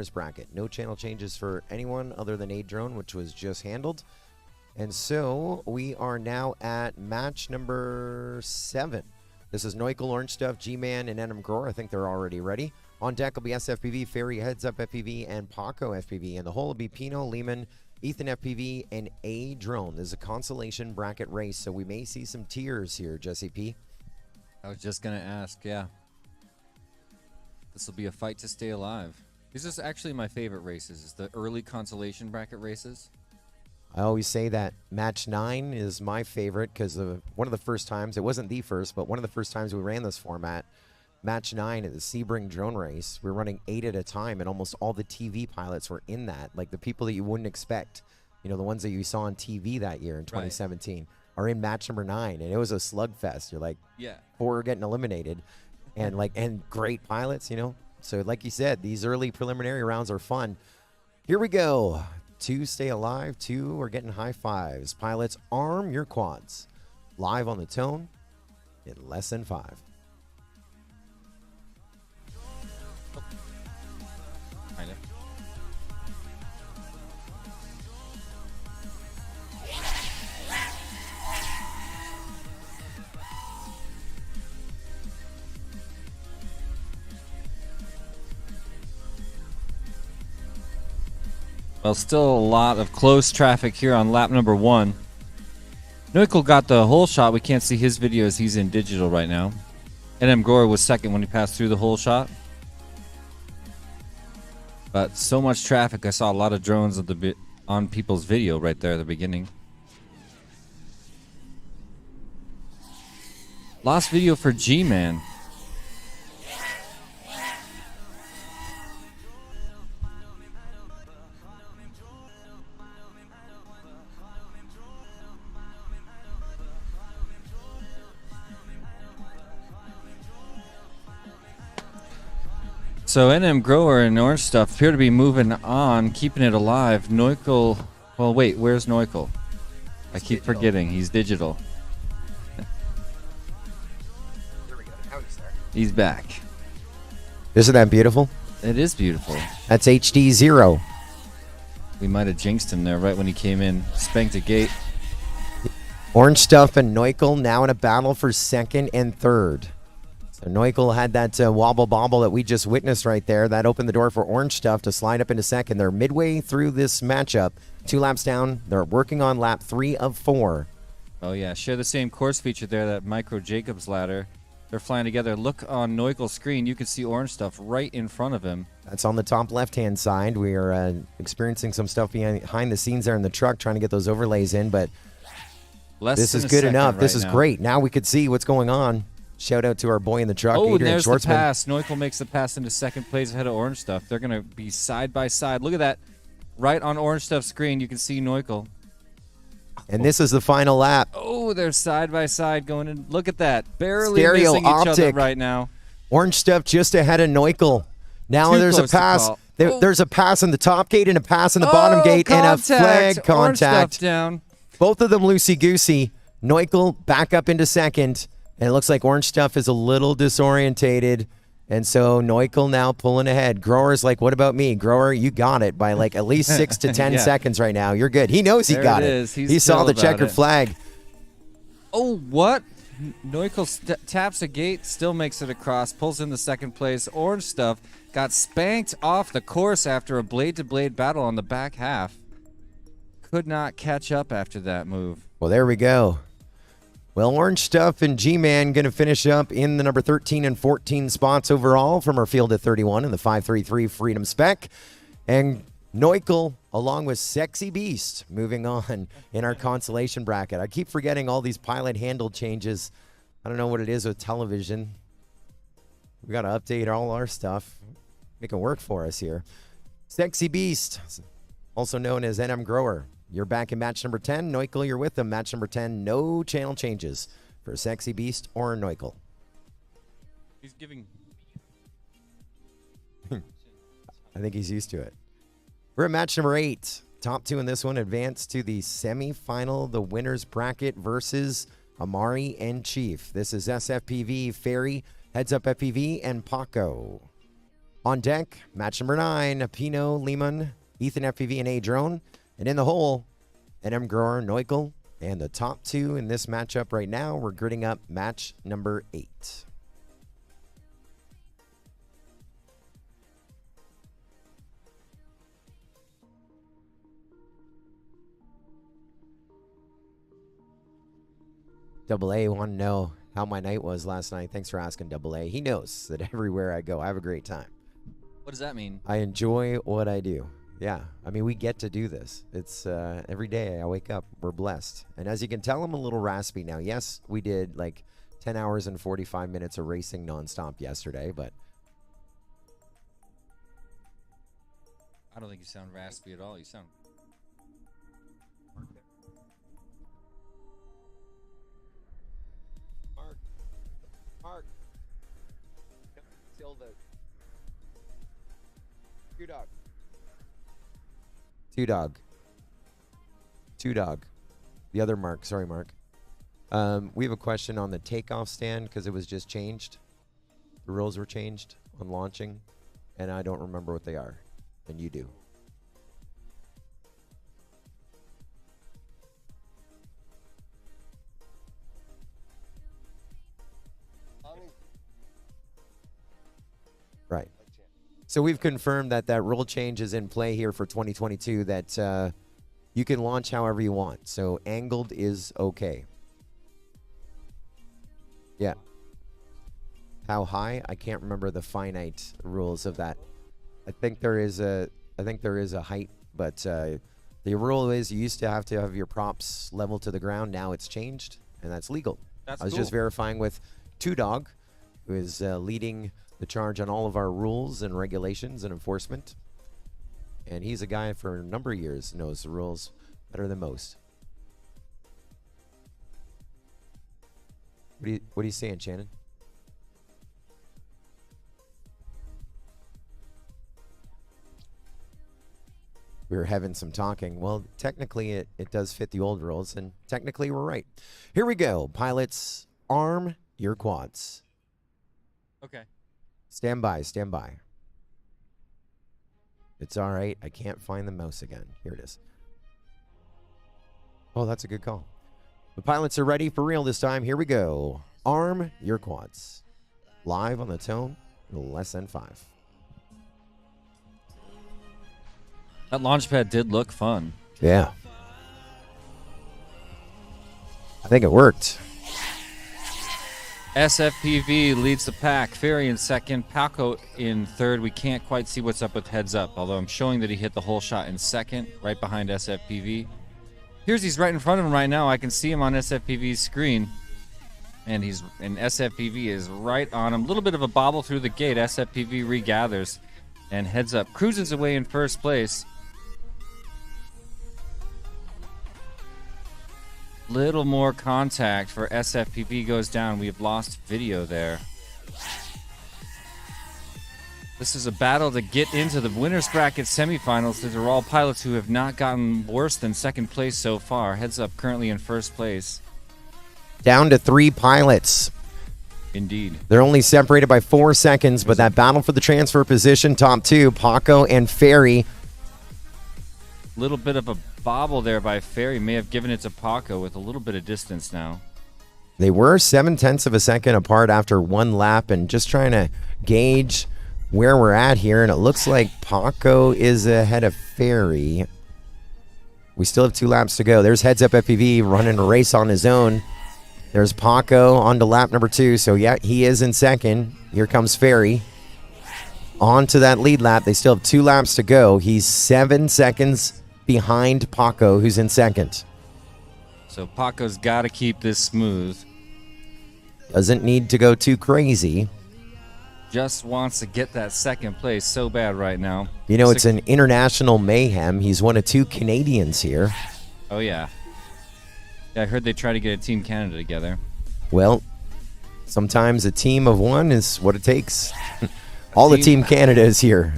bracket. No channel changes for anyone other than A-Drone, which was just handled. And so we are now at match number 7. This is Neukel, Orange Stuff, G-Man, and Enum Grower. I think they're already ready. On deck will be SFPV, Fairy, Heads Up FPV, and Paco FPV. And the whole will be Pino, Lehman, Ethan FPV, and A-Drone. This is a consolation bracket race, so we may see some tiers here, Jesse P. I was just going to ask, yeah. This will be a fight to stay alive. These are actually my favorite races, is the early consolation bracket races. I always say that match 9 is my favorite because one of the first times, it wasn't the first, but one of the first times we ran this format, match 9 at the Sebring drone race, we were running 8 at a time, and almost all the TV pilots were in that. Like the people that you wouldn't expect, you know, the ones that you saw on TV that year in 2017 are in match number 9, and it was a slugfest. You're like, yeah, 4 are getting eliminated, and great pilots, you know. So like you said, these early preliminary rounds are fun. Here we go. 2 stay alive, 2 are getting high fives. Pilots, arm your quads. Live on the tone in less than 5. Kind of. Well, still a lot of close traffic here on lap number 1. Neukel got the whole shot. We can't see his video as he's in digital right now. NM Grower was second when he passed through the whole shot. But so much traffic, I saw a lot of drones on people's video right there at the beginning. Lost video for G-Man. So NM Grower and Orange Stuff appear to be moving on, keeping it alive. Neukel, well, wait, where's Neukel? I keep forgetting. He's digital. There we go. Now he's there. He's back. Isn't that beautiful? It is beautiful. That's HD 0. We might have jinxed him there right when he came in. Spanked a gate. Orange Stuff and Neukel now in a battle for 2nd and 3rd. So Neukel had that wobble bobble that we just witnessed right there. That opened the door for Orange Stuff to slide up into 2nd. They're midway through this matchup. 2 laps down. They're working on lap 3 of 4. Oh, yeah. Share the same course feature there, that Micro Jacobs ladder. They're flying together. Look on Neukel's screen. You can see Orange Stuff right in front of him. That's on the top left-hand side. We are experiencing some stuff behind the scenes there in the truck, trying to get those overlays in, but this is good enough. This is great. Now we could see what's going on. Shout out to our boy in the truck, Adrian Adrian there's Schwartzman. The pass. Neukel makes the pass into 2nd place ahead of Orange Stuff. They're going to be side by side. Look at that. Right on Orange Stuff's screen, you can see Neukel. And this is the final lap. Oh, they're side by side going in. Look at that. Barely Stereo missing optic. each other right now. Orange Stuff just ahead of Neukel. Now there's a pass. There's a pass in the top gate and a pass in the bottom gate and a flag contact. Orange Stuff down. Both of them loosey-goosey. Neukel back up into 2nd. And it looks like Orange Stuff is a little disorientated. And so Neukel now pulling ahead. Grower's like, what about me? Grower, you got it by like at least 6 to 10 seconds right now. You're good. He knows he got it. He saw the checkered flag. Oh, what? Neukel taps a gate, still makes it across, pulls in the 2nd place. Orange Stuff got spanked off the course after a blade-to-blade battle on the back half. Could not catch up after that move. Well, there we go. Well, Orange Stuff and G-Man going to finish up in the number 13 and 14 spots overall from our field at 31 in the 533 Freedom Spec. And Neukel, along with Sexy Beast, moving on in our consolation bracket. I keep forgetting all these pilot handle changes. I don't know what it is with television. We got to update all our stuff. Make it work for us here. Sexy Beast, also known as NM Grower. You're back in match number 10. Neukel, you're with them. Match number 10, no channel changes for Sexy Beast or Neukel. He's giving... I think he's used to it. We're at match number 8. Top 2 in this one advance to the semi-final, the winner's bracket versus Amari and Chief. This is SFPV, Fairy, Heads Up FPV, and Paco. On deck, match number 9, Pino, Lehman, Ethan FPV, and A-Drone. And in the hole, NM Grower, Neukel. And the top 2 in this matchup right now, we're gridding up match number 8. Double A want to know how my night was last night. Thanks for asking, Double A. He knows that everywhere I go, I have a great time. What does that mean? I enjoy what I do. Yeah, I mean, we get to do this. It's every day I wake up, we're blessed. And as you can tell, I'm a little raspy now. Yes, we did like 10 hours and 45 minutes of racing nonstop yesterday, but I don't think you sound raspy at all. You sound... Mark. Silva. Two-dog. Two-dog. The other Mark. Sorry, Mark. We have a question on the takeoff stand because it was just changed. The rules were changed on launching, and I don't remember what they are, and you do. Right. So we've confirmed that that rule change is in play here for 2022, that you can launch however you want. So angled is okay. Yeah. How high? I can't remember the finite rules of that. I think there is a height, but the rule is you used to have your props level to the ground. Now it's changed, and that's legal. That's I was cool. just verifying with Two-Dog, who is leading the charge on all of our rules and regulations and enforcement. And he's a guy for a number of years knows the rules better than most. What are you saying, Shannon? We were having some talking. Well, technically it does fit the old rules, and technically we're right. Here we go. Pilots, arm your quads. Okay. Stand by, stand by. It's all right. I can't find the mouse again. Here it is. Oh, that's a good call. The pilots are ready for real this time. Here we go. Arm your quads. Live on the tone, less than 5. That launch pad did look fun. Yeah. I think it worked. SFPV leads the pack. Ferry in second. Paco in third. We can't quite see what's up with heads up, although I'm showing that he hit the whole shot in second, right behind SFPV. He's right in front of him right now. I can see him on SFPV's screen. And SFPV is right on him. A little bit of a bobble through the gate. SFPV regathers and heads up. Cruises away in first place. Little more contact for SFPV goes down. We have lost video there. This is a battle to get into the winner's bracket semifinals. These are all pilots who have not gotten worse than second place so far. Heads up currently in first place. Down to 3 pilots. Indeed. They're only separated by 4 seconds, but that battle for the transfer position, top 2, Paco and Ferry. Little bit of a bobble there by Ferry. May have given it to Paco with a little bit of distance now. They were 0.7 of a second apart after 1 lap, and just trying to gauge where we're at here, and it looks like Paco is ahead of Ferry. We still have 2 laps to go. There's Heads Up FPV running a race on his own. There's Paco on to lap number 2, so yeah, he is in second. Here comes Ferry. On to that lead lap. They still have 2 laps to go. He's 7 seconds behind Paco, who's in second. So Paco's got to keep this smooth. Doesn't need to go too crazy. Just wants to get that second place so bad right now. You know, it's an international mayhem. He's one of 2 Canadians here. Oh, yeah. I heard they try to get a Team Canada together. Well, sometimes a team of 1 is what it takes. All the Team Canada is here.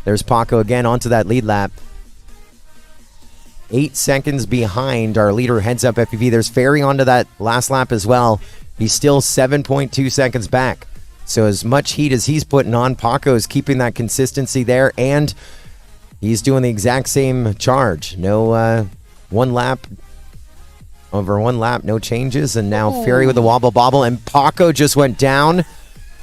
There's Paco again onto that lead lap. 8 seconds behind our leader, Heads Up FPV. There's Ferry onto that last lap as well. He's still 7.2 seconds back. So as much heat as he's putting on, Paco is keeping that consistency there, and he's doing the exact same charge. No one lap, no changes, and now Ferry with the wobble bobble, and Paco just went down.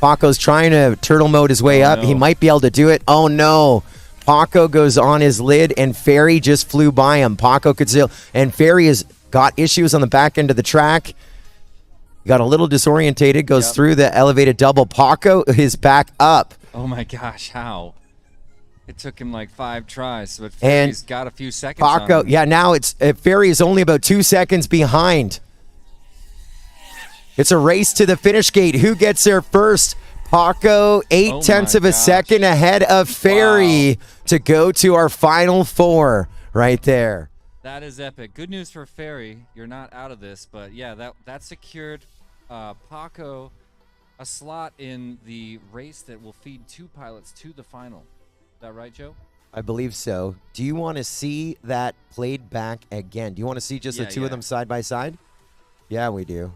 Paco's trying to turtle mode his way up. No. He might be able to do it. Oh no. Paco goes on his lid, and Ferry just flew by him. Paco could still, and Ferry has got issues on the back end of the track. Got a little disorientated, goes through the elevated double. Paco is back up. Oh my gosh, how? It took him like 5 tries, but Ferry's got a few seconds on Paco, him. yeah, now it's Ferry is only about 2 seconds behind. It's a race to the finish gate. Who gets there first? Paco, 0.8 of a second ahead of Ferry to go to our final 4 right there. That is epic. Good news for Ferry. You're not out of this, but yeah, that secured Paco a slot in the race that will feed 2 pilots to the final. Is that right, Joe? I believe so. Do you want to see that played back again? Do you want to see just the 2 of them side by side? Yeah, we do.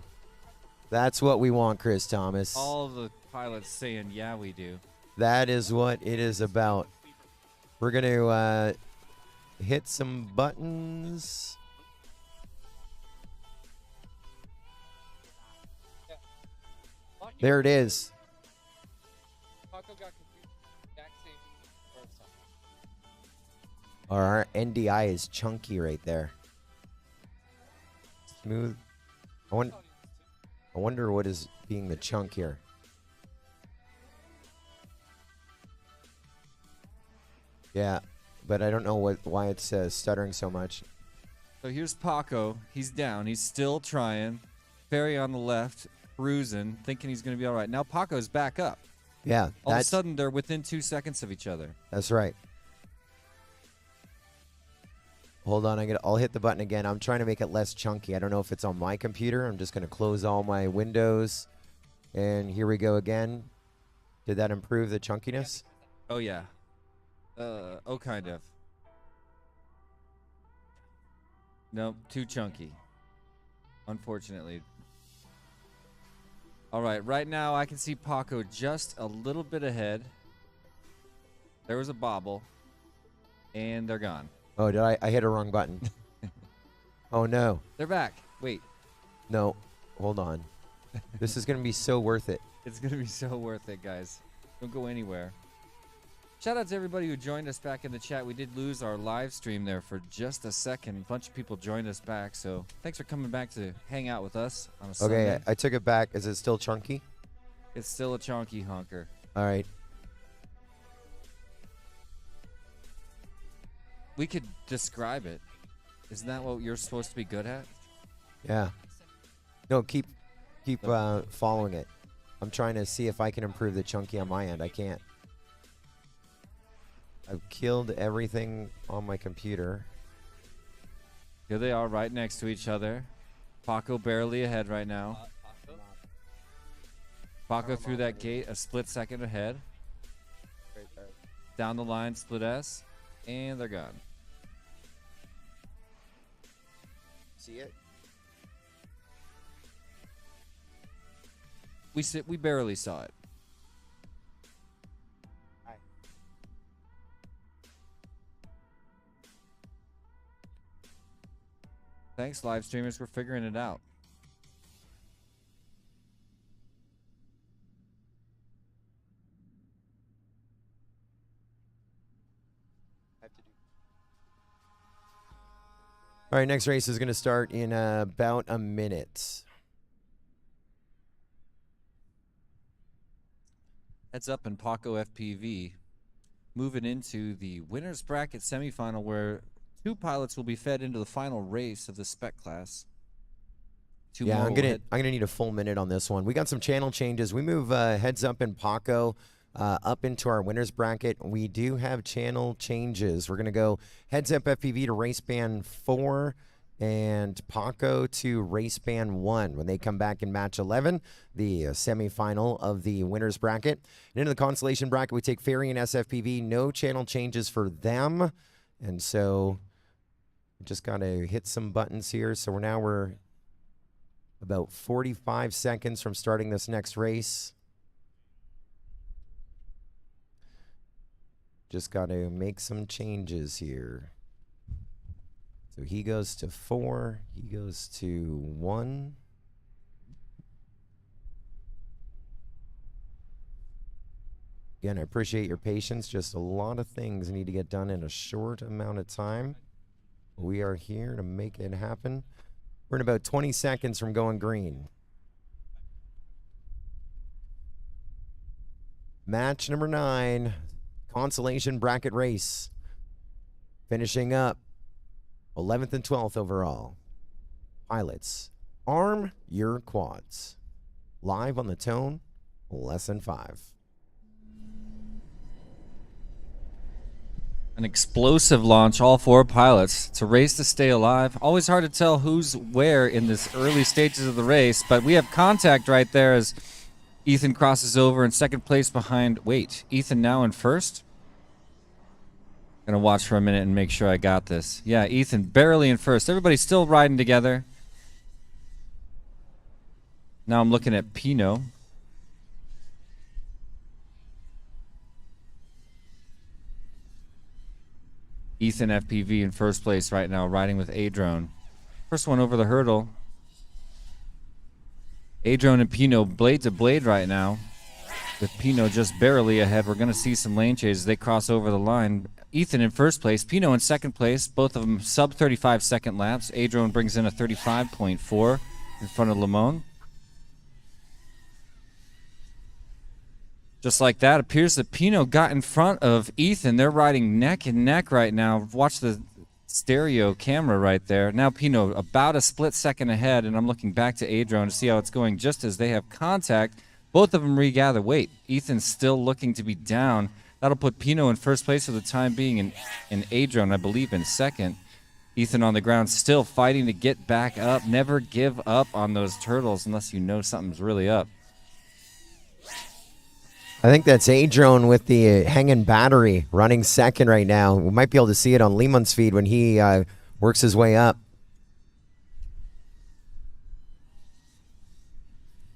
That's what we want, Chris Thomas. All of the pilots saying, yeah, we do. That is what it is about. We're going to hit some buttons. There it is. Our NDI is chunky right there. Smooth. I wonder what is being the chunk here. Yeah, but I don't know why it's stuttering so much. So here's Paco. He's down. He's still trying. Ferry on the left, cruising, thinking he's going to be all right. Now Paco's back up. Yeah. All of a sudden, they're within 2 seconds of each other. That's right. Hold on, I'll hit the button again. I'm trying to make it less chunky. I don't know if it's on my computer. I'm just going to close all my windows. And here we go again. Did that improve the chunkiness? Oh, yeah. Kind of. Nope, too chunky. Unfortunately. All right now I can see Paco just a little bit ahead. There was a bobble. And they're gone. Oh, did I hit a wrong button? Oh, no. They're back. Wait. No. Hold on. This is going to be so worth it. It's going to be so worth it, guys. Don't go anywhere. Shout out to everybody who joined us back in the chat. We did lose our live stream there for just a second. A bunch of people joined us back, so thanks for coming back to hang out with us on a Sunday. Okay, I took it back. Is it still chunky? It's still a chunky honker. All right. We could describe it. Isn't that what you're supposed to be good at? Yeah. No, keep following it. I'm trying to see if I can improve the chunky on my end. I can't. I've killed everything on my computer. Here they are right next to each other. Paco barely ahead right now. Paco through that gate a split second ahead. Down the line, split S. And they're gone. See it? We barely saw it. Hi. Thanks, live streamers. We're figuring it out. All right, next race is going to start in about a minute. Heads up in Paco FPV. Moving into the winner's bracket semifinal where 2 pilots will be fed into the final race of the spec class. Yeah, I'm gonna need a full minute on this one. We got some channel changes. We move heads up in Paco up into our winner's bracket. We do have channel changes. We're gonna go heads up FPV to race band 4 and Paco to race band 1 when they come back in match 11, the semifinal of the winner's bracket. And into the consolation bracket, we take Ferry and SFPV. No channel changes for them, and so just gotta hit some buttons here. So we're about 45 seconds from starting this next race. Just got to make some changes here. So he goes to 4. He goes to 1. Again, I appreciate your patience. Just a lot of things need to get done in a short amount of time. We are here to make it happen. We're in about 20 seconds from going green. Match number 9, consolation bracket race. Finishing up 11th and 12th overall. Pilots, arm your quads. Live on the tone, lesson 5. An explosive launch, all 4 pilots. It's a race to stay alive. Always hard to tell who's where in this early stages of the race, but we have contact right there as Ethan crosses over in second place behind... Wait, Ethan now in first? Gonna watch for a minute and make sure I got this. Yeah, Ethan barely in first. Everybody's still riding together. Now I'm looking at Pino. Ethan FPV in first place right now, riding with A-Drone. First one over the hurdle. A-Drone and Pino blade to blade right now. With Pino just barely ahead. We're going to see some lane changes. They cross over the line. Ethan in first place, Pino in second place. Both of them sub 35 second laps. A-Drone brings in a 35.4 in front of Limon. Just like that, appears that Pino got in front of Ethan. They're riding neck and neck right now. Watch the stereo camera right there. Now Pino about a split second ahead, and I'm looking back to A-Drone to see how it's going just as they have contact. Both of them regather. Wait, Ethan's still looking to be down. That'll put Pino in first place for the time being, and A-Drone, I believe, in second. Ethan on the ground still fighting to get back up. Never give up on those turtles unless you know something's really up. I think that's A-Drone with the hanging battery running second right now. We might be able to see it on Limon's feed when he works his way up.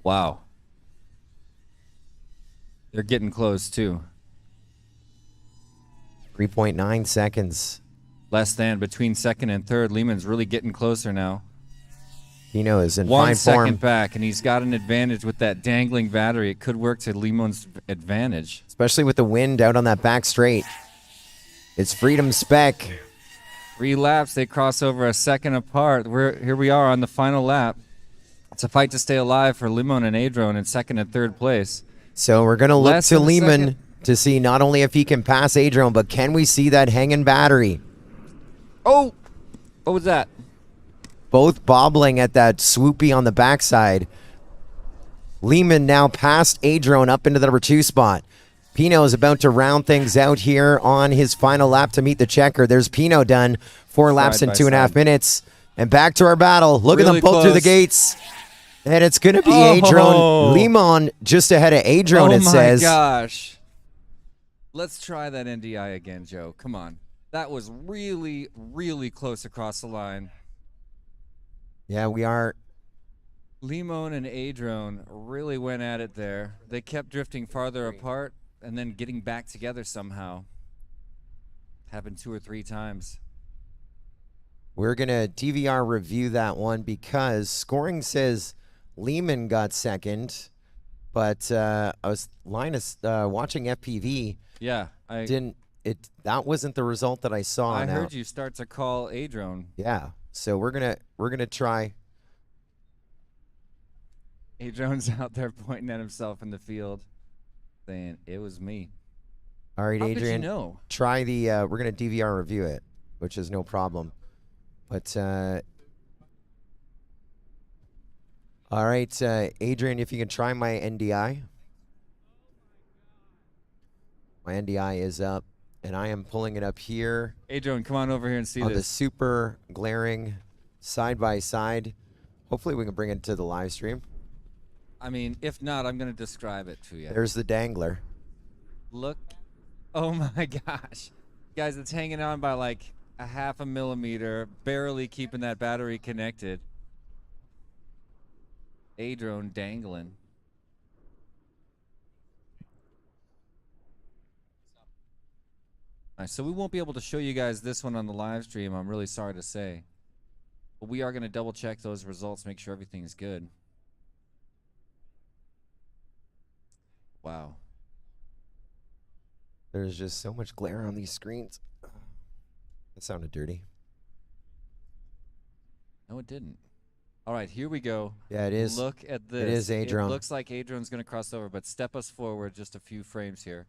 Wow. They're getting close, too. 3.9 seconds. Less than between second and third. Lehman's really getting closer now. Pino is in 1 fine second form. back, and he's got an advantage with that dangling battery. It could work to Limon's advantage. Especially with the wind out on that back straight. It's Freedom Spec. 3 laps, they cross over a second apart. Here we are on the final lap. It's a fight to stay alive for Limon and A-Drone in second and third place. So we're going to look Less to than a Lehman second. to see not only if he can pass A-Drone, but can we see that hanging battery? Oh! What was that? Both bobbling at that swoopy on the backside. Lehman now past A-Drone up into the number 2 spot. Pino is about to round things out here on his final lap to meet the checker. There's Pino done. 4 laps in 2.5 minutes. And back to our battle. Look at them pull through the gates. And it's going to be A-Drone. Limon just ahead of A-Drone, it says. Oh, my gosh. Let's try that NDI again, Joe. Come on. That was really, really close across the line. Yeah, we are. Limon and A-Drone really went at it there. They kept drifting farther apart and then getting back together somehow. Happened 2 or 3 times. We're going to DVR review that one because scoring says Lehman got second, but I was watching FPV. Yeah, that wasn't the result that I saw. I heard you start to call A-Drone. Yeah, so we're gonna try. A-Drone's out there pointing at himself in the field, saying it was me. All right, How Adrian. Did you know? Try the. We're gonna DVR review it, which is no problem. But all right, Adrian, if you can try my NDI. My NDI is up, and I am pulling it up here. A-Drone, come on over here and see on this. The super glaring side by side. Hopefully, we can bring it to the live stream. I mean, if not, I'm going to describe it to you. There's the dangler. Look. Oh, my gosh. Guys, it's hanging on by like a 0.5 millimeter, barely keeping that battery connected. A-Drone dangling. Nice. So we won't be able to show you guys this one on the live stream. I'm really sorry to say. But we are going to double check those results, make sure everything's good. Wow. There's just so much glare on these screens. That sounded dirty. No, it didn't. All right, here we go. Yeah, it is. Look at this. It is Adron. It looks like Adron's going to cross over, but step us forward just a few frames here.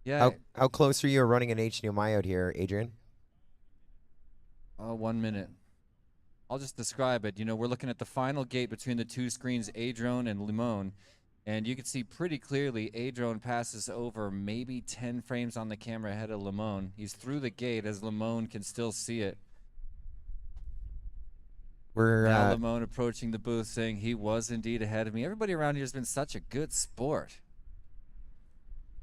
Yeah. How close are you running an HDMI out here, Adrian? 1 minute. I'll just describe it. You know, we're looking at the final gate between the two screens, Adron and Limon. And you can see pretty clearly Adron passes over maybe 10 frames on the camera ahead of Limon. He's through the gate as Limon can still see it. We're now Limon approaching the booth saying he was indeed ahead of me. Everybody around here has been such a good sport.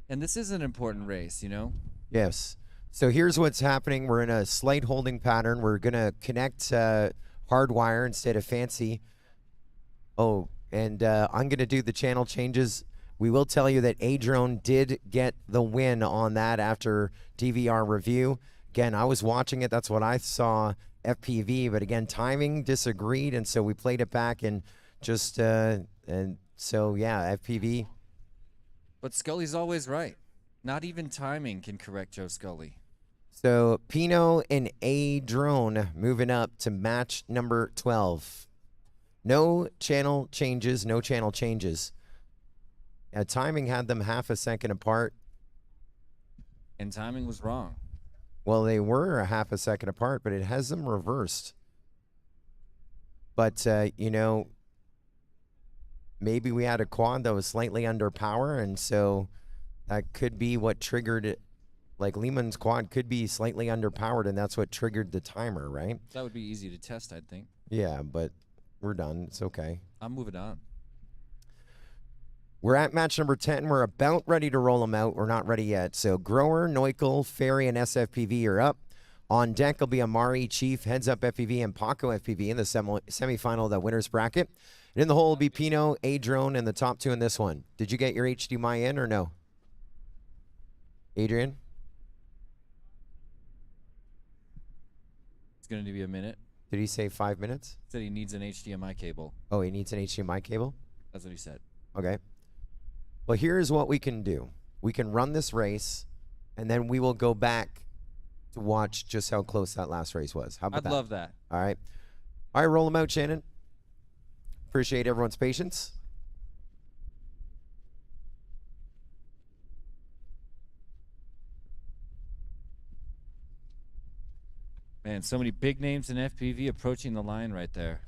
And this is an important race, you know? Yes. So here's what's happening. We're in a slight holding pattern. We're going to connect hardwire instead of fancy. Oh, and I'm going to do the channel changes. We will tell you that Adron did get the win on that after DVR review. Again, I was watching it. That's what I saw, FPV. But again, timing disagreed, and so we played it back and just and so yeah, FPV. But Scully's always right. Not even timing can correct Joe Scully. So Pino and Adron moving up to match number 12. No channel changes, no channel changes. Timing had them half a second apart. And timing was wrong. Well, they were a half a second apart, but it has them reversed. But, you know, maybe we had a quad that was slightly under power, and so that could be what triggered it. Like Lehman's quad could be slightly underpowered, and that's what triggered the timer, right? That would be easy to test, I think. Yeah, but we're done. It's okay. I'm moving on. We're at match number 10. We're about ready to roll them out. We're not ready yet. So Grower, Neukel, Ferry, and SFPV are up. On deck will be Amari, Chief, Heads Up FPV, and Paco FPV in the semifinal of the winner's bracket. And in the hole will be Pino, Adron, and the top two in this one. Did you get your HDMI in or no? Adrian? It's going to be a minute. Did he say 5 minutes? Said he needs an HDMI cable. Oh, he needs an HDMI cable? That's what he said. Okay. Well, here's what we can do. We can run this race, and then we will go back to watch just how close that last race was. How about that? I'd love that. All right. All right, roll them out, Shannon. Appreciate everyone's patience. Man, so many big names in FPV approaching the line right there.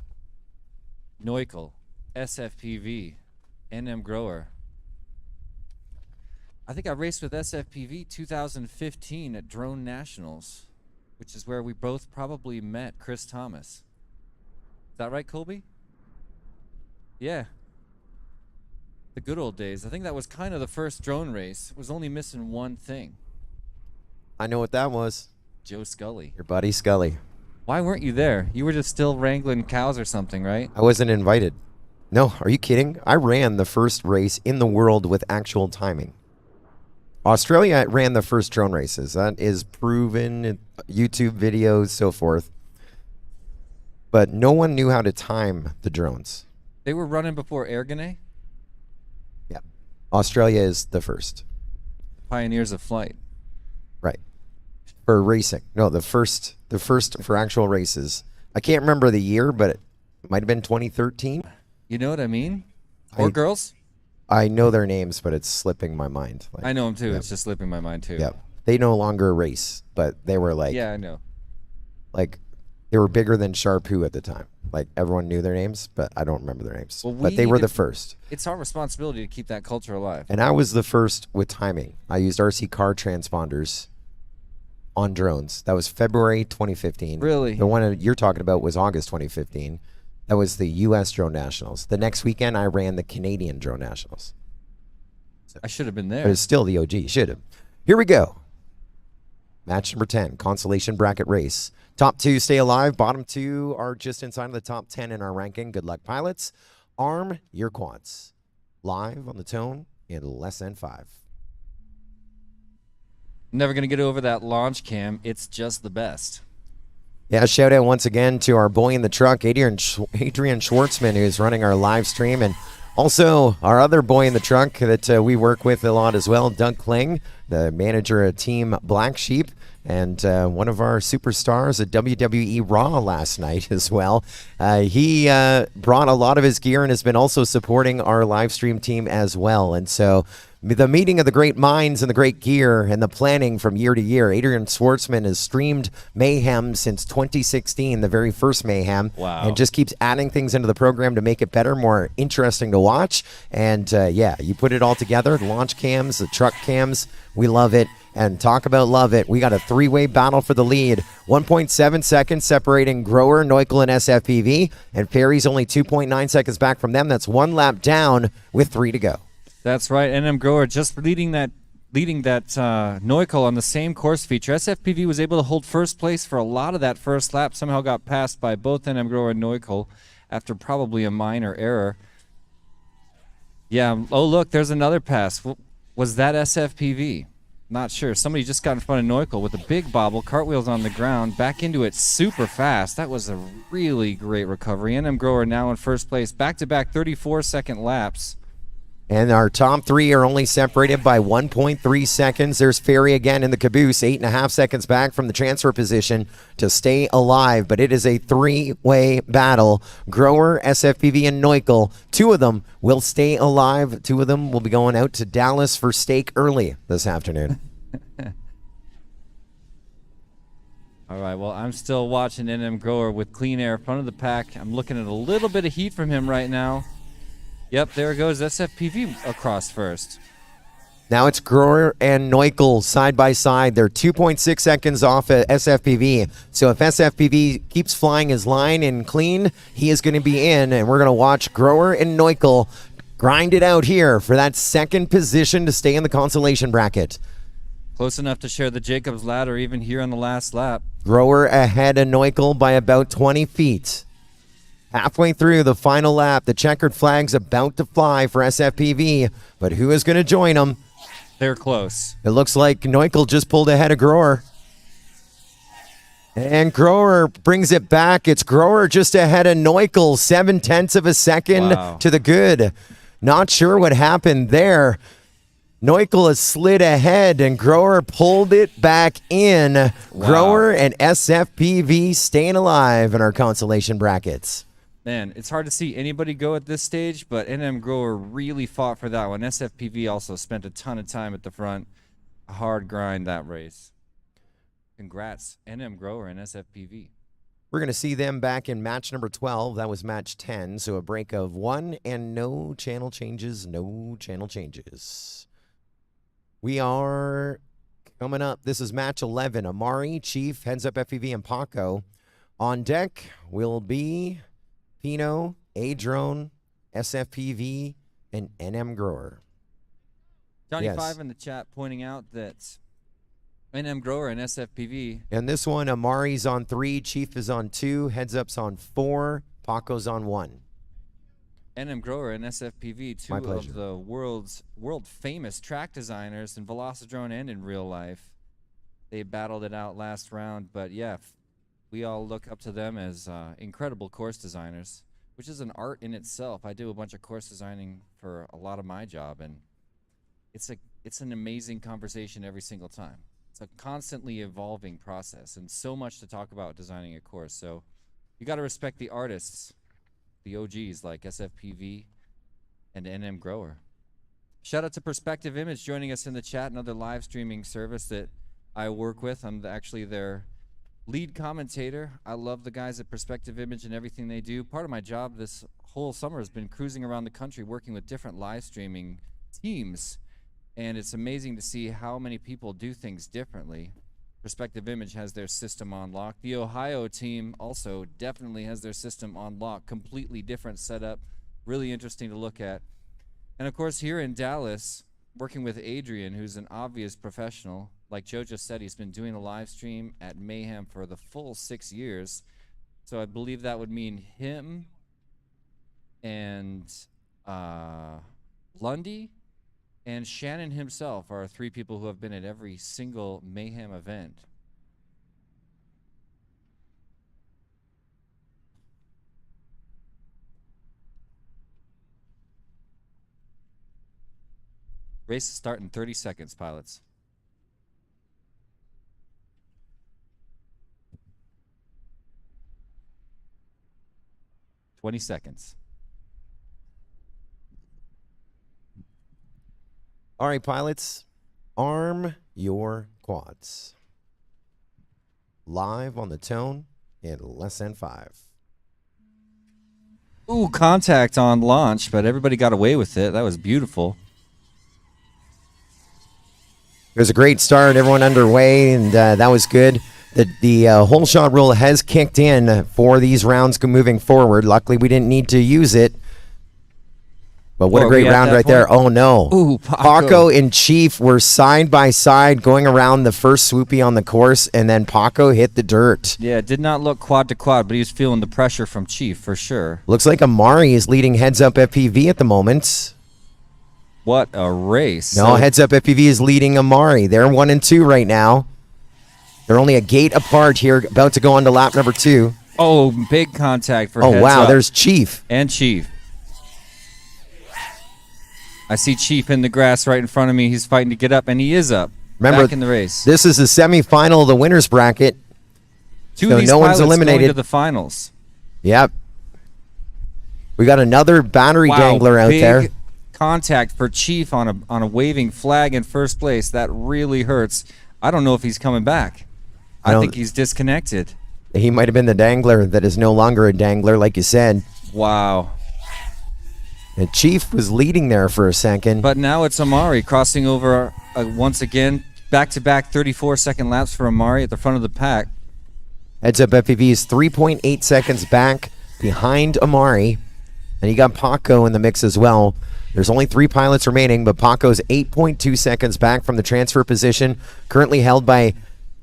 Neukel, SFPV, NM Grower. I think I raced with SFPV 2015 at Drone Nationals, which is where we both probably met Chris Thomas. Is that right, Colby? Yeah. The good old days. I think that was kind of the first drone race. It was only missing one thing. I know what that was. Joe Scully. Your buddy Scully. Why weren't you there? You were just still wrangling cows or something, right? I wasn't invited. No, are you kidding? I ran the first race in the world with actual timing. Australia ran the first drone races. That is proven, YouTube videos, so forth. But no one knew how to time the drones. They were running before Ergane? Yeah. Australia is the first. Pioneers of flight. Right. For racing. No, the first for actual races. I can't remember the year, but it might have been 2013. You know what I mean? Or girls? I know their names, but it's slipping my mind. Like, I know them too. Yeah. It's just slipping my mind too. Yeah. They no longer race, but they were like, Yeah, I know. like they were bigger than Sharpoo at the time. Like everyone knew their names, but I don't remember their names. Well, but they were the first. It's our responsibility to keep that culture alive. And I was the first with timing. I used RC car transponders on drones. That was February 2015. Really? The one you're talking about was August 2015. That was the U.S. Drone Nationals. The next weekend, I ran the Canadian Drone Nationals. I should have been there. But it's still the OG. Should have. Here we go. Match number 10, consolation bracket race. Top two stay alive. Bottom two are just inside of the top 10 in our ranking. Good luck, pilots. Arm your quads. Live on the tone in less than 5. Never going to get over that launch cam. It's just the best. Yeah, shout out once again to our boy in the truck, Adrian Schwartzman, who's running our live stream, and also our other boy in the truck that we work with a lot as well, Doug Kling, the manager of Team Black Sheep, and one of our superstars at WWE Raw last night as well. He brought a lot of his gear and has been also supporting our live stream team as well. And so the meeting of the great minds and the great gear and the planning from year to year. Adrian Schwartzman has streamed Mayhem since 2016, the very first Mayhem. Wow. And just keeps adding things into the program to make it better, more interesting to watch. And yeah, you put it all together, the launch cams, the truck cams, we love it. And talk about love it. We got a three-way battle for the lead. 1.7 seconds separating Grower, Neuchel, and SFPV. And Perry's only 2.9 seconds back from them. That's one lap down with 3 to go. That's right. NM Grower just leading that Neuchel on the same course feature. SFPV was able to hold first place for a lot of that first lap. Somehow got passed by both NM Grower and Neuchel after probably a minor error. Yeah. Oh, look, there's another pass. Was that SFPV? Not sure. Somebody just got in front of Neuchel with a big bobble, cartwheels on the ground, back into it super fast. That was a really great recovery. NM Grower now in first place, back-to-back 34-second laps. And our top three are only separated by 1.3 seconds. There's Ferry again in the caboose, 8.5 seconds back from the transfer position to stay alive. But it is a three-way battle. Grower, SFPV, and Neuchel. 2 of them will stay alive. 2 of them will be going out to Dallas for steak early this afternoon. All right, well, I'm still watching NM Grower with clean air front of the pack. I'm looking at a little bit of heat from him right now. Yep, there goes SFPV across first. Now it's Grower and Neuchel side by side. They're 2.6 seconds off at SFPV. So if SFPV keeps flying his line and clean, he is going to be in. And we're going to watch Grower and Neuchel grind it out here for that second position to stay in the consolation bracket. Close enough to share the Jacob's ladder even here on the last lap. Grower ahead of Neuchel by about 20 feet. Halfway through the final lap, the checkered flag's about to fly for SFPV, but who is going to join them? They're close. It looks like Neuchel just pulled ahead of Grower. And Grower brings it back. It's Grower just ahead of Neuchel, 0.7 of a second to the good. Not sure what happened there. Neuchel has slid ahead, and Grower pulled it back in. Wow. Grower and SFPV staying alive in our consolation brackets. Man, it's hard to see anybody go at this stage, but NM Grower really fought for that one. SFPV also spent a ton of time at the front. A hard grind that race. Congrats, NM Grower and SFPV. We're going to see them back in match number 12. That was match 10, so a break of 1 and no channel changes, no channel changes. We are coming up. This is match 11. Amari, Chief, Heads Up FPV, and Paco. On deck will be Pino, A-Drone, SFPV, and NM Grower. Johnny 5 in the chat pointing out that NM Grower and SFPV. And this one, Amari's on 3, Chief is on 2, Heads Up's on 4, Paco's on 1. NM Grower and SFPV, two of the world famous track designers in Velocidrone and in real life. They battled it out last round, but yeah, we all look up to them as incredible course designers, which is an art in itself. I do a bunch of course designing for a lot of my job, and it's an amazing conversation every single time. It's a constantly evolving process, and so much to talk about designing a course. So you got to respect the artists, the OGs like SFPV and NM Grower. Shout out to Perspective Image joining us in the chat, another live streaming service that I work with. I'm actually their lead commentator. I love the guys at Perspective Image and everything they do. Part of my job this whole summer has been cruising around the country working with different live streaming teams, and it's amazing to see how many people do things differently. Perspective Image has their system on lock. The Ohio team also definitely has their system on lock. Completely different setup. Really interesting to look at. And of course here in Dallas, working with Adrian, who's an obvious professional. Like Joe just said, he's been doing a live stream at Mayhem for the full 6 years. So I believe that would mean him and Lundy and Shannon himself are 3 people who have been at every single Mayhem event. Race will start in 30 seconds, pilots. $20 seconds. All right, pilots, arm your quads. Live on the tone in less than 5. Ooh, contact on launch, but everybody got away with it. That was beautiful. It was a great start, everyone underway, and that was good. The whole shot rule has kicked in for these rounds moving forward. Luckily, we didn't need to use it. But what a great round right there. Oh, no. Ooh, Paco and Chief were side by side going around the first swoopy on the course, and then Paco hit the dirt. Yeah, it did not look quad to quad, but he was feeling the pressure from Chief for sure. Looks like Amari is leading Heads Up FPV at the moment. What a race. No, Heads Up FPV is leading Amari. They're 1 and 2 right now. They're only a gate apart here, about to go on to lap number 2. Oh, big contact for Oh, Heads wow, Up. there's Chief. And Chief. I see Chief in the grass right in front of me. He's fighting to get up, and he is up. Remember, back in the race. This is the semifinal of the winner's bracket. Two so of these no one's pilots eliminated. going to the finals. Yep. We got another battery dangler out there. Contact for Chief on a waving flag in first place. That really hurts. I don't know if he's coming back. I think he's disconnected. He might have been the dangler that is no longer a dangler, like you said. Wow. And Chief was leading there for a second. But now it's Amari crossing over once again. Back-to-back 34-second laps for Amari at the front of the pack. Heads Up FPV is 3.8 seconds back behind Amari. And you got Paco in the mix as well. There's only 3 pilots remaining, but Paco's 8.2 seconds back from the transfer position, currently held by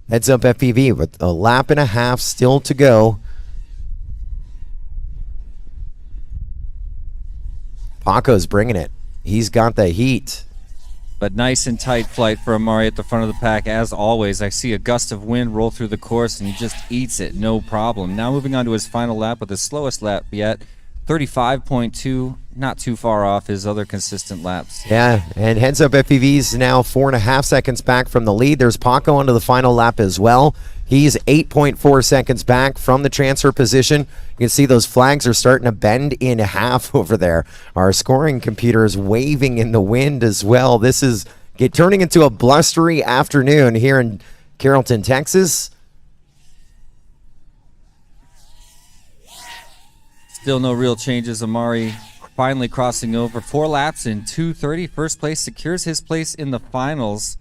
Heads Up FPV with a lap and a half still to go. Paco's bringing it. He's got the heat. But nice and tight flight for Amari at the front of the pack. As always, I see a gust of wind roll through the course, and he just eats it, no problem. Now moving on to his final lap with his slowest lap yet. 35.2, not too far off his other consistent laps. Yeah, and Heads Up FPV's now 4.5 seconds back from the lead. There's Paco onto the final lap as well. He's 8.4 seconds back from the transfer position. You can see those flags are starting to bend in half over there. Our scoring computer is waving in the wind as well. This is turning into a blustery afternoon here in Carrollton, Texas. Still no real changes. Amari finally crossing over 4 laps in 2:30. First place secures his place in the finals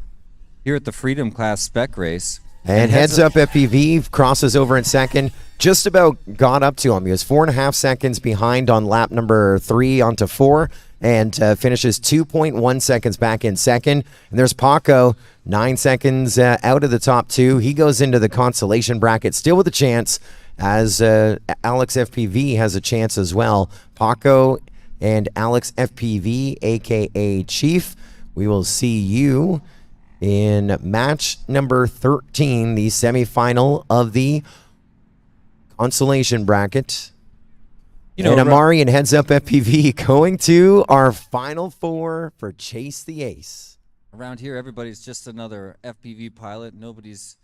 here at the Freedom Class Spec Race. And Heads Up FPV crosses over in second. Just about got up to him. He was 4.5 seconds behind on lap number 3 onto 4 and finishes 2.1 seconds back in second. And there's Paco, 9 seconds out of the top 2. He goes into the consolation bracket still with a chance, as Alex FPV has a chance as well. Paco and Alex FPV, a.k.a. Chief, we will see you in match number 13, the semifinal of the consolation bracket. And Amari and Heads Up FPV going to our final 4 for Chase the Ace. Around here, everybody's just another FPV pilot. Nobody's...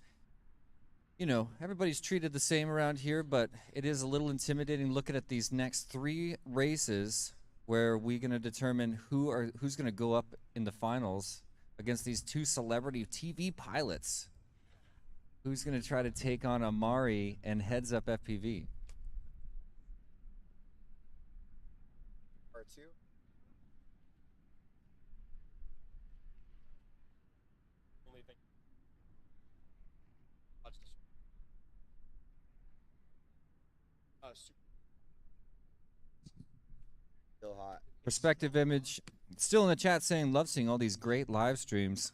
everybody's treated the same around here, but it is a little intimidating looking at these next 3 races where we're going to determine who's going to go up in the finals against these 2 celebrity TV pilots. Who's going to try to take on Amari and Heads Up FPV? Part 2. Still hot. Perspective image still in the chat saying love seeing all these great live streams.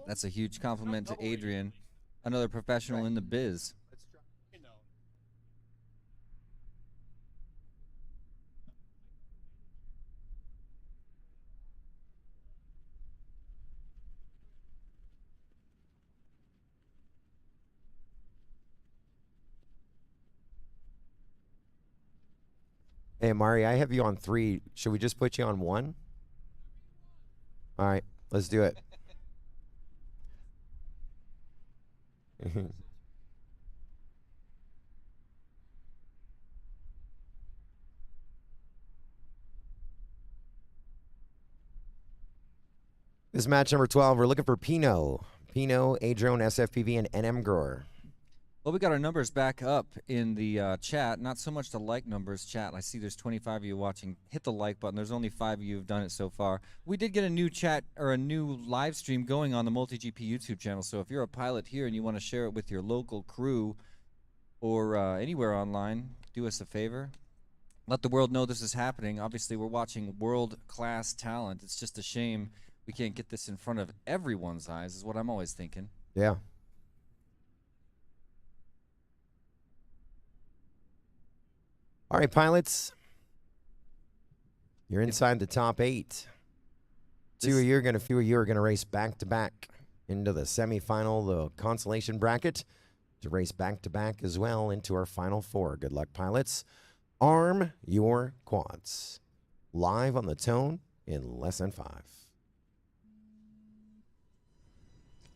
That's a huge compliment to Adrian, another professional in the biz. Hey, Mari, I have you on 3. Should we just put you on 1? All right, let's do it. This is match number 12. We're looking for Pinot, Adrone, SFPV, and NM Grower. Well, we got our numbers back up in the chat. Not so much the like numbers chat. I see there's 25 of you watching. Hit the like button. There's only 5 of you who've done it so far. We did get a new chat or a new live stream going on the MultiGP YouTube channel. So if you're a pilot here and you want to share it with your local crew or anywhere online, do us a favor. Let the world know this is happening. Obviously, we're watching world-class talent. It's just a shame we can't get this in front of everyone's eyes, is what I'm always thinking. Yeah. All right, pilots. You're inside the top 8. Few of you are going to race back-to-back into the semifinal, the consolation bracket, to race back-to-back as well into our final 4. Good luck, pilots. Arm your quads. Live on the tone in less than 5.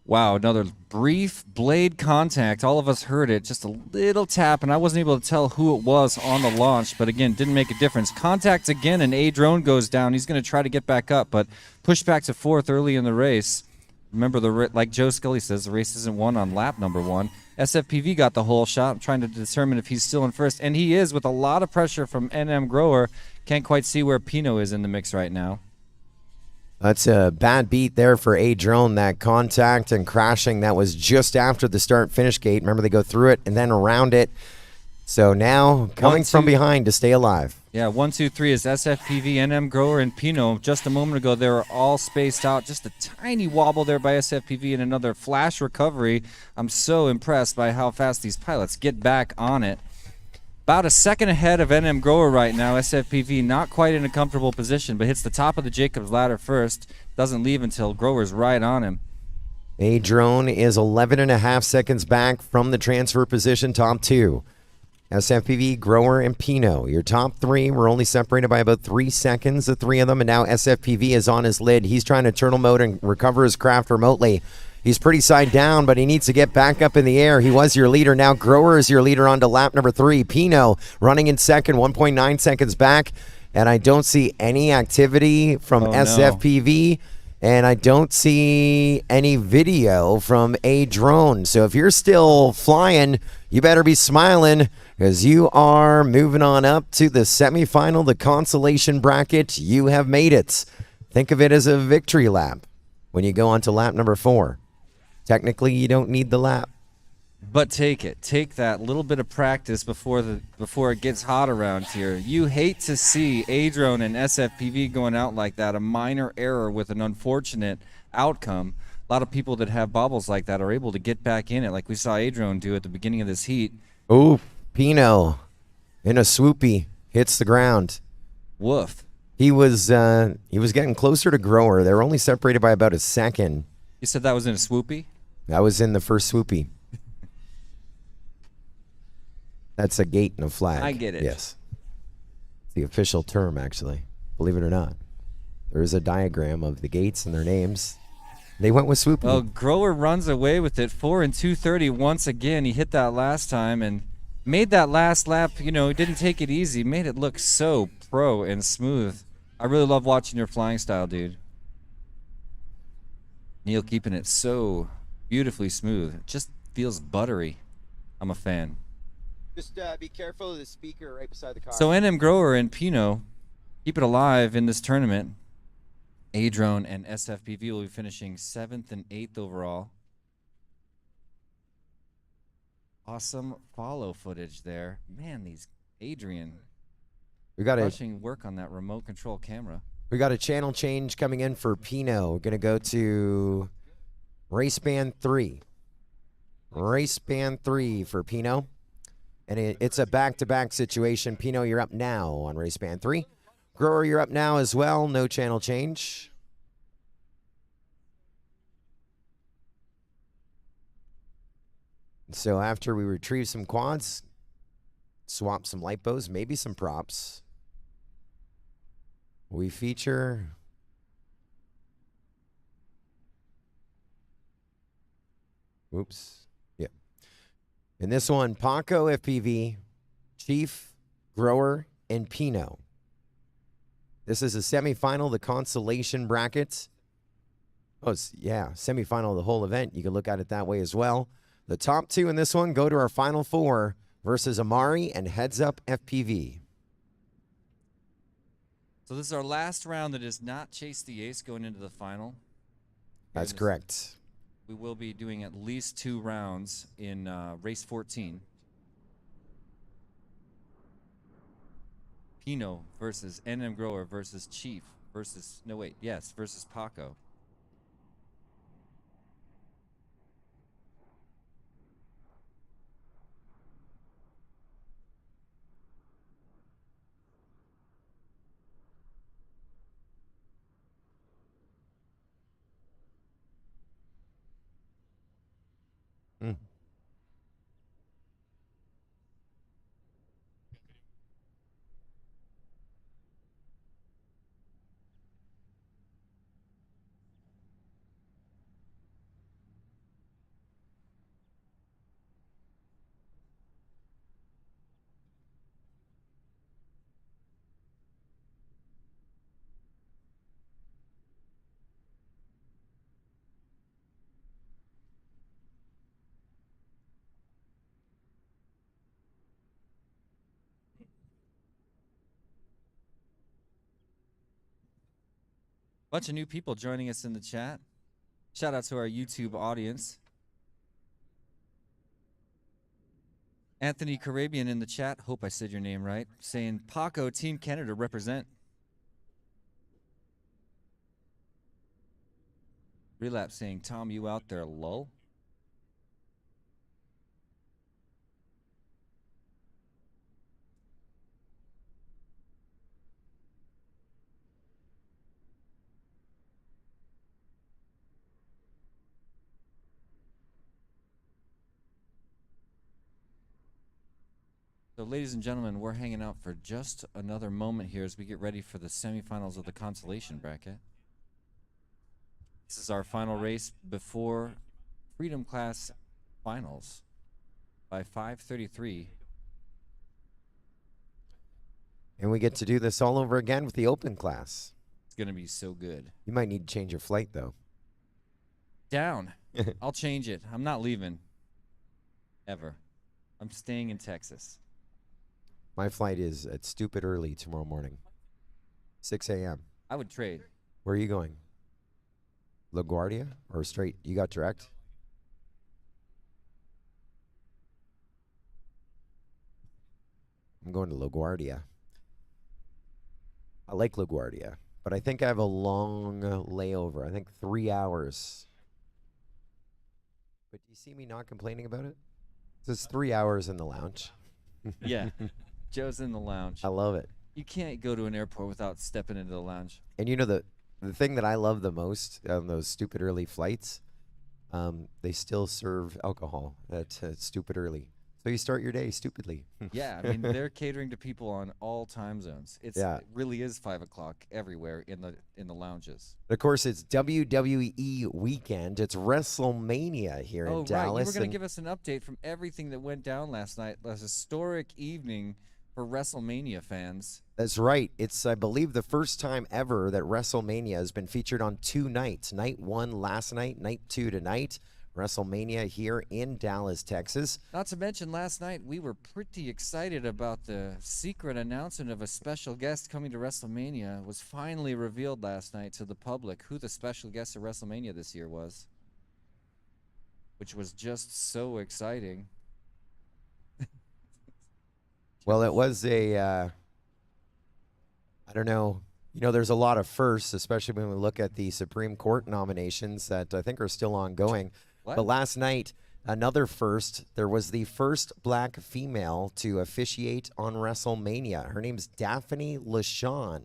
Wow, another brief blade contact. All of us heard it, just a little tap, and I wasn't able to tell who it was on the launch, but again, didn't make a difference. Contact again, and A-Drone goes down. He's going to try to get back up, but pushed back to 4th early in the race. Remember, like Joe Scully says, the race isn't won on lap number 1. SFPV got the whole shot. I'm trying to determine if he's still in first, and he is with a lot of pressure from NM Grower. Can't quite see where Pinot is in the mix right now. That's a bad beat there for A-Drone. That contact and crashing, that was just after the start-finish gate. Remember, they go through it and then around it. So now, coming from behind to stay alive. Yeah, 1, 2, 3 is SFPV, NM Grower, and Pinot. Just a moment ago, they were all spaced out. Just a tiny wobble there by SFPV and another flash recovery. I'm so impressed by how fast these pilots get back on it. About a second ahead of NM Grower right now. SFPV not quite in a comfortable position, but hits the top of the Jacobs ladder first. Doesn't leave until Grower's right on him. A-Drone is 11.5 seconds back from the transfer position, top 2. SFPV, Grower, and Pinot. Your top 3 were only separated by about 3 seconds, the 3 of them, and now SFPV is on his lid. He's trying to turtle mode and recover his craft remotely. He's pretty side down, but he needs to get back up in the air. He was your leader. Now Grower is your leader on to lap number 3. Pinot running in second, 1.9 seconds back. And I don't see any activity from SFPV. And I don't see any video from A-Drone. So if you're still flying, you better be smiling, because you are moving on up to the semifinal, the consolation bracket. You have made it. Think of it as a victory lap when you go on to lap number 4. Technically, you don't need the lap. But take it. Take that little bit of practice before it gets hot around here. You hate to see A-Drone and SFPV going out like that. A minor error with an unfortunate outcome. A lot of people that have bobbles like that are able to get back in it, like we saw A-Drone do at the beginning of this heat. Oh, Pinot in a swoopy hits the ground. Woof. He was getting closer to Grower. They were only separated by about a second. You said that was in a swoopy? That was in the first swoopy. That's a gate and a flag. I get it. Yes. It's the official term, actually. Believe it or not. There is a diagram of the gates and their names. They went with swoopy. Well, Grower runs away with it. 4 and 230 once again. He hit that last time and made that last lap. You know, he didn't take it easy. Made it look so pro and smooth. I really love watching your flying style, dude. Neil keeping it so beautifully smooth. It just feels buttery. I'm a fan. Just be careful of the speaker right beside the car. So NM Grower and Pinot keep it alive in this tournament. A-Drone and SFPV will be finishing 7th and 8th overall. Awesome follow footage there. Man, these Adrian crushing work on that remote control camera. We got a channel change coming in for Pinot. We're going to go to race band 3. Race band 3 for Pinot. And it's a back-to-back situation. Pinot, you're up now on race band 3. Grower, you're up now as well. No channel change. So after we retrieve some quads, swap some lipos, maybe some props, We feature yeah. In this one, Paco FPV, Chief, Grower, and Pino. This is a semifinal, the consolation brackets. Oh, semifinal of the whole event. You can look at it that way as well. The top two in this one go to our final four versus Amari and Heads Up FPV. So this is our last round that is not Chase the Ace going into the final. That's correct. We will be doing at least 2 rounds in race 14. Pino versus NM Grower versus Chief versus versus Paco. Bunch of new people joining us in the chat. Shout out to our YouTube audience. Anthony Caribbean in the chat, hope I said your name right, saying Paco, Team Canada represent. Relapse saying, Tom, you out there, lol. So, ladies and gentlemen, we're hanging out for just another moment here as we get ready for the semifinals of the consolation bracket. This is our final race before Freedom Class Finals by 5:33. And we get to do this all over again with the open class. It's going to be so good. You might need to change your flight, though. Down. I'll change it. I'm not leaving. Ever. I'm staying in Texas. My flight is at stupid early tomorrow morning. 6 a.m. I would trade. Where are you going? LaGuardia or straight? You got direct? I'm going to LaGuardia. I like LaGuardia, but I think I have a long layover. I think 3 hours. But do you see me not complaining about it? This is 3 hours in the lounge. Yeah. Joe's in the lounge. I love it. You can't go to an airport without stepping into the lounge. And you know the thing that I love the most on those stupid early flights, they still serve alcohol at stupid early. So you start your day stupidly. Yeah, I mean they're catering to people on all time zones. It really is 5 o'clock everywhere in the lounges. Of course, it's WWE weekend. It's WrestleMania here in Dallas. You were going to give us an update from everything that went down last night. Last historic evening for WrestleMania fans. That's right. It's, I believe, the first time ever that WrestleMania has been featured on 2 nights. Night 1 last night, night 2 tonight. WrestleMania here in Dallas, Texas. Not to mention, last night we were pretty excited about the secret announcement of a special guest coming to WrestleMania. It was finally revealed last night to the public who the special guest of WrestleMania this year was, which was just so exciting. Well, it was a, I don't know. You know, there's a lot of firsts, especially when we look at the Supreme Court nominations that I think are still ongoing. What? But last night, another first, there was the first black female to officiate on WrestleMania. Her name's Daphne LaShawn.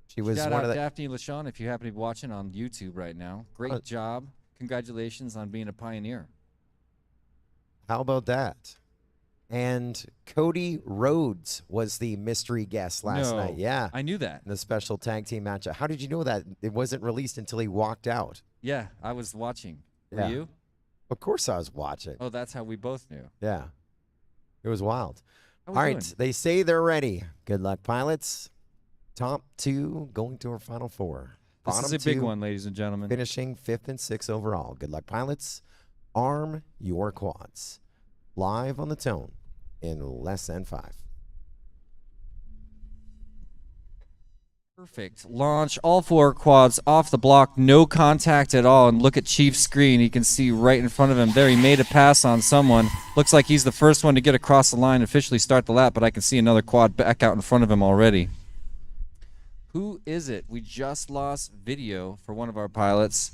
She was Shout one out of the Daphne LaShawn if you happen to be watching on YouTube right now. Great job. Congratulations on being a pioneer. How about that? And Cody Rhodes was the mystery guest last night. Yeah. I knew that. In the special tag team matchup. How did you know that? It wasn't released until he walked out. Yeah, I was watching. Were Yeah. you? Of course I was watching. Oh, that's how we both knew. Yeah. It was wild. How All we right. doing? They say they're ready. Good luck, pilots. Top 2 going to our final 4. This Bottom is a big 2 one, ladies and gentlemen. finishing 5th and 6th overall. Good luck, pilots. Arm your quads. Live on the tone in less than 5. Perfect. Launch all 4 quads off the block, no contact at all. And look at Chief's screen. You can see right in front of him there. He made a pass on someone. Looks like he's the first one to get across the line and officially start the lap, but I can see another quad back out in front of him already. Who is it? We just lost video for one of our pilots.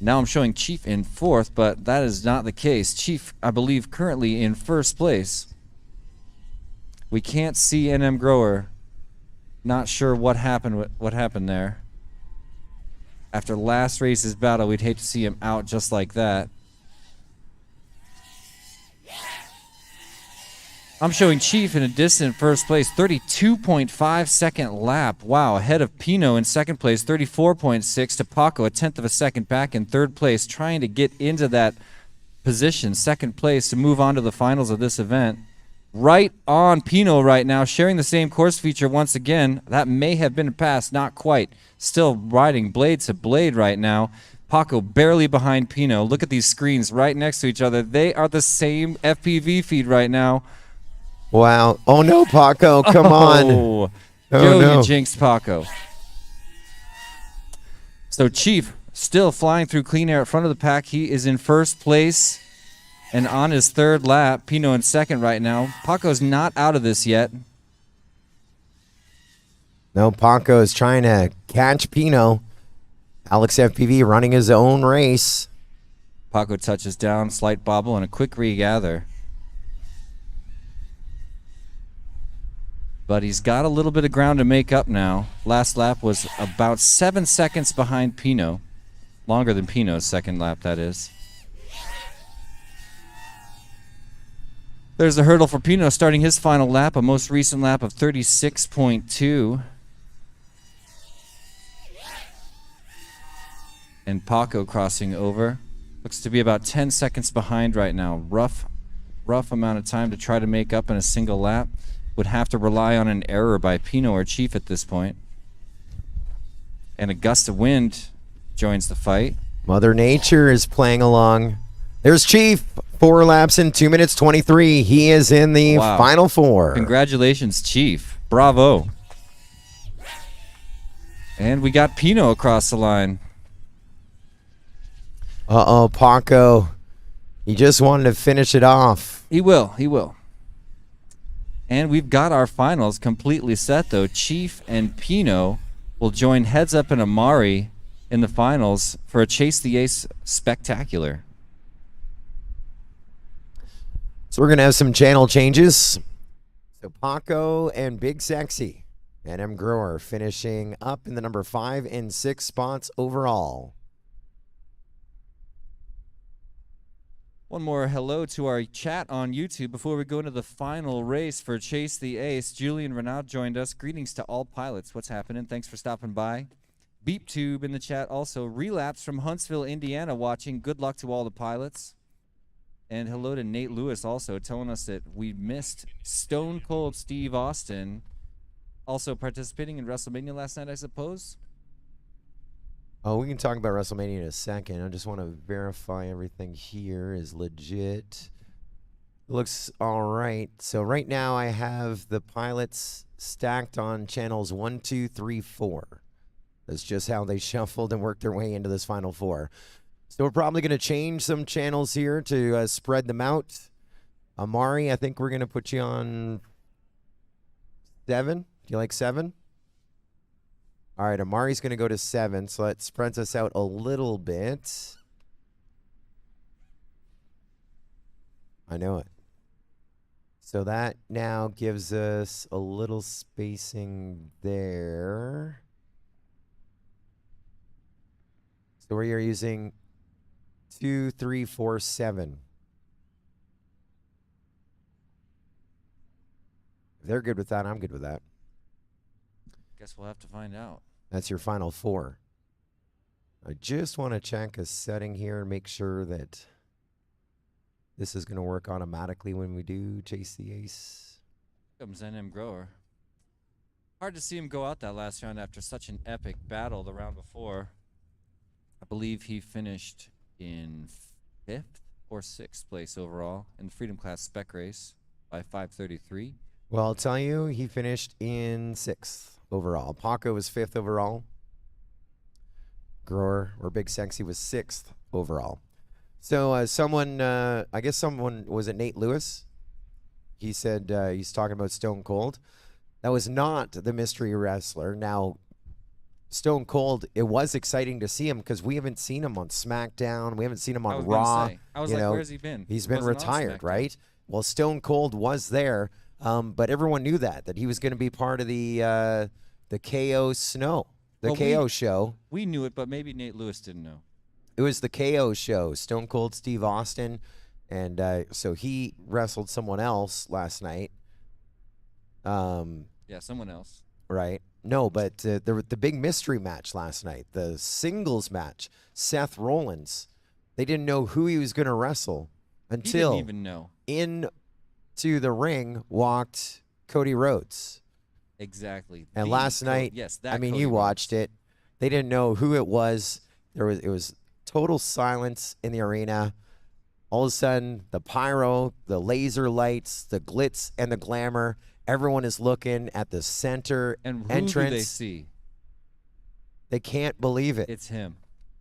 Now I'm showing Chief in 4th, but that is not the case. Chief, I believe, currently in 1st place. We can't see NM Grower. Not sure what happened there. After last race's battle, we'd hate to see him out just like that. I'm showing Chief in a distant 1st place, 32.5 second lap. Wow, ahead of Pino in 2nd place, 34.6 to Paco, a 10th of a second back in 3rd place, trying to get into that position, 2nd place, to move on to the finals of this event. Right on Pino right now, sharing the same course feature once again. That may have been a pass, not quite. Still riding blade to blade right now. Paco barely behind Pino. Look at these screens right next to each other. They are the same FPV feed right now. Wow. Oh, no, Paco. Come on. Oh, Oh, no. You jinxed Paco. So Chief still flying through clean air at front of the pack. He is in 1st place and on his 3rd lap. Pino in 2nd right now. Paco's not out of this yet. No, Paco is trying to catch Pino. Alex FPV running his own race. Paco touches down, slight bobble, and a quick regather. But he's got a little bit of ground to make up now. Last lap was about 7 seconds behind Pino. Longer than Pino's 2nd lap, that is. There's the hurdle for Pino starting his final lap, a most recent lap of 36.2. And Paco crossing over. Looks to be about 10 seconds behind right now. Rough amount of time to try to make up in a single lap. Would have to rely on an error by Pino or Chief at this point. And a gust of wind joins the fight. Mother Nature is playing along. There's Chief. 4 laps in 2 minutes 23. He is in the final 4. Congratulations, Chief. Bravo. And we got Pino across the line. Uh-oh, Paco. He just wanted to finish it off. He will. And we've got our finals completely set, though. Chief and Pino will join heads up in Amari in the finals for a Chase the Ace spectacular. So we're going to have some channel changes. So Paco and Big Sexy and M. Grower finishing up in the number 5 and 6 spots overall. One more hello to our chat on YouTube before we go into the final race for Chase the Ace. Julian Renaud joined us. Greetings to all pilots. What's happening? Thanks for stopping by. BeepTube in the chat also. Relapse from Huntsville, Indiana watching. Good luck to all the pilots. And hello to Nate Lewis also telling us that we missed Stone Cold Steve Austin also participating in WrestleMania last night, I suppose. Oh, we can talk about WrestleMania in a second. I just want to verify everything here is legit. Looks all right. So right now I have the pilots stacked on channels 1, 2, 3, 4. That's just how they shuffled and worked their way into this final 4. So we're probably going to change some channels here to spread them out. Amari, I think we're going to put you on 7. Do you like 7? All right, Amari's going to go to 7, so that spreads us out a little bit. I know it. So that now gives us a little spacing there. So we are using 2, 3, 4, 7. they're good with that, I'm good with that. Guess we'll have to find out. That's your final 4. I just want to check a setting here and make sure that this is going to work automatically when we do chase the ace. Comes NM Grower. Hard to see him go out that last round after such an epic battle the round before. I believe he finished in 5th or 6th place overall in the Freedom Class spec race by 5:33. Well, I'll tell you, he finished in 6th overall. Paco was 5th overall. Grower, or Big Sexy, was 6th overall. So I guess someone, was it Nate Lewis? He said he's talking about Stone Cold. That was not the mystery wrestler. Now, Stone Cold, it was exciting to see him because we haven't seen him on SmackDown. We haven't seen him on Raw. I was like, where's he been? He's He been wasn't on retired, SmackDown. right? Well, Stone Cold was there, but everyone knew that he was going to be part of the KO Snow, Well, KO show. We knew it, but maybe Nate Lewis didn't know. It was the KO show, Stone Cold Steve Austin, and so he wrestled someone else last night. Yeah, someone else. Right. No, but the big mystery match last night, the singles match, Seth Rollins, they didn't know who he was going to wrestle He until didn't even know. into the ring walked Cody Rhodes. Exactly. And last night, yes, I mean, Cody you Rhodes. watched it. They didn't know who it was. It was total silence in the arena. All of a sudden, the pyro, the laser lights, the glitz, and the glamour. Everyone is looking at the center And who entrance. do they see? They can't believe it. It's him.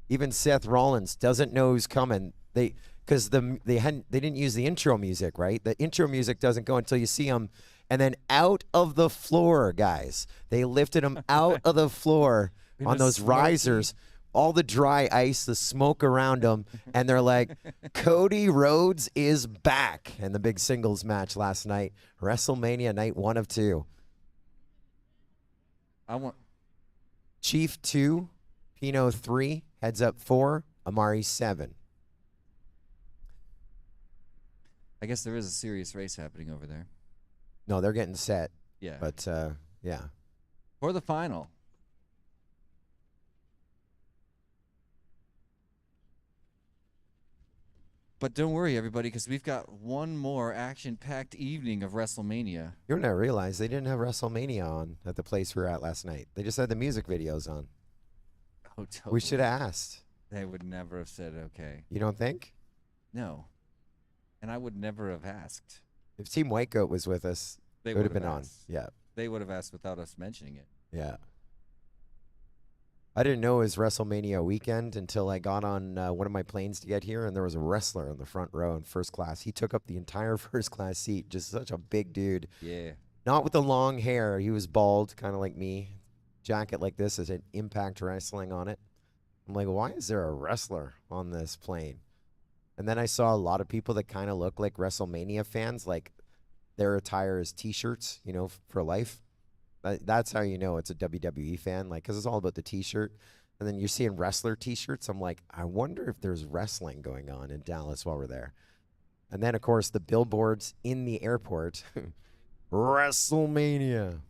Even Seth Rollins doesn't know who's coming. Because they didn't use the intro music, right? The intro music doesn't go until you see him, and then out of the floor, guys. They lifted him out of the floor In on a those Smartie. risers. All the dry ice, the smoke around him, and they're like, Cody Rhodes is back. And the big singles match last night, WrestleMania night 1 of 2. I want. Chief 2, Pino 3, Heads Up 4, Amari 7. I guess there is a serious race happening over there. No, they're getting set, Yeah. but yeah. For the final. But don't worry, everybody, because we've got one more action-packed evening of WrestleMania. You're gonna realize they didn't have WrestleMania on at the place we were at last night. They just had the music videos on. Oh, totally. We should have asked. They would never have said okay. You don't think? No. And I would never have asked. If Team White Goat was with us, They it would have would been have on. asked. Yeah, They would have asked without us mentioning it. yeah. I didn't know it was WrestleMania weekend until I got on one of my planes to get here, and there was a wrestler in the front row in first class. He took up the entire first class seat. Just such a big dude. Yeah. Not with the long hair. He was bald, kind of like me. Jacket like this is an Impact Wrestling on it. I'm like, why is there a wrestler on this plane? And then I saw a lot of people that kind of look like WrestleMania fans, like their attire is T-shirts, for life. That's how you know it's a WWE fan, like, because it's all about the T-shirt. And then you're seeing wrestler T-shirts. I'm like, I wonder if there's wrestling going on in Dallas while we're there. And then, of course, the billboards in the airport, WrestleMania.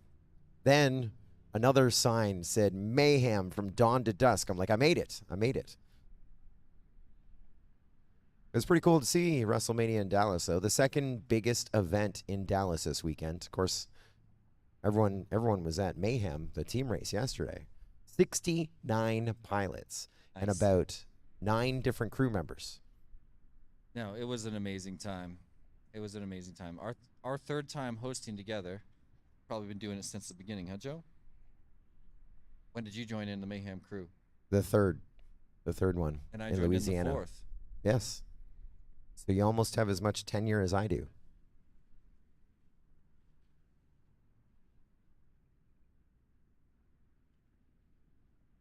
Then another sign said Mayhem from dawn to dusk. I'm like, I made it. It was pretty cool to see WrestleMania in Dallas, though. The second biggest event in Dallas this weekend. Of course, everyone was at Mayhem, the team race yesterday. 69 pilots and Nice. about 9 different crew members. No, it was an amazing time. It was an amazing time. Our third time hosting together. Probably been doing it since the beginning, huh, Joe? When did you join in the Mayhem crew? The third one And I in joined Louisiana. in the fourth. Yes. So you almost have as much tenure as I do.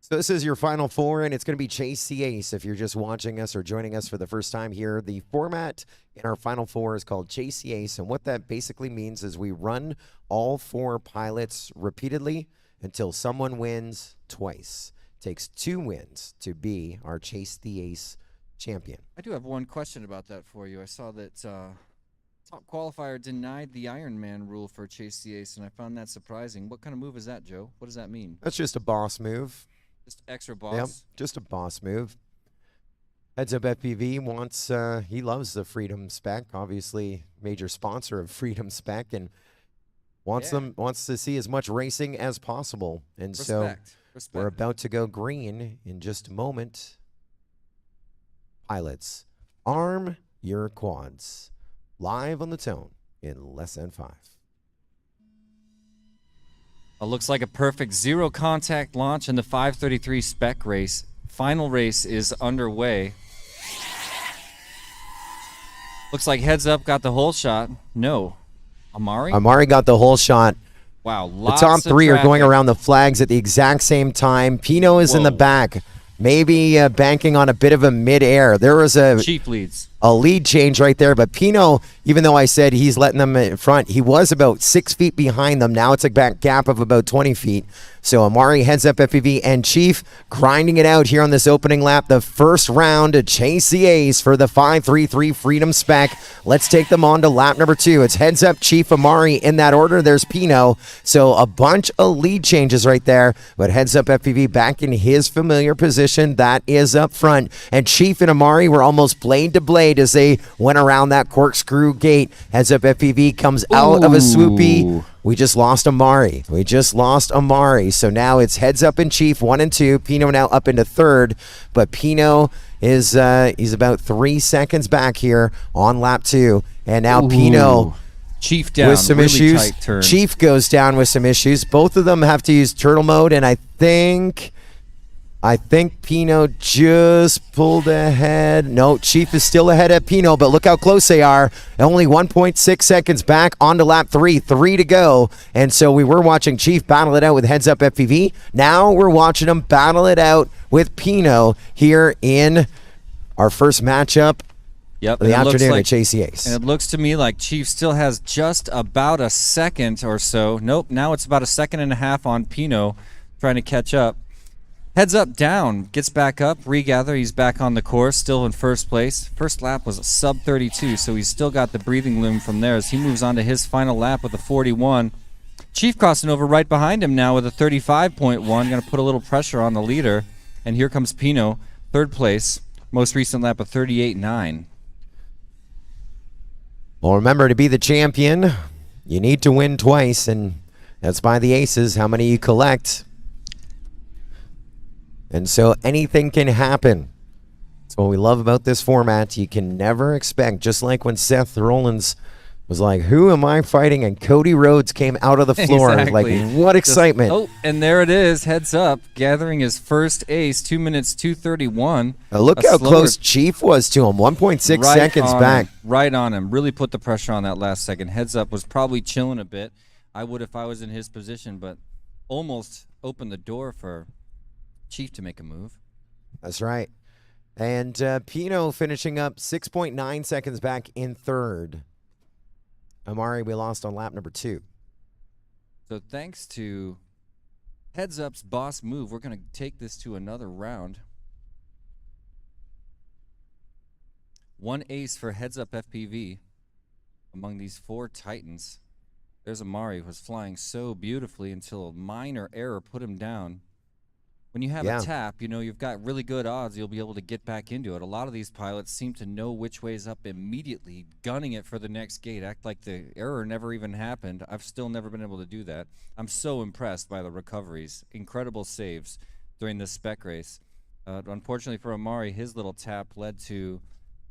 So this is your final 4, and it's going to be Chase the Ace. If you're just watching us or joining us for the first time here, the format in our final 4 is called Chase the Ace, and what that basically means is we run all 4 pilots repeatedly until someone wins twice. It takes 2 wins to be our Chase the Ace champion. I do have one question about that for you. I saw that top qualifier denied the Iron Man rule for Chase the Ace, and I found that surprising. What kind of move is that, Joe? What does that mean? That's just a boss move. Just extra boss? Yep, just a boss move. Heads Up FPV wants, he loves the Freedom Spec, obviously major sponsor of Freedom Spec, and wants to see as much racing as possible. And so we're about to go green in just a moment. Pilots, arm your quads. Live on the tone in less than 5. It looks like a perfect zero contact launch in the 533 spec race. Final race is underway. Looks like Heads Up got the whole shot. No. Amari? Amari got the whole shot. Wow, the top 3 are going around the flags at the exact same time. Pino is in the back, maybe banking on a bit of a mid-air. There was Chief leads. A lead change right there, but Pino, even though I said he's letting them in front, he was about 6 feet behind them. Now it's a back gap of about 20 feet. So Amari, Heads Up FPV, and Chief grinding it out here on this opening lap. The first round to chase the Ace for the 533 Freedom Spec. Let's take them on to lap number 2. It's Heads Up, Chief, Amari in that order. There's Pino. So a bunch of lead changes right there, but Heads Up FPV back in his familiar position. That is up front. And Chief and Amari were almost blade to blade as they went around that corkscrew gate. Heads Up FPV comes out of a swoopy. We just lost Amari. So now it's Heads Up and Chief 1 and 2. Pino now up into 3rd, but Pino is he's about 3 seconds back here on lap 2, and now Pino Chief down with some really issues. tight turn. Chief goes down with some issues. Both of them have to use turtle mode, and I think Pino just pulled ahead. No, Chief is still ahead at Pino, but look how close they are. Only 1.6 seconds back onto lap 3. 3 to go. And so we were watching Chief battle it out with Heads Up FPV. Now we're watching him battle it out with Pino here in our first matchup of the afternoon at Chase the Ace. And it looks to me like Chief still has just about a second or so. Nope, now it's about a second and a half on Pino trying to catch up. Heads Up down, gets back up, regather, he's back on the course, still in first place. First lap was a sub 32, so he's still got the breathing room from there as he moves on to his final lap with a 41. Chief crossing over right behind him now with a 35.1, going to put a little pressure on the leader. And here comes Pino, 3rd place, most recent lap of 38.9. Well, remember, to be the champion, you need to win twice, and that's by the aces, how many you collect. And so anything can happen. That's what we love about this format. You can never expect, just like when Seth Rollins was like, who am I fighting? And Cody Rhodes came out of the floor. Exactly. Like, what excitement. And there it is, Heads Up, gathering his first ace, 2 minutes, 2:31. Look how close Chief was to him, 1.6 seconds back. Right on him, really put the pressure on that last second. Heads Up was probably chilling a bit. I would if I was in his position, but almost opened the door for Chief to make a move. That's right. And Pino finishing up 6.9 seconds back in 3rd. Amari, we lost on lap number 2. So thanks to Heads Up's boss move, we're going to take this to another round. 1 ace for Heads Up FPV among these 4 Titans. There's Amari, who was flying so beautifully until a minor error put him down. When you have a tap, you know, you've got really good odds you'll be able to get back into it. A lot of these pilots seem to know which way's up immediately, gunning it for the next gate, act like the error never even happened. I've still never been able to do that. I'm so impressed by the recoveries. Incredible saves during this spec race. Unfortunately for Amari, his little tap led to,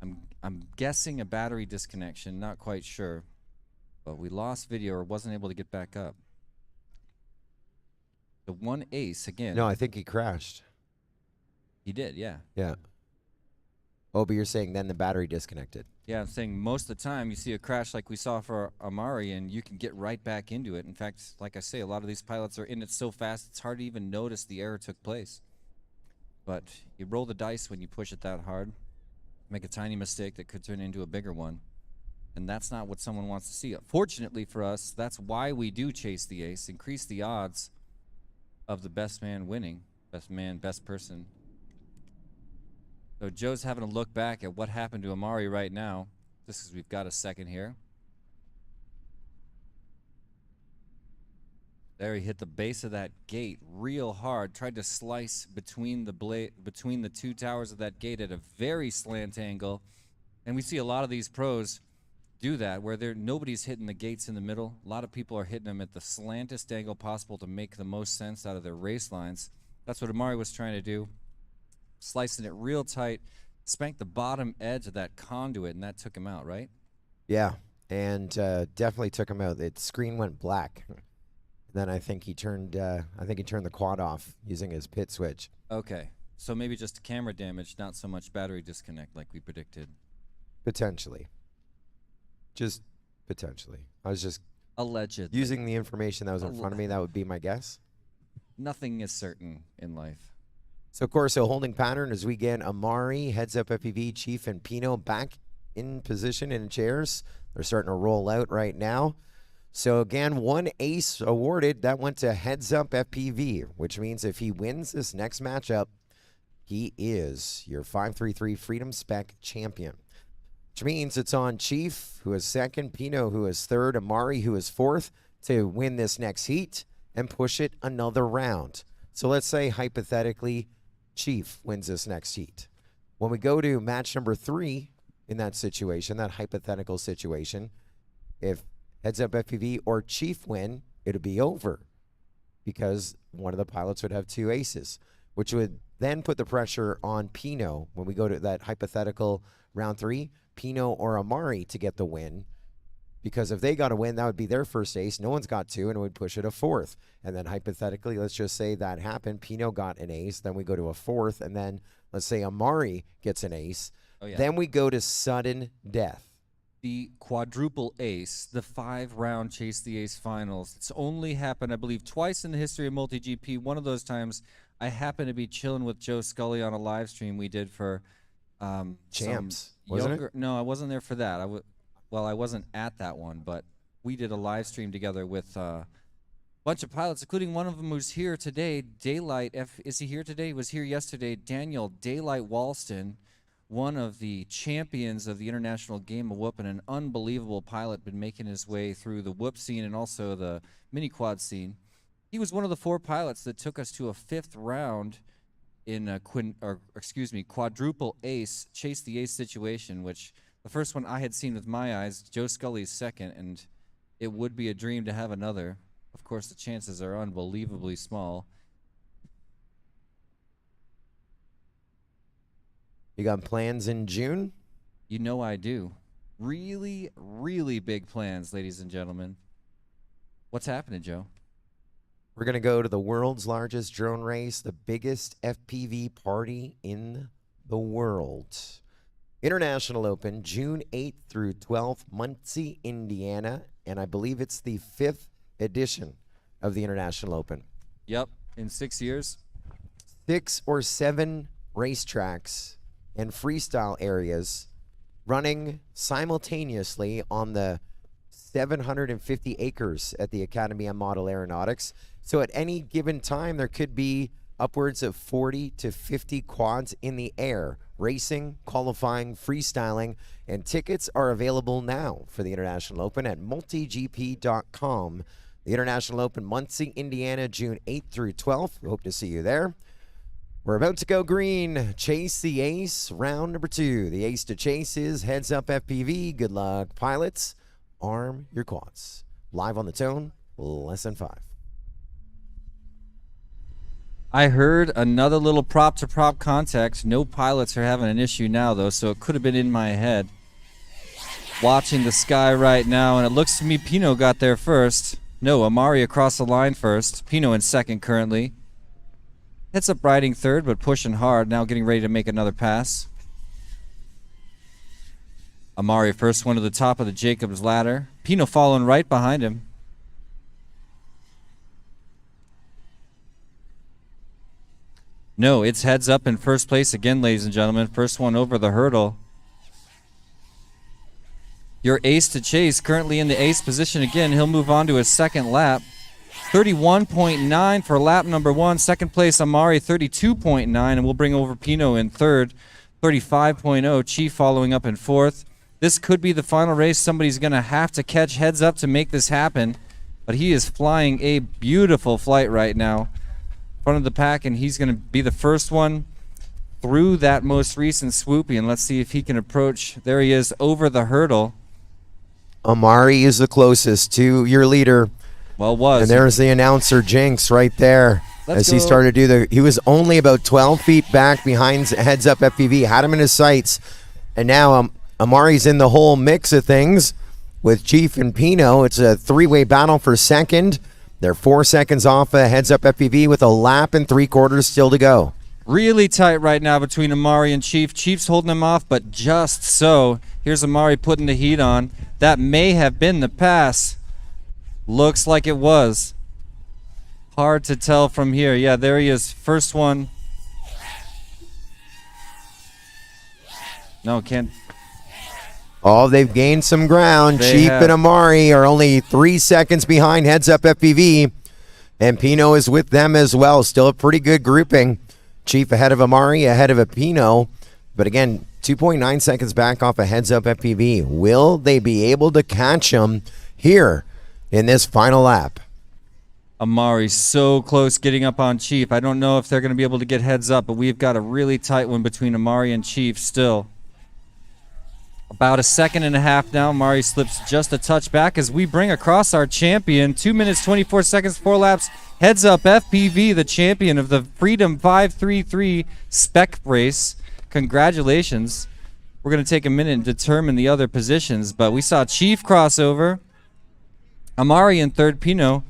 I'm guessing, a battery disconnection, not quite sure. But we lost video or wasn't able to get back up. The 1 ace again. No, I think he crashed. He did, yeah. Yeah. Oh, but you're saying then the battery disconnected. Yeah, I'm saying most of the time you see a crash like we saw for Amari, and you can get right back into it. In fact, like I say, a lot of these pilots are in it so fast it's hard to even notice the error took place. But you roll the dice when you push it that hard. Make a tiny mistake that could turn into a bigger one. And that's not what someone wants to see. Fortunately for us, that's why we do chase the ace, increase the odds of the best man winning. Best man, best person. So Joe's having a look back at what happened to Amari right now, just because we've got a second here. There, he hit the base of that gate real hard. Tried to slice between the two towers of that gate at a very slant angle. And we see a lot of these pros do that, where nobody's hitting the gates in the middle. A lot of people are hitting them at the slantest angle possible to make the most sense out of their race lines. That's what Amari was trying to do. Slicing it real tight, spanked the bottom edge of that conduit, and that took him out, right? Yeah, and definitely took him out. The screen went black. Then I think he turned the quad off using his pit switch. Okay, so maybe just camera damage, not so much battery disconnect like we predicted. Potentially. Just potentially. I was just Allegedly. using the information that was in front of me. That would be my guess. Nothing is certain in life. So, of course, a holding pattern as we get Amari, Heads Up FPV, Chief, and Pino back in position in chairs. They're starting to roll out right now. So, again, one ace awarded. That went to Heads Up FPV, which means if he wins this next matchup, he is your 533 Freedom Spec champion. Which means it's on Chief, who is second, Pino, who is third, Amari, who is fourth, to win this next heat and push it another round. So let's say, hypothetically, Chief wins this next heat. When we go to match number 3 in that situation, that hypothetical situation, if Heads Up FPV or Chief win, it'll be over because one of the pilots would have 2 aces, which would then put the pressure on Pino when we go to that hypothetical round 3, Pino or Amari to get the win. Because if they got a win, that would be their first ace. No one's got 2, and it would push it a 4th. And then hypothetically, let's just say that happened. Pino got an ace. Then we go to a 4th. And then let's say Amari gets an ace. Oh, yeah. Then we go to sudden death. The quadruple ace, the 5-round Chase the Ace finals. It's only happened, I believe, twice in the history of multi-GP. One of those times, I happened to be chilling with Joe Scully on a live stream we did for Champs, wasn't it? No, I wasn't there for that. Well, I wasn't at that one, but we did a live stream together with a bunch of pilots, including one of them who's here today, Daylight. Is he here today? He was here yesterday. Daniel Daylight Walston, one of the champions of the International Game of Whoop, and an unbelievable pilot, been making his way through the whoop scene and also the mini quad scene. He was one of the 4 pilots that took us to a 5th round in a quadruple ace, Chase the Ace situation, which the first one I had seen with my eyes, Joe Scully's second, and it would be a dream to have another. Of course, the chances are unbelievably small. You got plans in June? You know I do. Really, really big plans, ladies and gentlemen. What's happening, Joe? We're going to go to the world's largest drone race, the biggest FPV party in the world. International Open, June 8th through 12th, Muncie, Indiana. And I believe it's the 5th edition of the International Open. Yep, in 6 years. 6 or 7 racetracks and freestyle areas running simultaneously on the 750 acres at the Academy of Model Aeronautics. So at any given time, there could be upwards of 40 to 50 quads in the air, racing, qualifying, freestyling, and tickets are available now for the International Open at multigp.com. The International Open, Muncie, Indiana, June 8th through 12th. We hope to see you there. We're about to go green. Chase the Ace, round number 2. The ace to chase is Heads Up FPV. Good luck, pilots. Arm your quads. Live on the tone, lesson 5. I heard another little prop-to-prop contact. No pilots are having an issue now, though, so it could have been in my head. Watching the sky right now, and it looks to me Pino got there first. No, Amari across the line first. Pino in second currently. Heads Up riding third, but pushing hard. Now getting ready to make another pass. Amari first one to the top of the Jacobs ladder. Pino following right behind him. No, it's Heads Up in first place again, ladies and gentlemen. First one over the hurdle. Your ace to chase, currently in the ace position again. He'll move on to his second lap. 31.9 for lap number 1. Second place, Amari, 32.9. And we'll bring over Pino in third. 35.0. Chief following up in fourth. This could be the final race. Somebody's going to have to catch Heads Up to make this happen. but he is flying a beautiful flight right now, front of the pack, and he's going to be the first one through that most recent swoopy, and let's see if he can approach. There he is over the hurdle. Amari is the closest to your leader. Well, was. And there's the announcer, Jinx, right there. Let's as he go. started to do he was only about 12 feet back behind Heads Up FPV, had him in his sights. And now Amari's in the whole mix of things with Chief and Pino. It's a three-way battle for second. They're 4 seconds off Heads Up FPV with a lap and 3/4 still to go. Really tight right now between Amari and Chief. Chief's holding him off, but just so. Here's Amari putting the heat on. That may have been the pass. Looks like it was. Hard to tell from here. Yeah, there he is. First one. No, can't. Oh, they've gained some ground. They Chief have. and Amari are only 3 seconds behind Heads Up FPV. And Pino is with them as well. Still a pretty good grouping. Chief ahead of Amari, ahead of a Pino. But again, 2.9 seconds back off a Heads Up FPV. Will they be able to catch him here in this final lap? Amari so close getting up on Chief. I don't know if they're going to be able to get heads up, but we've got a really tight one between Amari and Chief still. About a second and a half now. Amari slips just a touch back as we bring across our champion. 2 minutes, 24 seconds, 4 laps. Heads Up FPV, the champion of the Freedom 533 spec race. Congratulations. We're going to take a minute and determine the other positions, but we saw Chief crossover. Amari in third, Pino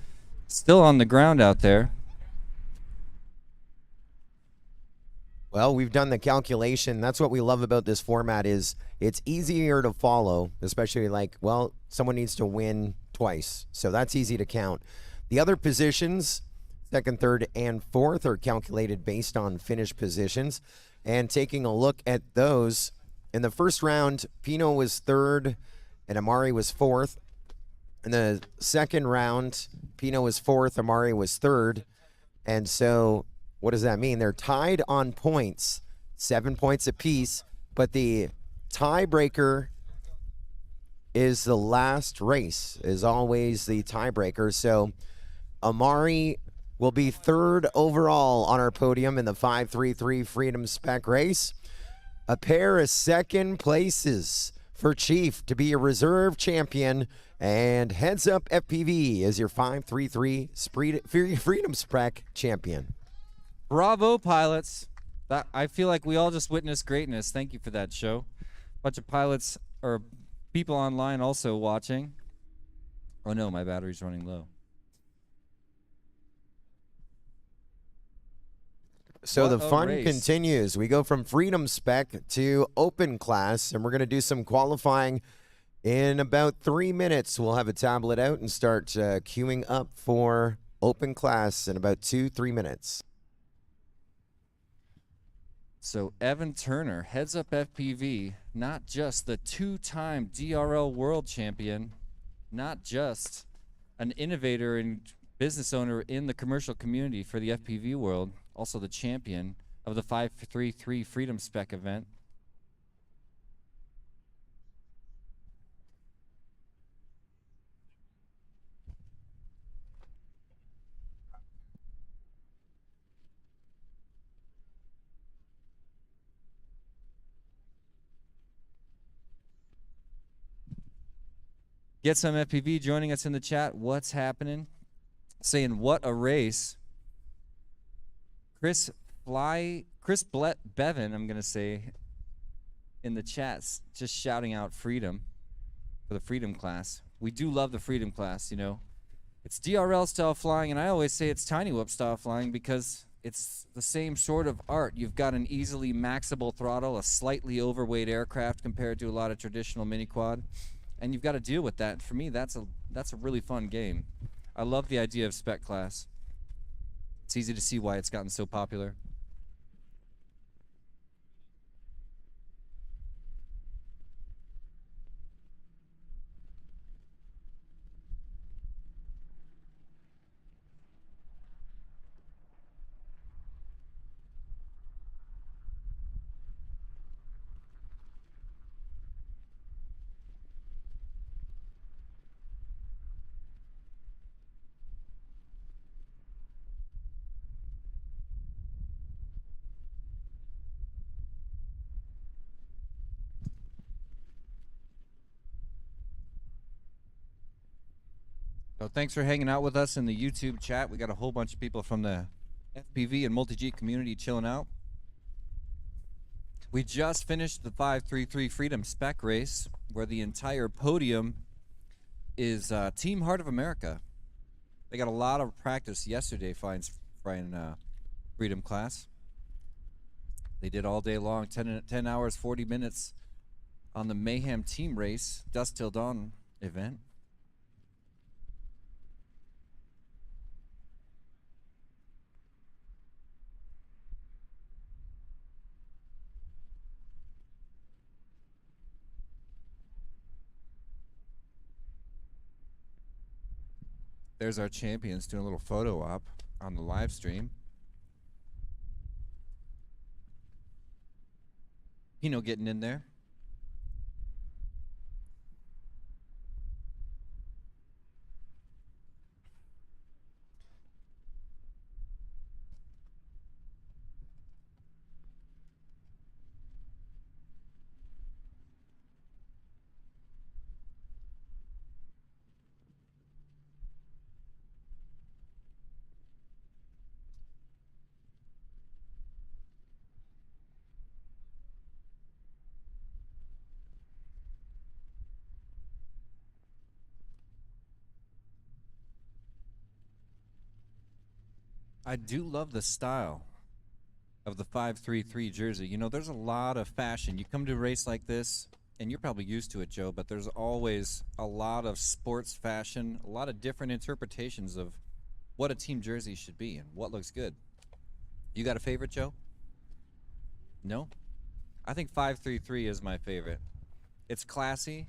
still on the ground out there. Well, we've done the calculation. That's what we love about this format is it's easier to follow, especially like, well, someone needs to win twice. So that's easy to count. The other positions, second, third, and fourth, are calculated based on finish positions. And taking a look at those, in the first round, Pino was third and Amari was fourth. In the second round, Pino was fourth, Amari was third. And so what does that mean? They're tied on points, 7 points apiece, but the tiebreaker is the last race, is always the tiebreaker. So Amari will be third overall on our podium in the 533 Freedom Spec race. A pair of second places for Chief to be a reserve champion, and Heads Up FPV is your 533 Freedom Spec champion. Bravo, pilots. I feel like we all just witnessed greatness. Thank you for that show. Bunch of pilots or people online also watching. Oh no, my battery's running low. So What the a fun race. continues. We go from Freedom Spec to Open Class, and we're going to do some qualifying in about 3 minutes. We'll have a tablet out and start queuing up for Open Class in about 2-3 minutes. So Evan Turner, Heads Up FPV, not just the 2-time DRL World Champion, not just an innovator and business owner in the commercial community for the FPV world, also the champion of the 533 Freedom Spec event. Get Some FPV joining us in the chat. What's happening? Saying what a race. Chris Bevan, I'm gonna say, in the chats, just shouting out freedom for the Freedom class. We do love the Freedom class, you know. It's DRL style flying, and I always say it's Tiny Whoop style flying because it's the same sort of art. You've got an easily maxable throttle, a slightly overweight aircraft compared to a lot of traditional mini quad. And you've got to deal with that. For me, that's a really fun game. I love the idea of spec class. It's easy to see why it's gotten so popular. So thanks for hanging out with us in the YouTube chat. We got a whole bunch of people from the FPV and multi-G community chilling out. We just finished the 533 Freedom Spec race, where the entire podium is Team Heart of America. They got a lot of practice yesterday flying Freedom class. They did all day long, 10 hours, 40 minutes on the Mayhem team race, Dusk Till Dawn event. There's our champions doing a little photo op on the live stream. Pino getting in there. I do love the style of the 533 jersey. You know, there's a lot of fashion. You come to a race like this, and you're probably used to it, Joe, but there's always a lot of sports fashion, a lot of different interpretations of what a team jersey should be and what looks good. You got a favorite, Joe? No? I think 533 is my favorite. It's classy.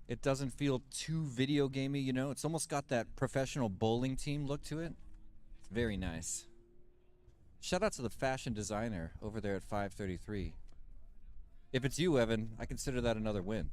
It doesn't feel too video gamey, you know? It's almost got that professional bowling team look to it. It's very nice. Shout out to the fashion designer over there at 533. If it's you, Evan, I consider that another win.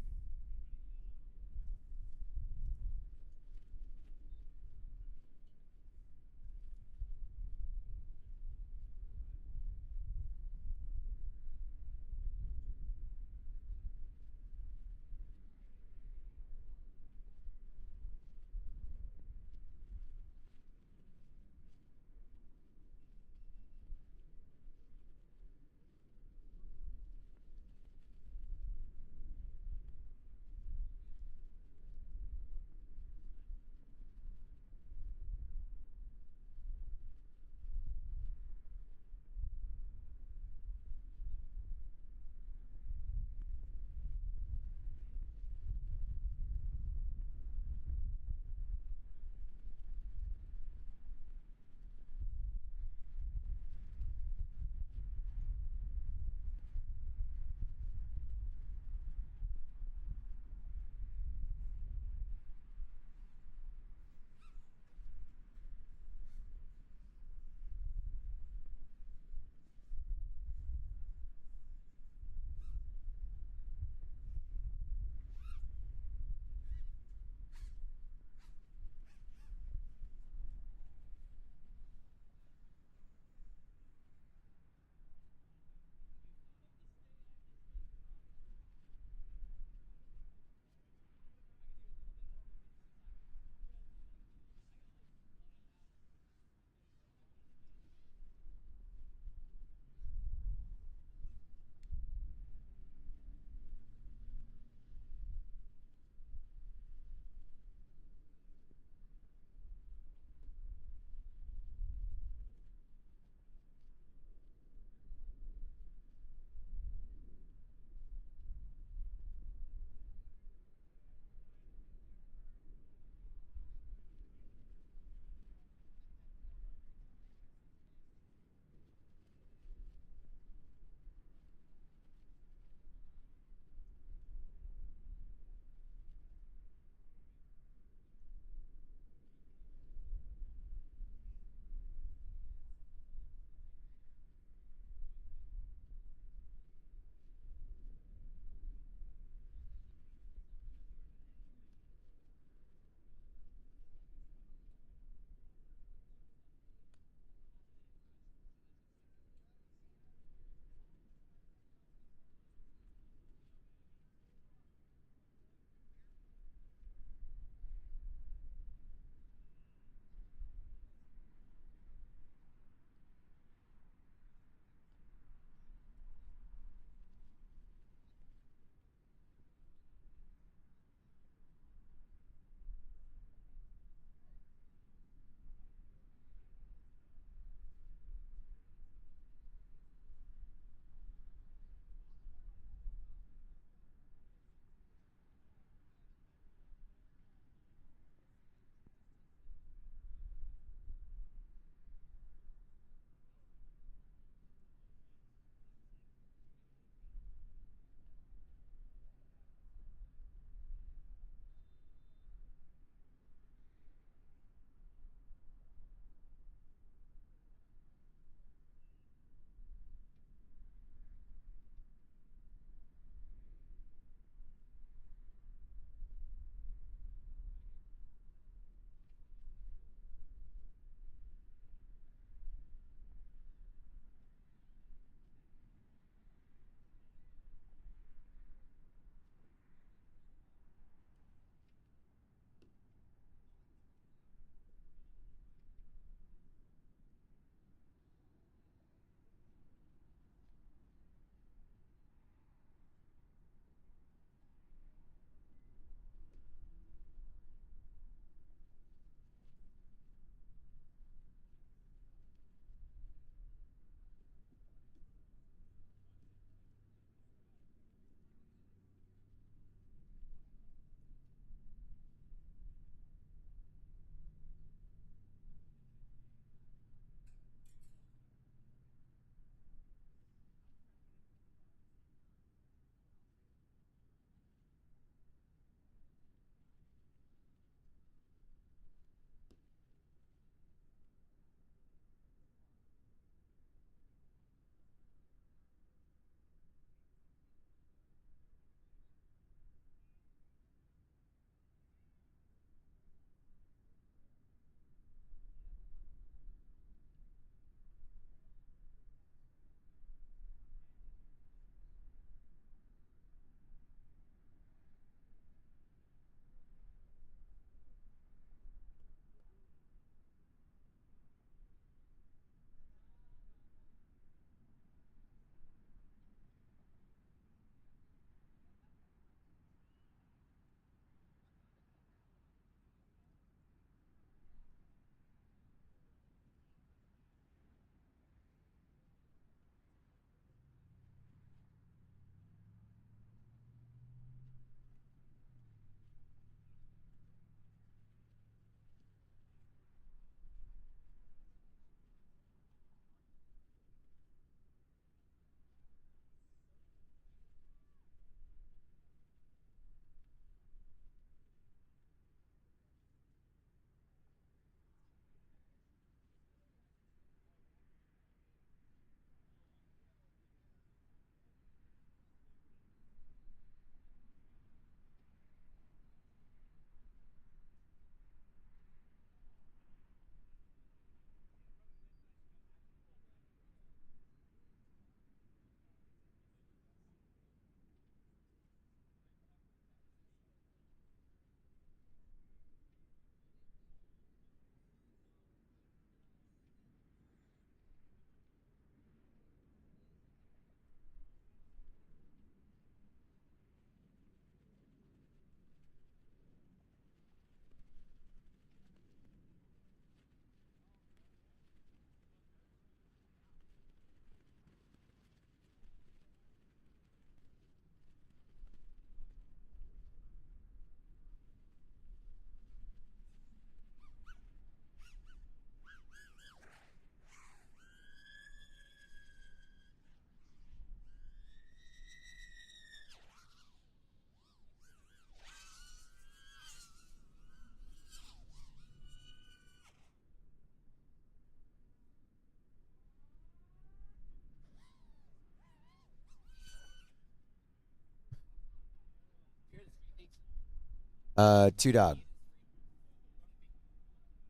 Two Dog.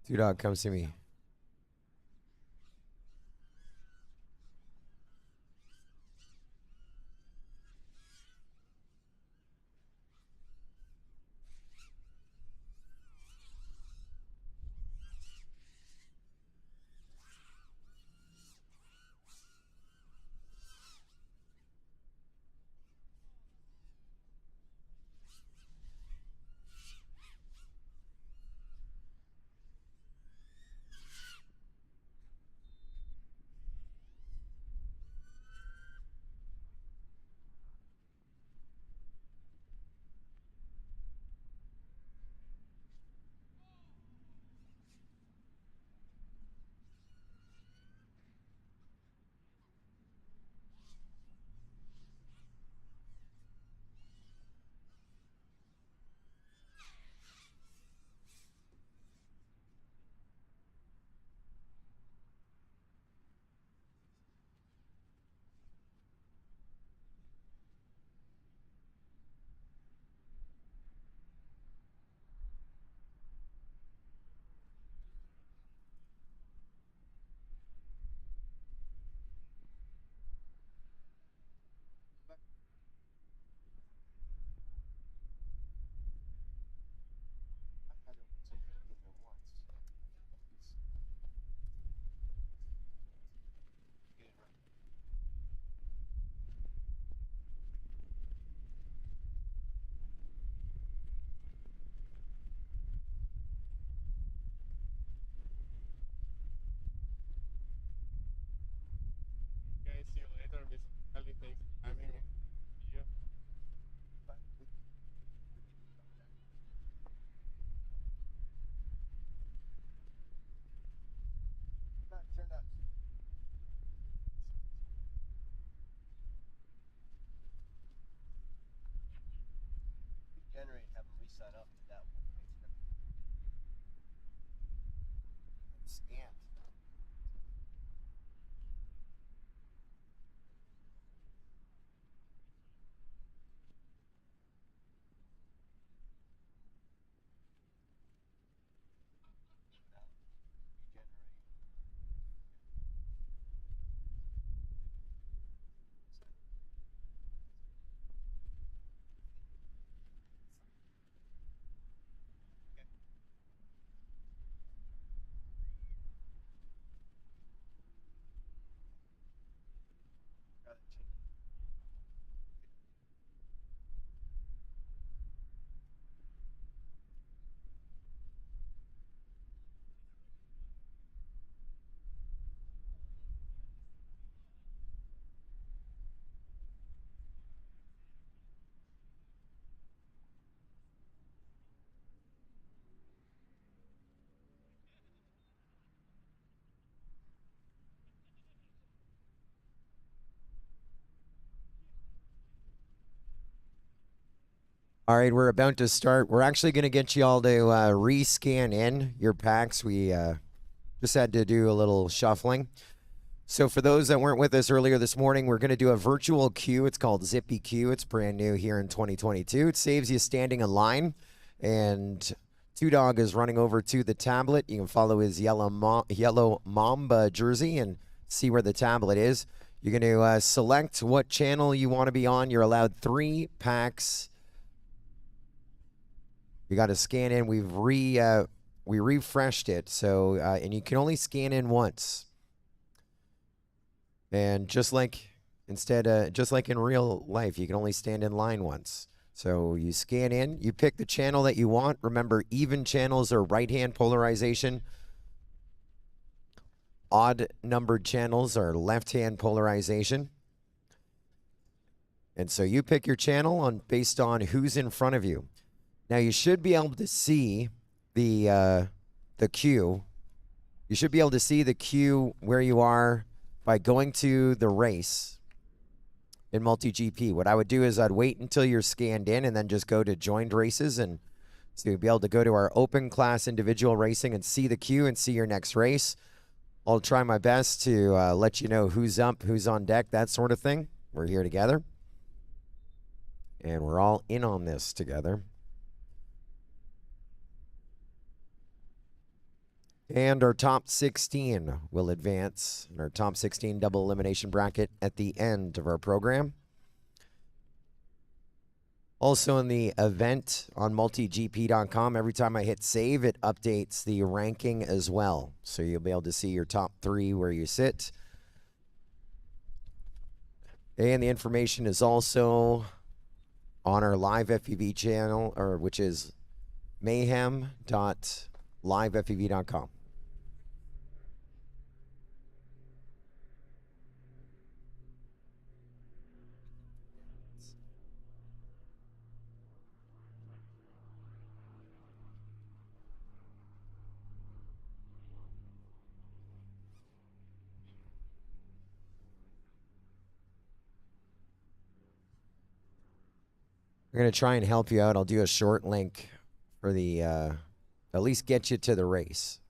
Two Dog, come see me. Okay, see you later, Mr. Kelly. Thanks for having me. See you. Turn up. Generate, have them resign up to that one. Scanned. All right, we're about to start. We're actually going to get you all to rescan in your packs. We just had to do a little shuffling. So for those that weren't with us earlier this morning, we're going to do a virtual queue. It's called Zippy Queue. It's brand new here in 2022. It saves you standing in line. And Two Dog is running over to the tablet. You can follow his yellow Mamba jersey and see where the tablet is. You're going to select what channel you want to be on. You're allowed 3 packs. You got to scan in. We refreshed it, so and you can only scan in once. And just like just like in real life, you can only stand in line once. So you scan in, you pick the channel that you want. Remember, even channels are right-hand polarization. Odd numbered channels are left-hand polarization. And so you pick your channel based on who's in front of you. Now you should be able to see the queue. You should be able to see the queue where you are by going to the race in multi-GP. What I would do is I'd wait until you're scanned in and then just go to joined races, and so you'll be able to go to our open class individual racing and see the queue and see your next race. I'll try my best to let you know who's up, who's on deck, that sort of thing. We're here together, and we're all in on this together. And our top 16 will advance in our top 16 double elimination bracket at the end of our program. Also in the event on multigp.com, every time I hit save, it updates the ranking as well. So you'll be able to see your top 3 where you sit. And the information is also on our live FPV channel, which is mayhem.livefpv.com. I'm going to try and help you out. I'll do a short link for the, at least get you to the race.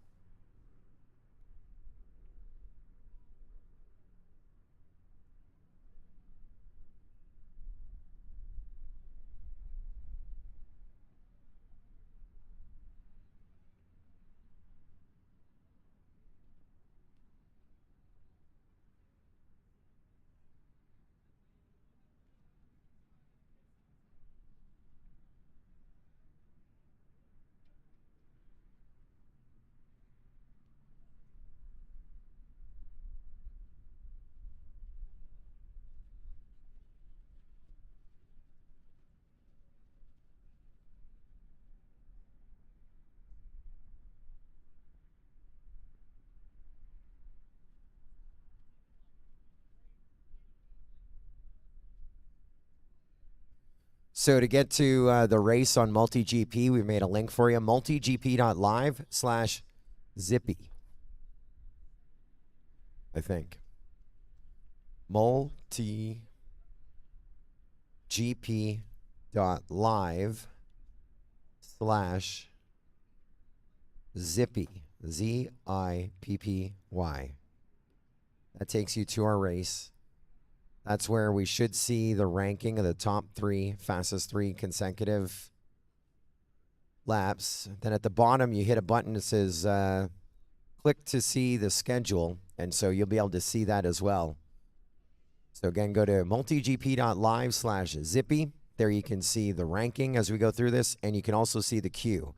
So to get to the race on MultiGP, we made a link for you, multigp.live/zippy. I think. multigp.live/zippy. ZIPPY. That takes you to our race. That's where we should see the ranking of the top 3, fastest 3 consecutive laps. Then at the bottom, you hit a button that says click to see the schedule. And so you'll be able to see that as well. So again, go to multigp.live/zippy. There you can see the ranking as we go through this. And you can also see the queue,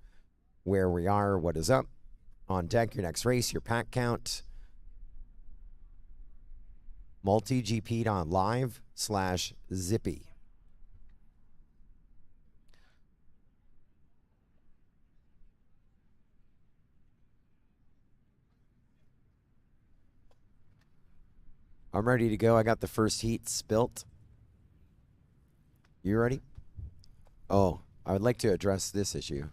where we are, what is up, on deck, your next race, your pack count. multigp.live/zippy. I'm ready to go. I got the first heats built. You ready? Oh, I would like to address this issue.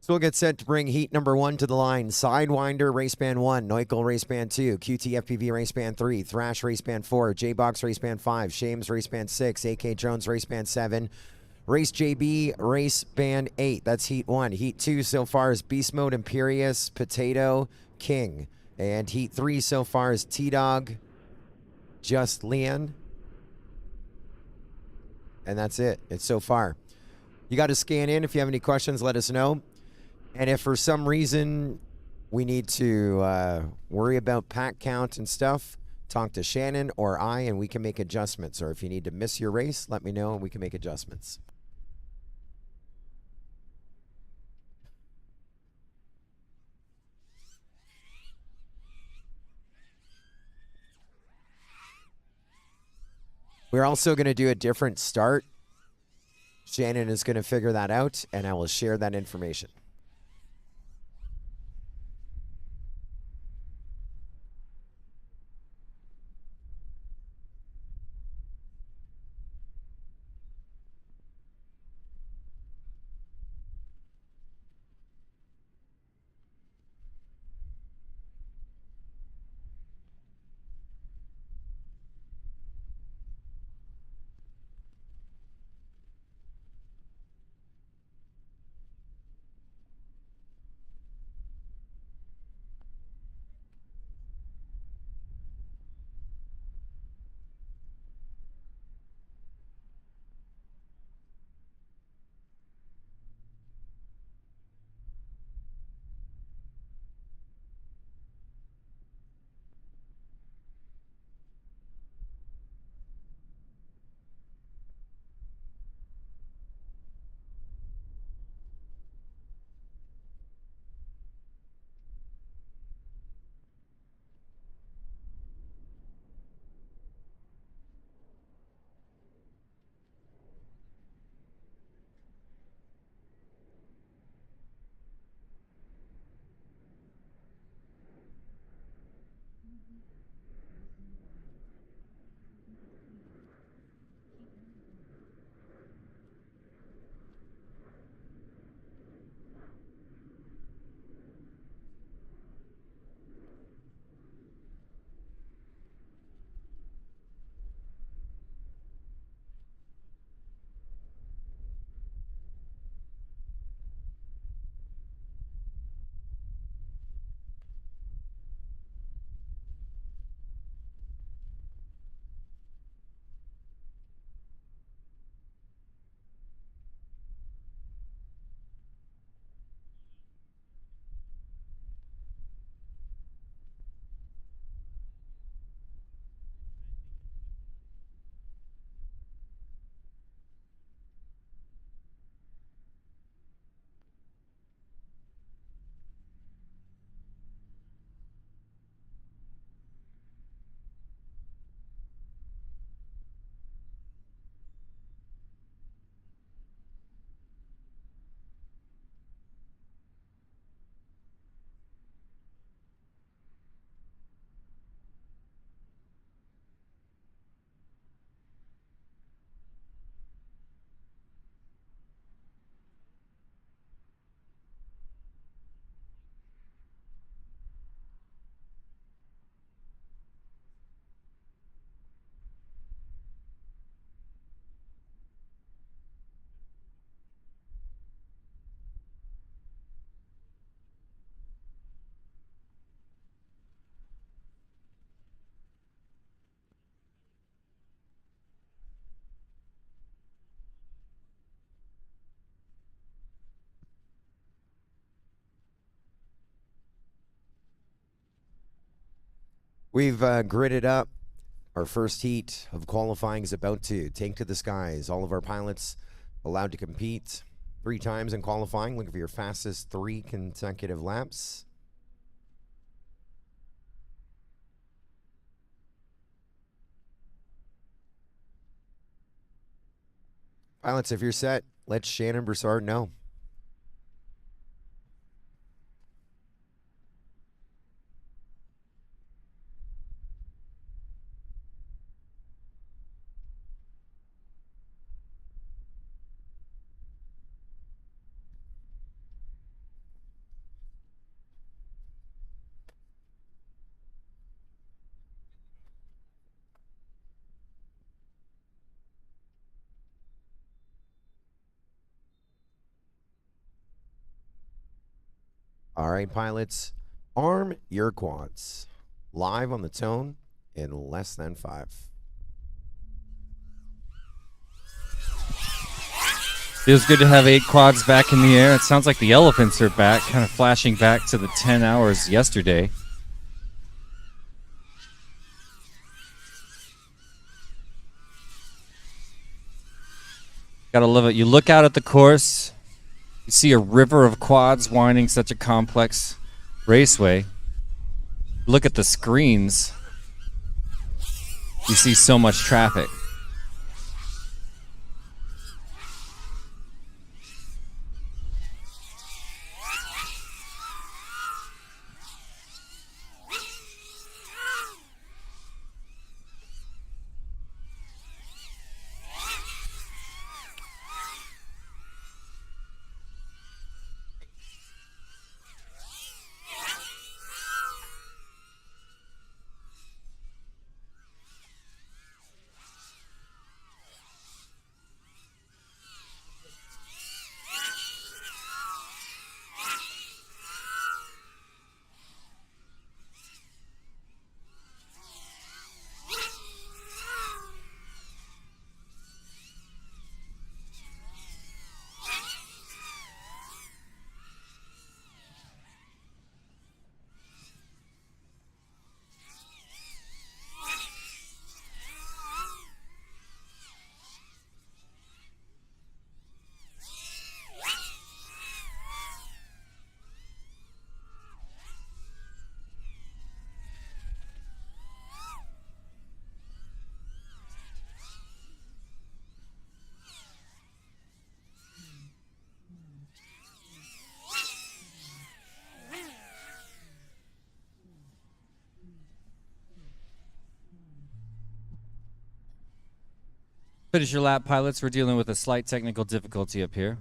So we'll get set to bring heat number 1 to the line. Sidewinder, Raceband 1. Neukel, Raceband 2. QTFPV, Raceband 3. Thrash, Raceband 4. J-Box, Raceband 5. Shames, Raceband 6. AK Jones, Raceband 7. Race JB, Raceband 8. That's Heat 1. Heat 2 so far is Beast Mode, Imperious, Potato, King. And Heat 3 so far is T-Dog, Just Leon. And that's it. It's so far. You got to scan in. If you have any questions, let us know. And if for some reason we need to worry about pack count and stuff, talk to Shannon or I, and we can make adjustments. Or if you need to miss your race, let me know and we can make adjustments. We're also going to do a different start. Shannon is going to figure that out, and I will share that information. We've gridded up. Our first heat of qualifying is about to take to the skies. All of our pilots allowed to compete 3 times in qualifying. Looking for your fastest 3 consecutive laps. Pilots, if you're set, let Shannon Broussard know. All right, pilots, arm your quads. Live on the tone in less than 5. Feels good to have 8 quads back in the air. It sounds like the elephants are back, kind of flashing back to the 10 hours yesterday. Gotta love it. You look out at the course, you see a river of quads winding such a complex raceway. Look at the screens. You see so much traffic. Finish your lap, pilots. We're dealing with a slight technical difficulty up here.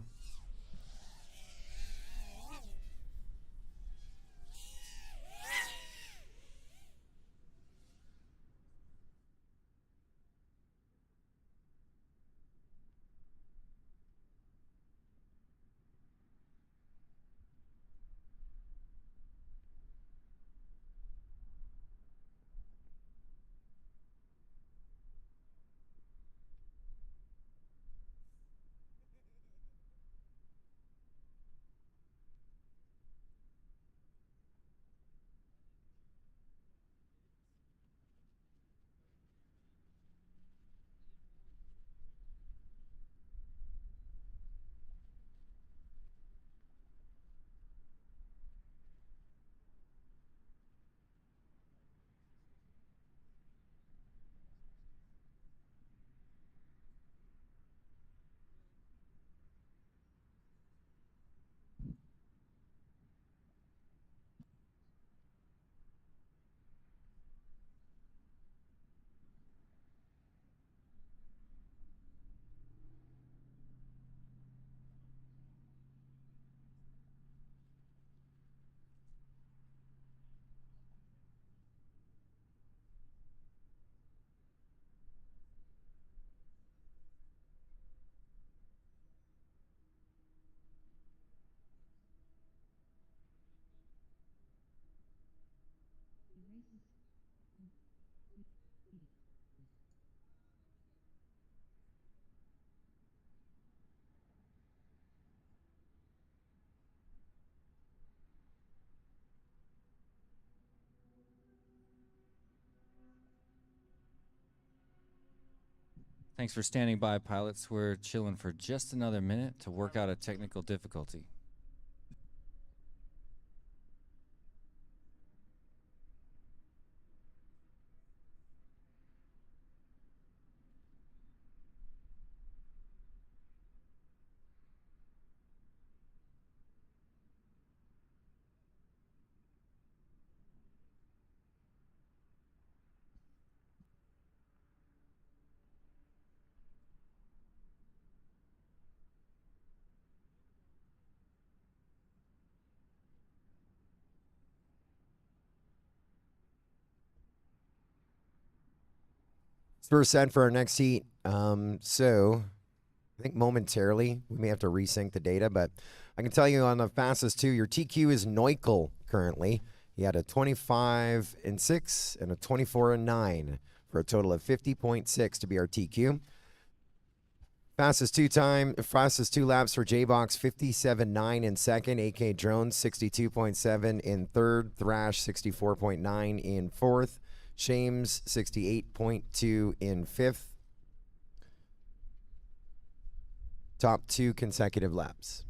Thanks for standing by, pilots. We're chilling for just another minute to work out a technical difficulty. First set for our next heat. So I think momentarily we may have to resync the data, but I can tell you on the fastest two, your TQ is Neukel currently. He had a 25 and 6 and a 24 and 9 for a total of 50.6 to be our TQ. Fastest two laps for J-Box, 57.9 in second. AK Drones, 62.7 in third. Thrash, 64.9 in fourth. Shames, 68.2 in fifth. Top 2 consecutive laps.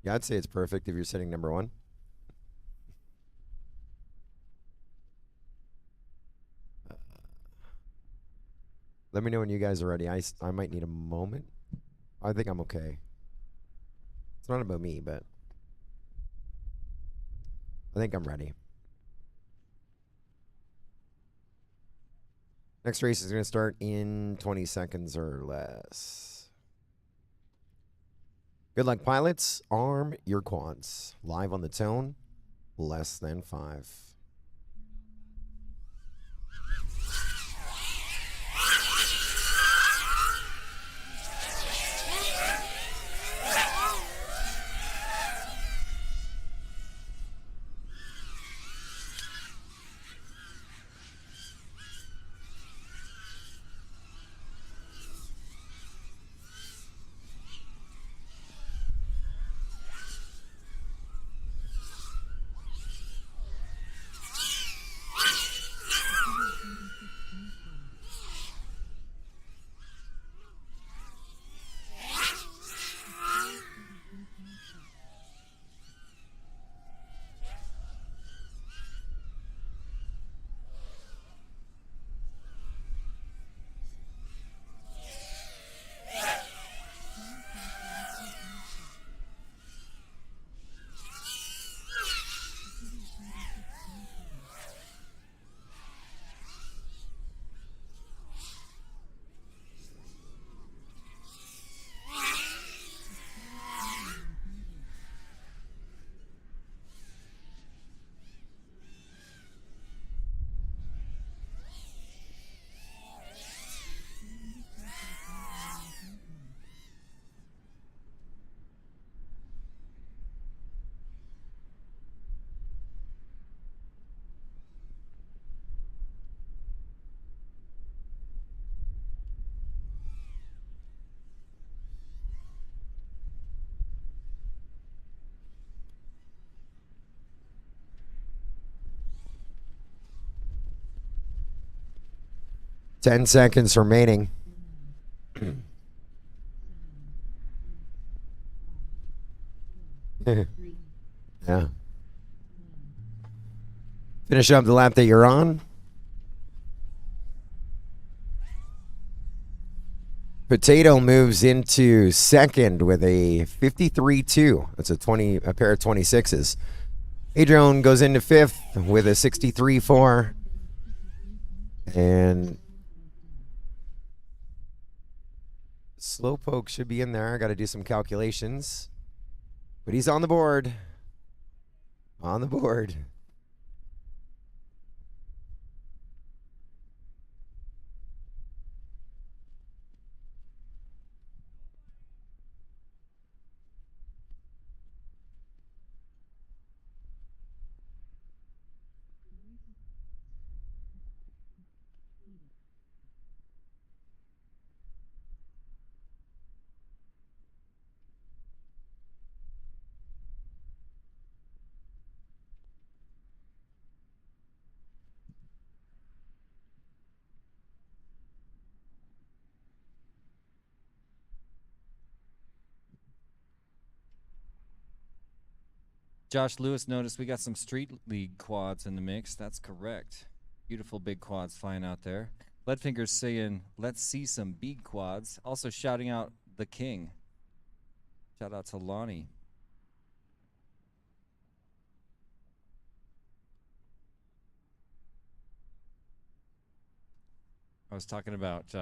Yeah, I'd say it's perfect if you're sitting number 1. Let me know when you guys are ready. I might need a moment. I think I'm okay. It's not about me, but I think I'm ready. Next race is going to start in 20 seconds or less. Good luck, pilots. Arm your quads. Live on the tone, less than 5. Ten seconds remaining. Yeah. Finish up the lap that you're on. Potato moves into second with a 53.2. That's a pair of 26s. Adrian goes into fifth with a 63.4. And Slowpoke should be in there. I got to do some calculations. But he's on the board. On the board. Josh Lewis noticed we got some Street League quads in the mix. That's correct. Beautiful big quads flying out there. Leadfinger's saying, let's see some big quads. Also shouting out the king. Shout out to Lonnie. I was talking about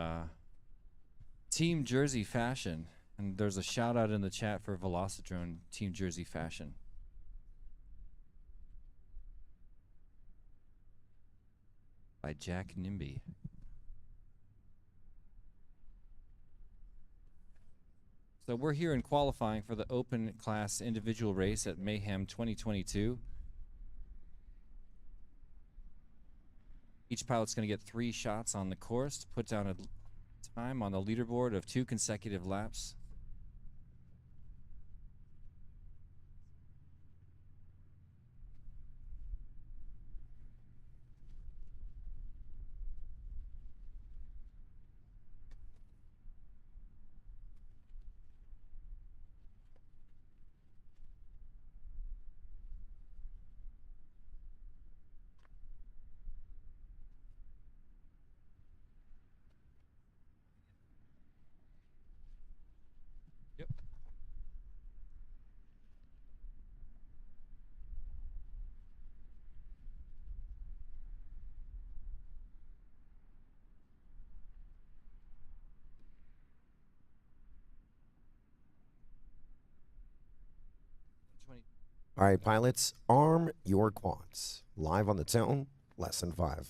Team Jersey Fashion, and there's a shout out in the chat for Velocidrone Team Jersey Fashion. By Jack Nimby. So we're here in qualifying for the open class individual race at Mayhem 2022. Each pilot's going to get 3 shots on the course to put down a time on the leaderboard of 2 consecutive laps. Yep. All right, pilots, arm your quads. Live on the tone, lesson 5.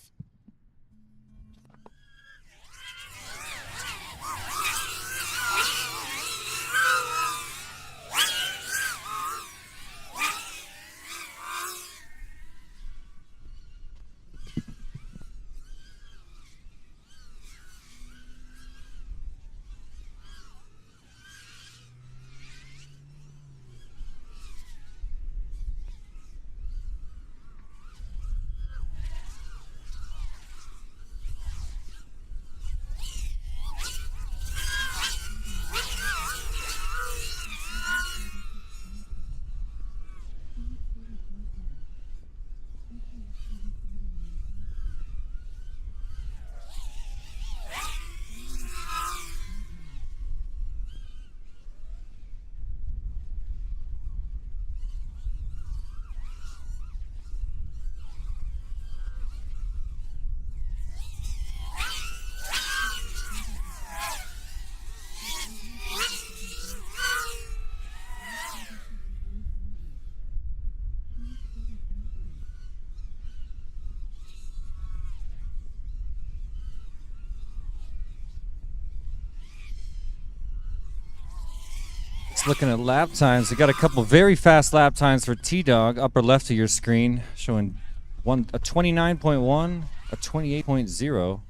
Just looking at lap times, we got a couple very fast lap times for T-Dog, upper left of your screen, showing a 29.1, a 28.0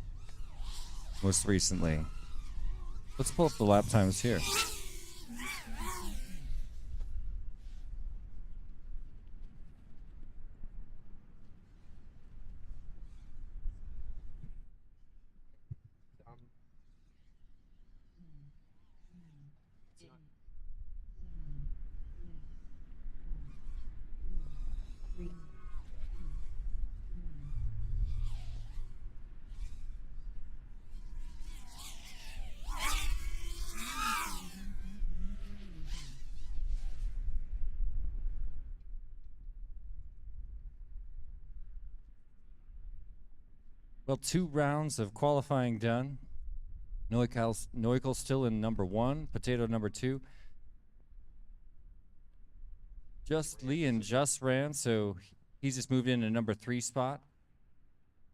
most recently. Let's pull up the lap times here. Well, 2 rounds of qualifying done. Neukel still in number 1, Potato number 2. Just Leon just ran, so he's just moved in a number 3 spot.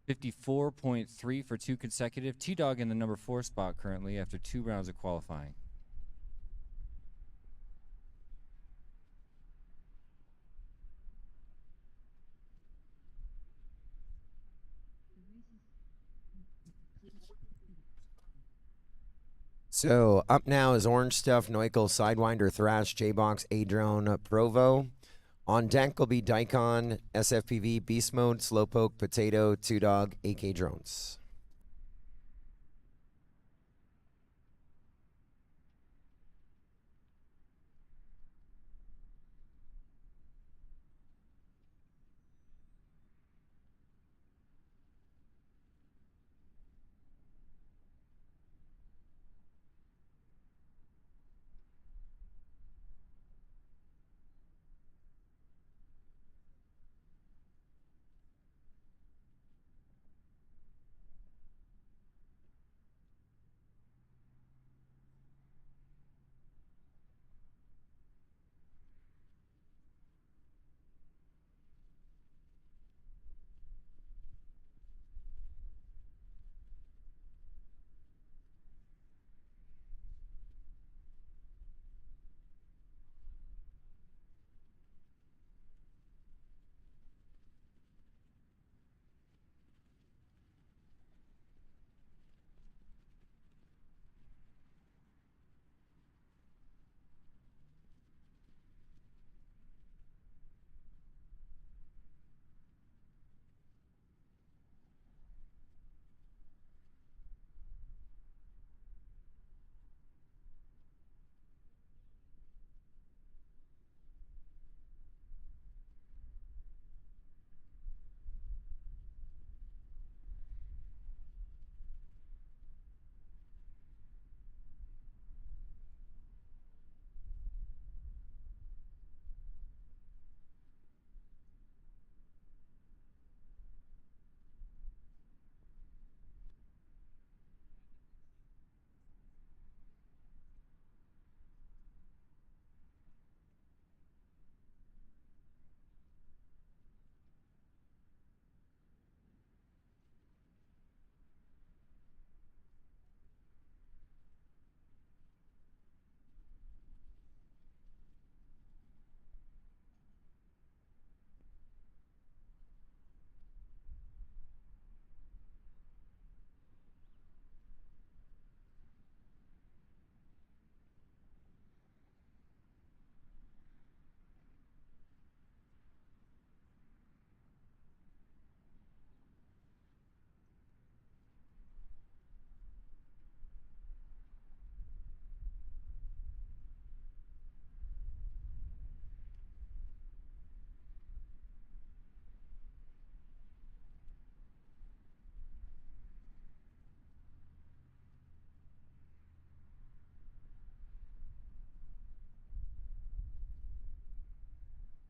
54.3 for 2 consecutive. T-Dog in the number 4 spot currently after 2 rounds of qualifying. So up now is Orange Stuff, Neukel, Sidewinder, Thrash, J-Box, A-Drone, Provo. On deck will be Daikon, SFPV, Beast Mode, Slowpoke, Potato, 2Dog, AK Drones.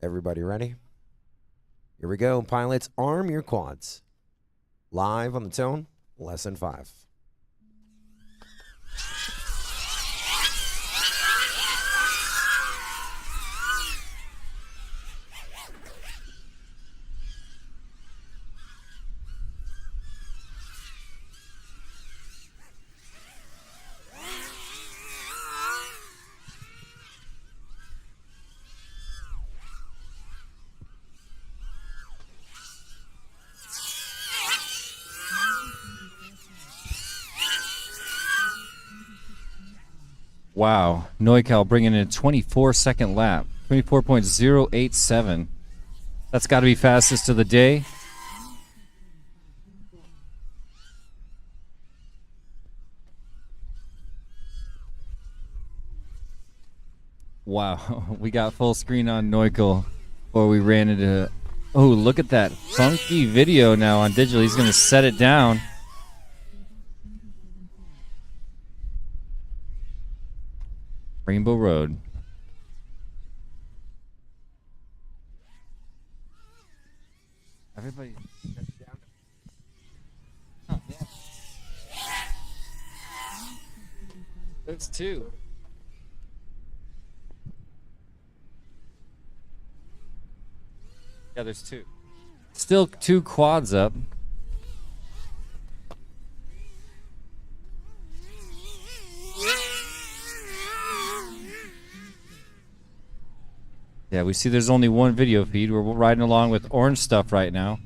Everybody ready? Here we go. Pilots, arm your quads. Live on the tone, lesson 5. Wow. Neukel bringing in a 24-second lap. 24.087. That's got to be fastest of the day. Wow. We got full screen on Neukel before we ran into... Oh, look at that funky video now on digital. He's going to set it down. Rainbow Road. Everybody. Oh, yeah. There's 2. Yeah, there's 2. Still 2 quads up. Yeah, we see there's only 1 video feed. We're riding along with orange stuff right now.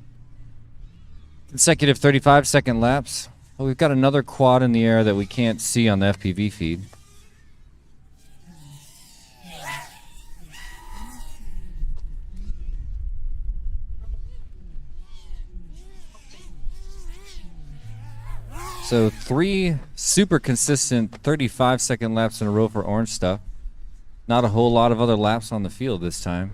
Consecutive 35-second laps. Oh, we've got another quad in the air that we can't see on the FPV feed. So 3 super consistent 35-second laps in a row for orange stuff. Not a whole lot of other laps on the field this time.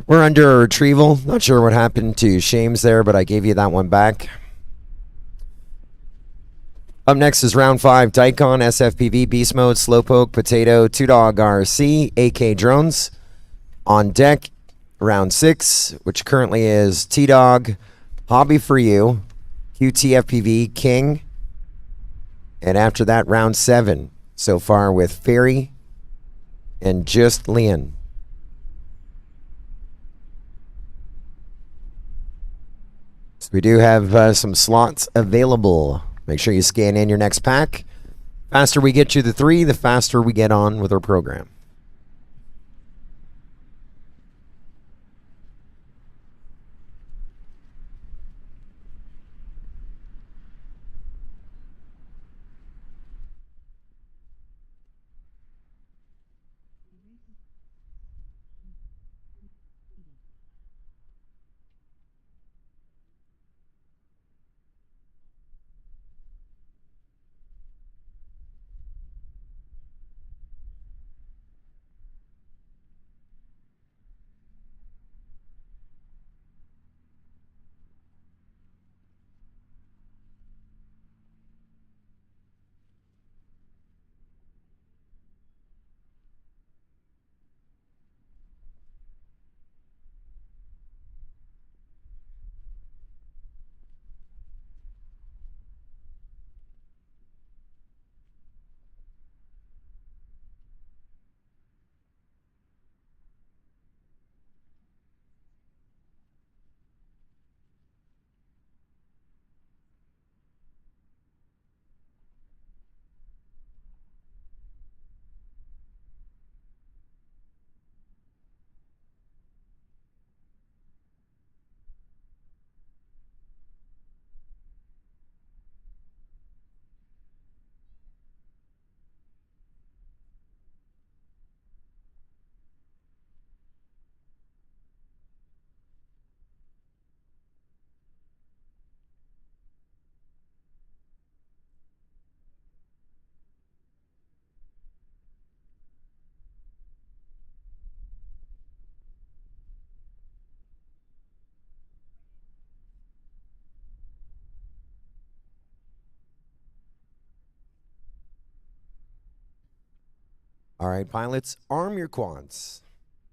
We're under a retrieval. Not sure what happened to Shames there, but I gave you that one back. Up next is round 5. Daikon, SFPV, Beast Mode, Slowpoke, Potato, 2Dog RC, AK Drones. On deck, round 6, which currently is T-Dog, Hobby for You, QTFPV, King. And after that, round 7 so far with Fairy and Just Leon. So we do have some slots available. Make sure you scan in your next pack. Faster we get you the 3, the faster we get on with our program. All right, pilots, arm your quads.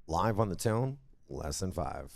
Live on the tone, less than 5.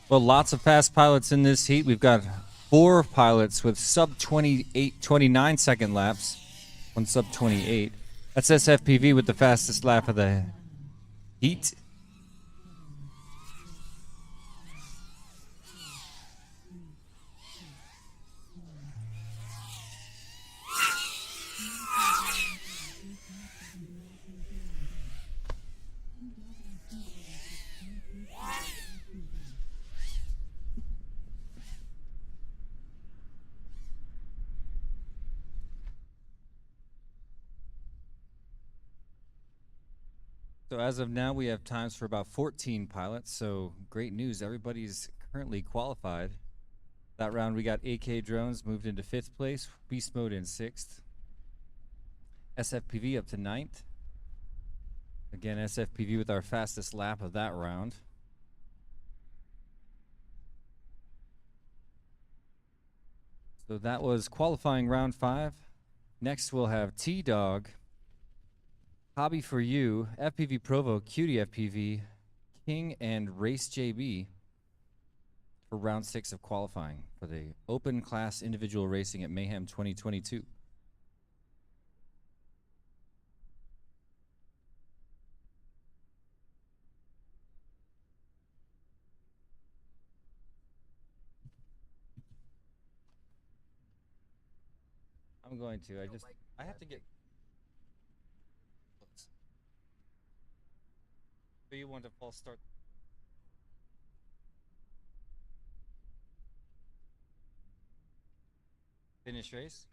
Well, lots of fast pilots in this heat. We've got 4 pilots with sub 29 second laps. One sub 28. That's SFPV with the fastest lap of the heat. So as of now, we have times for about 14 pilots. So great news. Everybody's currently qualified. That round, we got AK Drones moved into 5th place. Beast Mode in 6th. SFPV up to 9th. Again, SFPV with our fastest lap of that round. So that was qualifying round 5. Next, we'll have T-Dog, Hobby for You, FPV Provo, Cutie FPV, King, and Race JB for round 6 of qualifying for the open class individual racing at Mayhem 2022. I'm going to. I have to get. Do you want to false start? Finish race?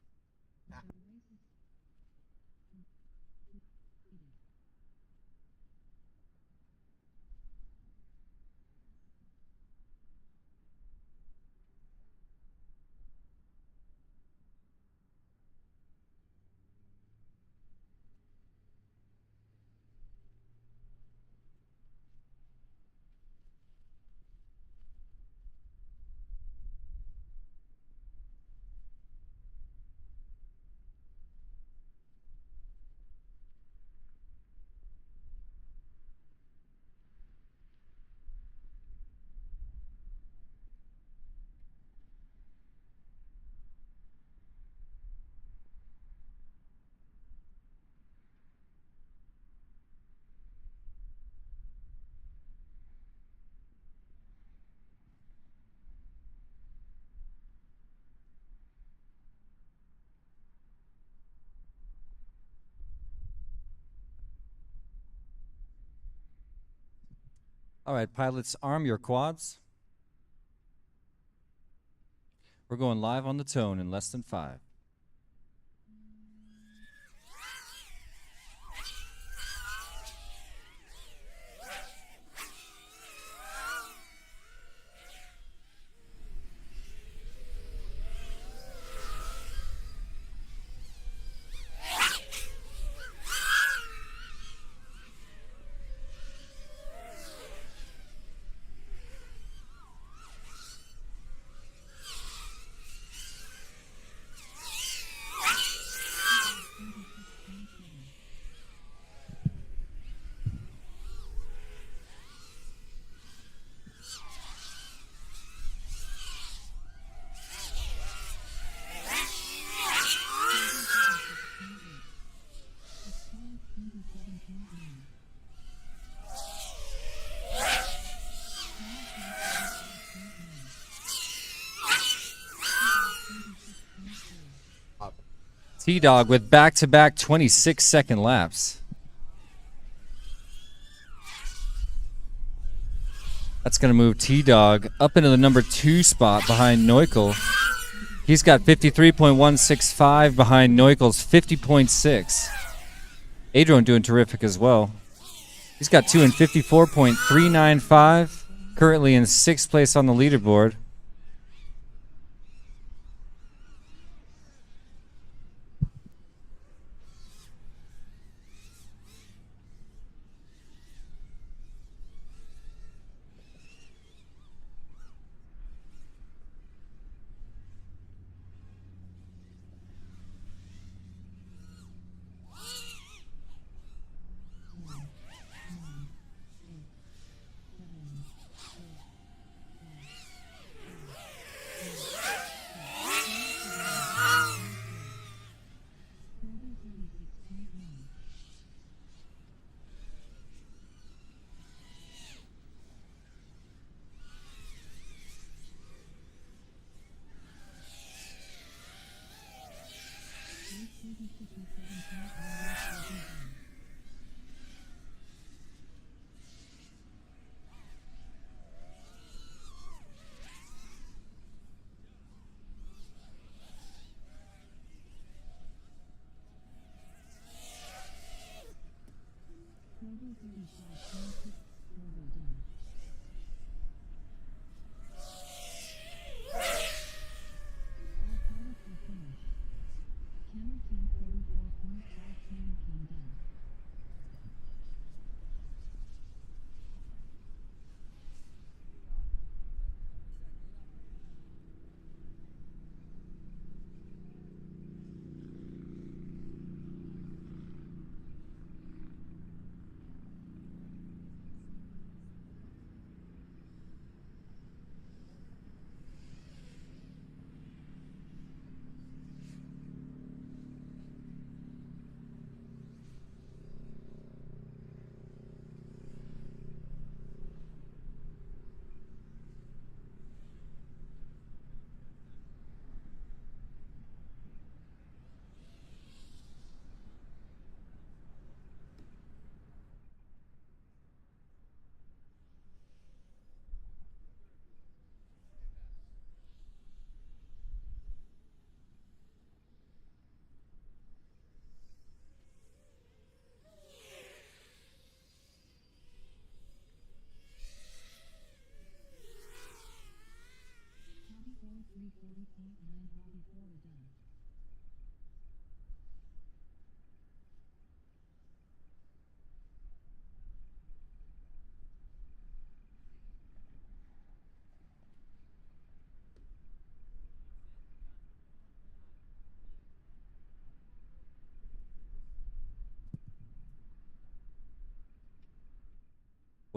All right, pilots, arm your quads. We're going live on the tone in less than 5. T-Dog with back-to-back 26-second laps. That's going to move T-Dog up into the number 2 spot behind Neuchel. He's got 53.165 behind Neuchel's 50.6. Adrian doing terrific as well. He's got 2 in 54.395. Currently in 6th place on the leaderboard.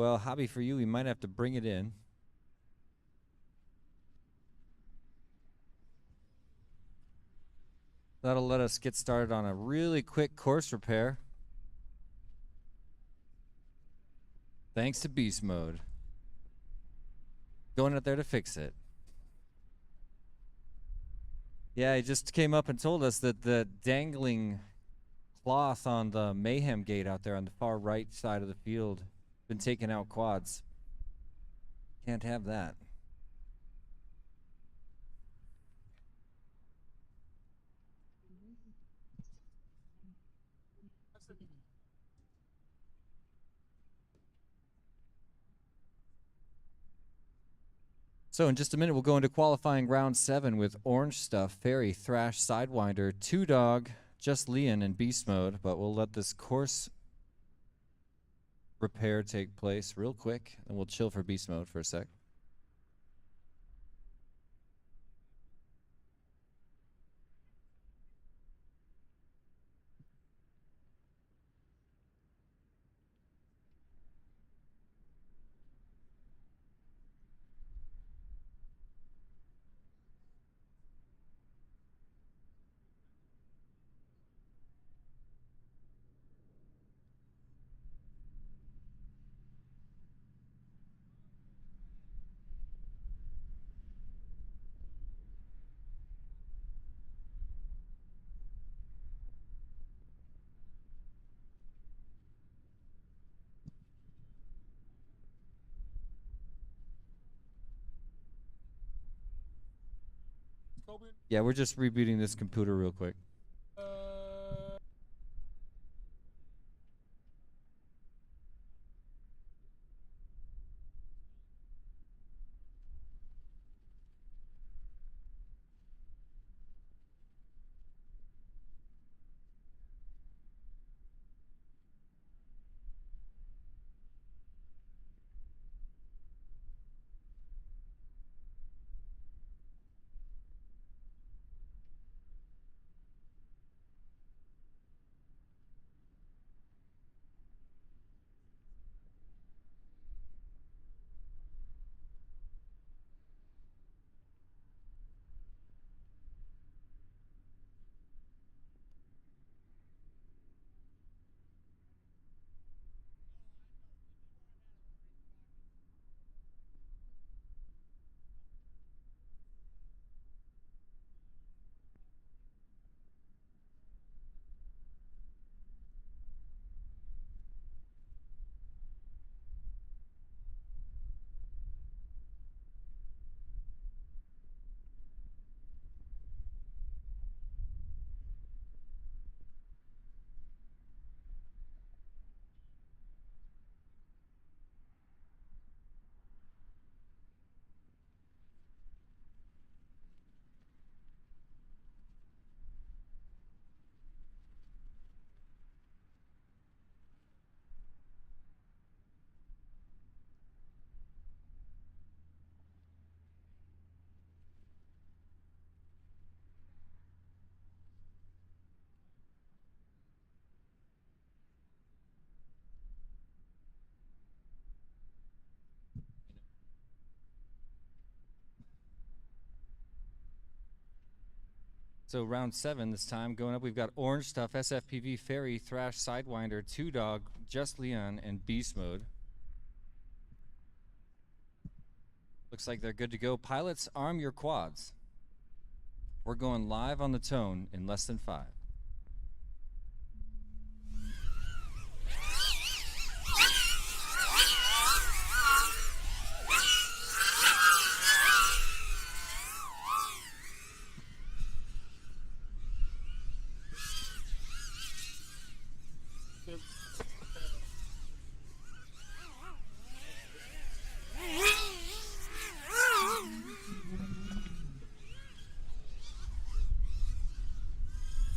Well, hobby for you, we might have to bring it in. That'll let us get started on a really quick course repair. Thanks to Beast Mode. Going out there to fix it. Yeah, he just came up and told us that the dangling cloth on the Mayhem gate out there on the far right side of the field been taking out quads. Can't have that. So in just a minute, we'll go into qualifying round 7 with Orange Stuff, Fairy, Thrash, Sidewinder, Two Dog, Just Leon, and Beast Mode. But we'll let this course repair take place real quick, and we'll chill for Beast Mode for a sec. open. Yeah, we're just rebooting this computer real quick. So round 7 this time. Going up, we've got Orange Stuff, SFPV, Fairy, Thrash, Sidewinder, Two Dog, Just Leon, and Beast Mode. Looks like they're good to go. Pilots, arm your quads. We're going live on the tone in less than 5.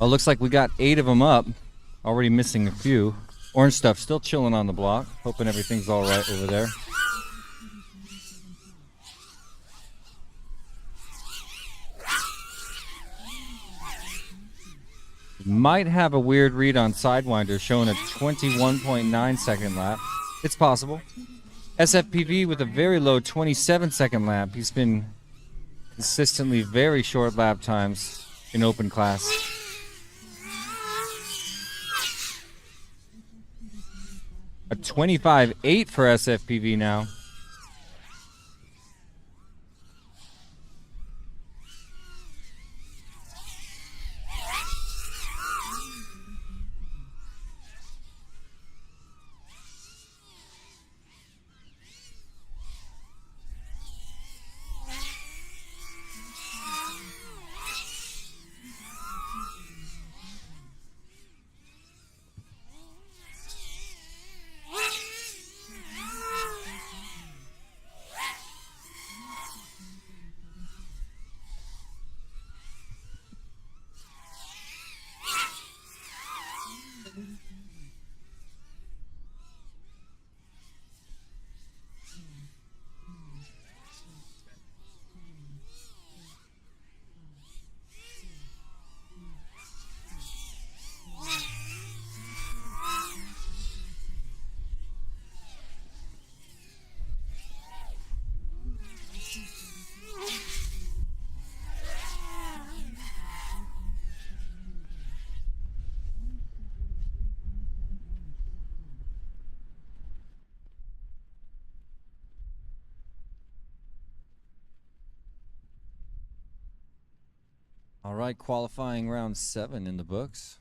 Oh, looks like we got 8 of them up. Already missing a few. Orange Stuff still chilling on the block. Hoping everything's all right over there. Might have a weird read on Sidewinder showing a 21.9 second lap. It's possible. SFPV with a very low 27-second lap. He's been consistently very short lap times in open class. A 25.8 for SFPV now. All right, qualifying round 7 in the books.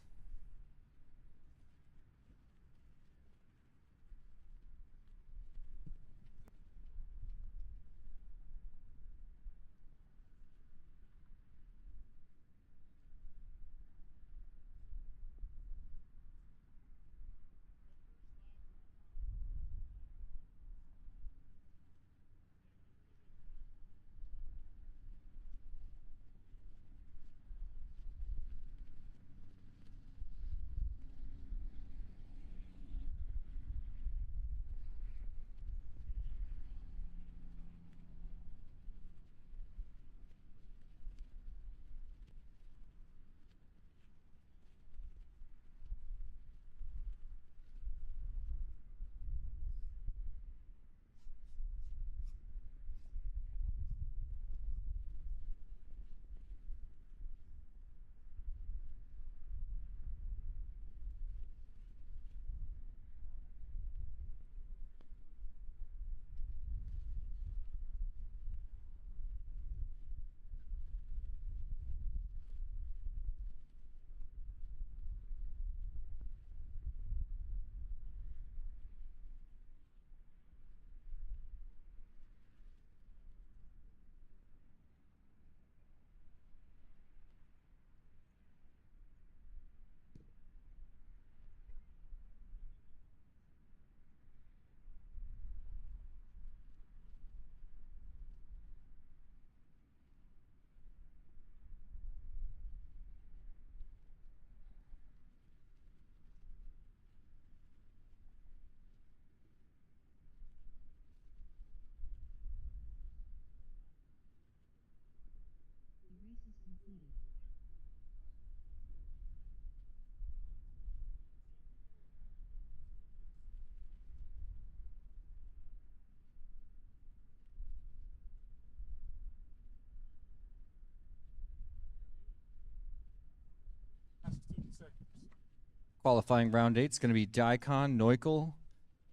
Qualifying round 8 is going to be Daikon, Neukel,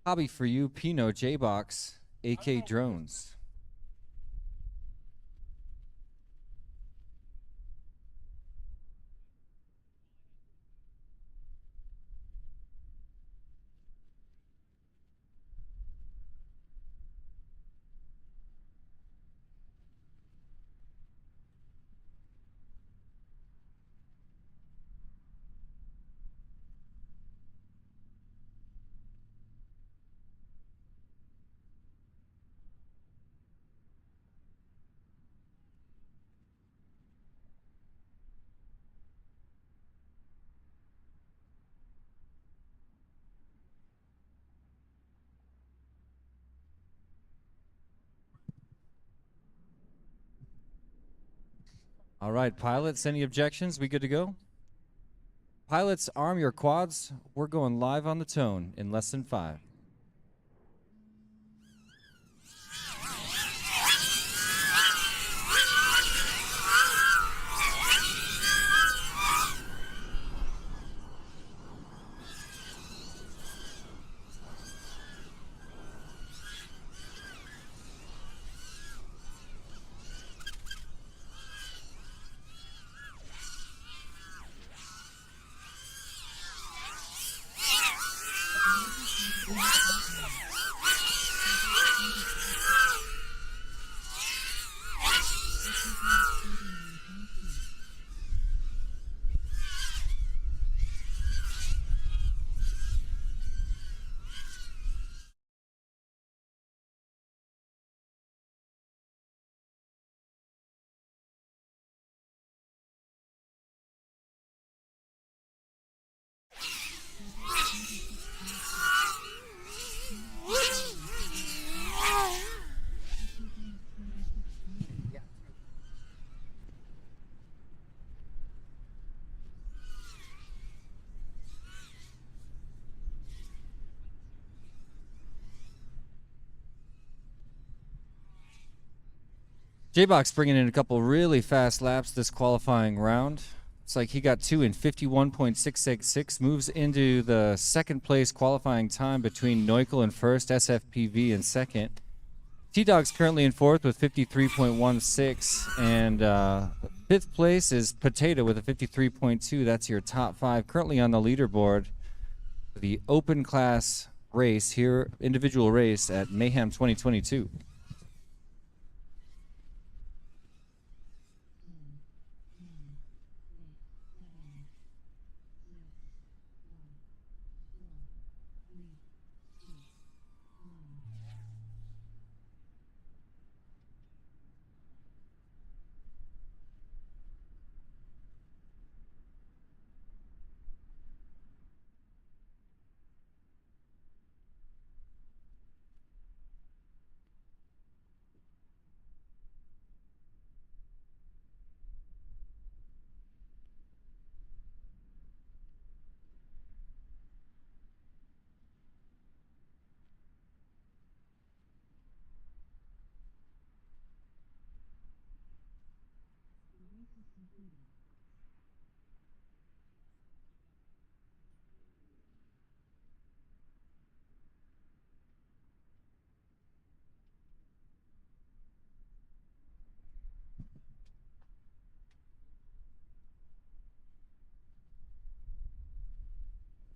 Hobby for You, Pino, J-Box, AK Drones. All right, pilots, any objections? We good to go? Pilots, arm your quads. We're going live on the tone in less than 5. J-Box bringing in a couple really fast laps this qualifying round. It's like he got 2 in 51.666, moves into the second place qualifying time between Neukel in first, SFPV in second. T-Dog's currently in fourth with 53.16, and fifth place is Potato with a 53.2. That's your top 5 currently on the leaderboard. The open class race here, individual race at Mayhem 2022.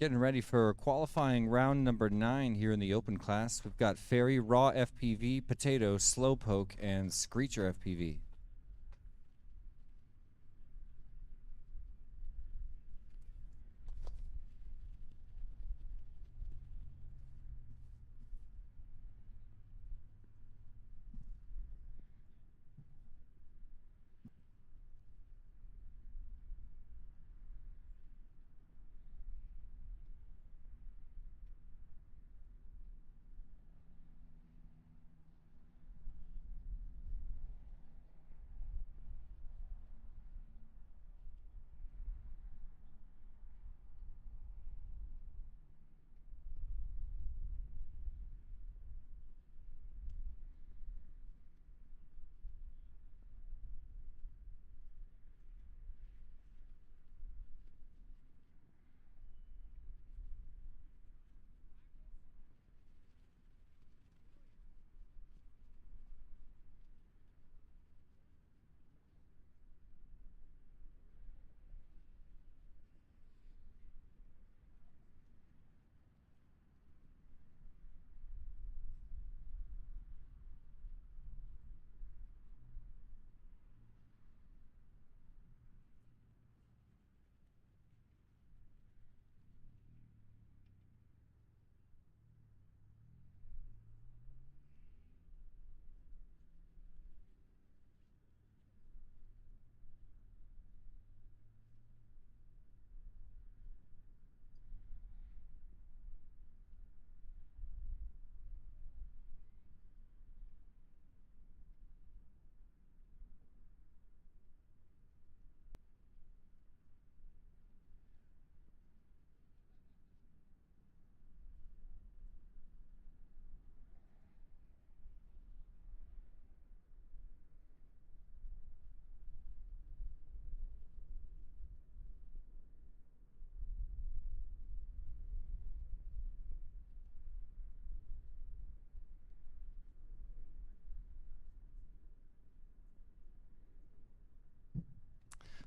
Getting ready for qualifying round number 9 here in the open class. We've got Fairy, Raw FPV, Potato, Slowpoke, and Screecher FPV.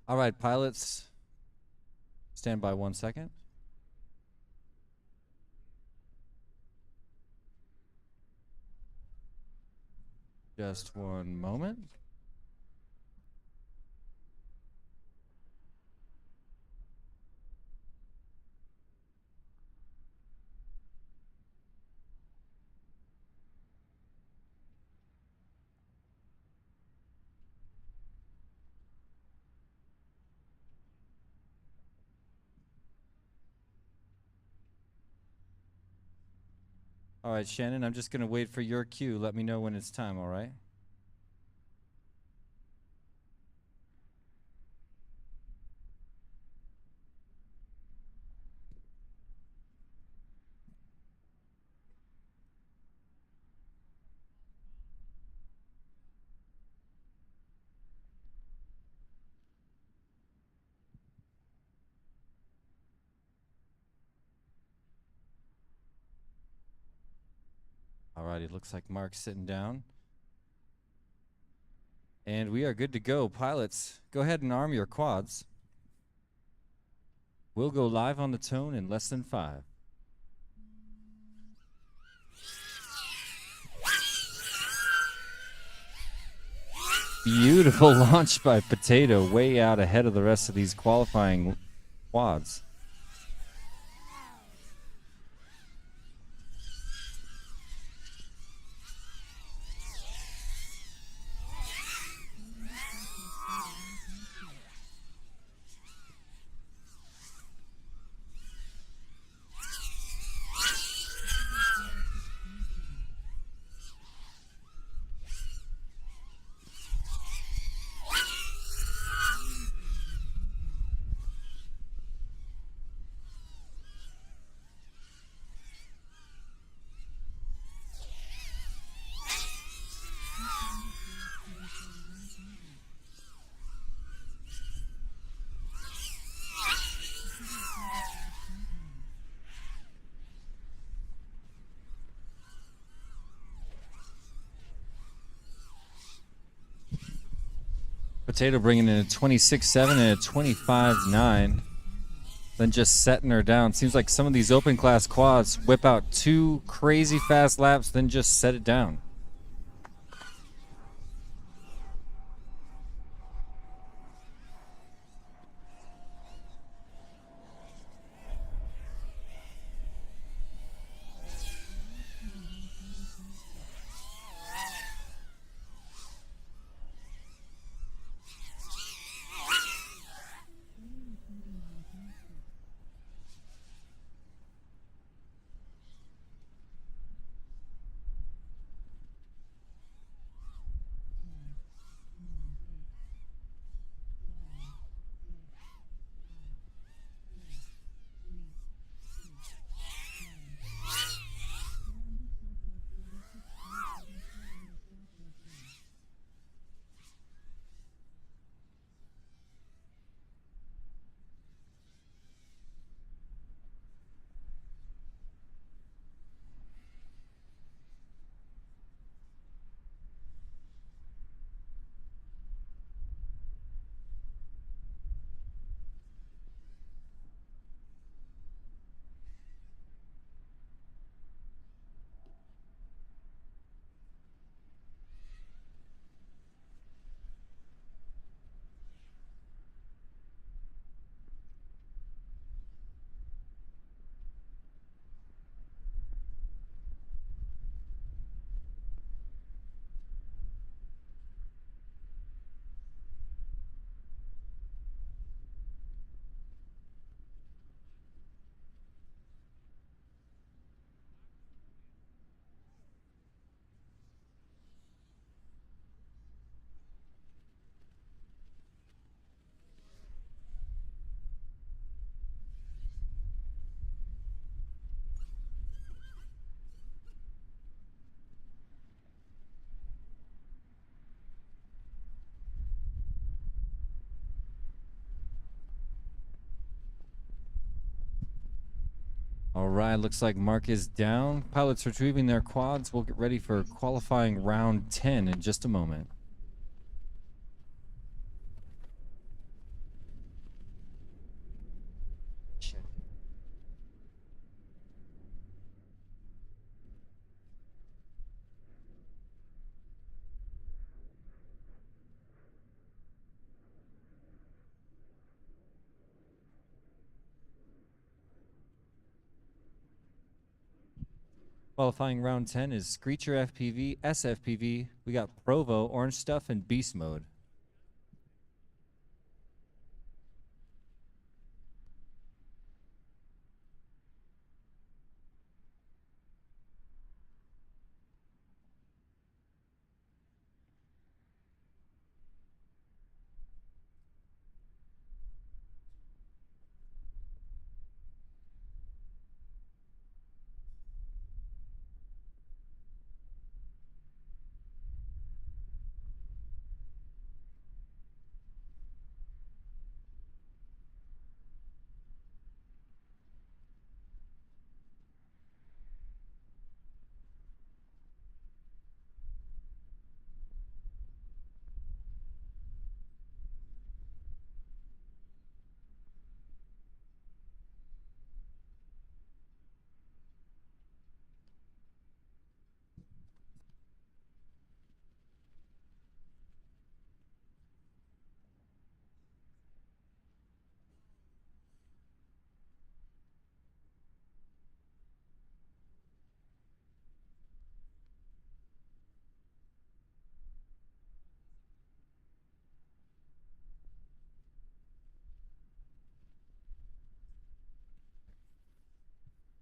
All right, pilots, stand by 1 second. Just one moment. All right, Shannon, I'm just going to wait for your cue. Let me know when it's time, all right? All right, it looks like Mark's sitting down. And we are good to go. Pilots, go ahead and arm your quads. We'll go live on the tone in less than 5. Beautiful launch by Potato, way out ahead of the rest of these qualifying quads. Potato bringing in a 26.7 and a 25.9. Then just setting her down. Seems like some of these open class quads whip out 2 crazy fast laps, then just set it down. All right, looks like Mark is down. Pilots retrieving their quads. We'll get ready for qualifying round 10 in just a moment. Qualifying round 10 is Screecher FPV, SFPV. We got Provo, Orange Stuff, and Beast Mode.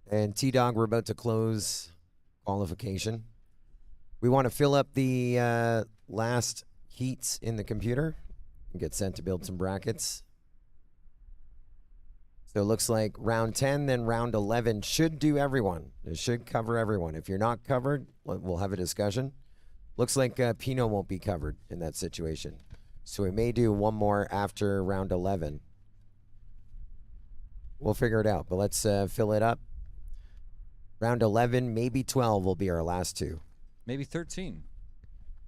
And T-Dog, we're about to close qualification. We want to fill up the last heats in the computer and get sent to build some brackets. So it looks like round 10, then round 11 should do everyone. It should cover everyone. If you're not covered, we'll have a discussion. Looks like Pinot won't be covered in that situation. So we may do one more after round 11. We'll figure it out, but let's fill it up. Round 11, maybe 12 will be our last two. Maybe 13.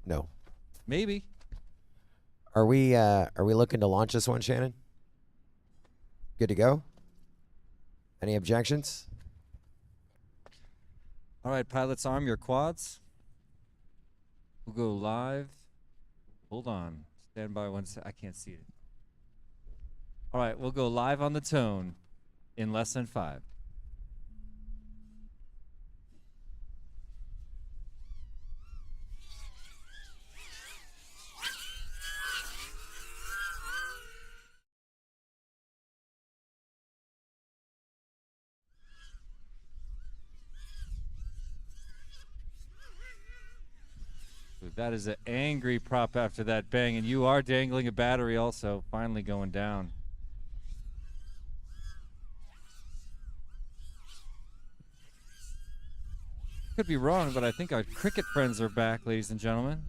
No. Maybe. Are we looking to launch this one, Shannon? Good to go? Any objections? All right, pilots, arm your quads. We'll go live. Hold on. Stand by one sec. I can't see it. All right, we'll go live on the tone in less than 5. That is an angry prop after that bang, and you are dangling a battery also, finally going down. Could be wrong, but I think our cricket friends are back, ladies and gentlemen.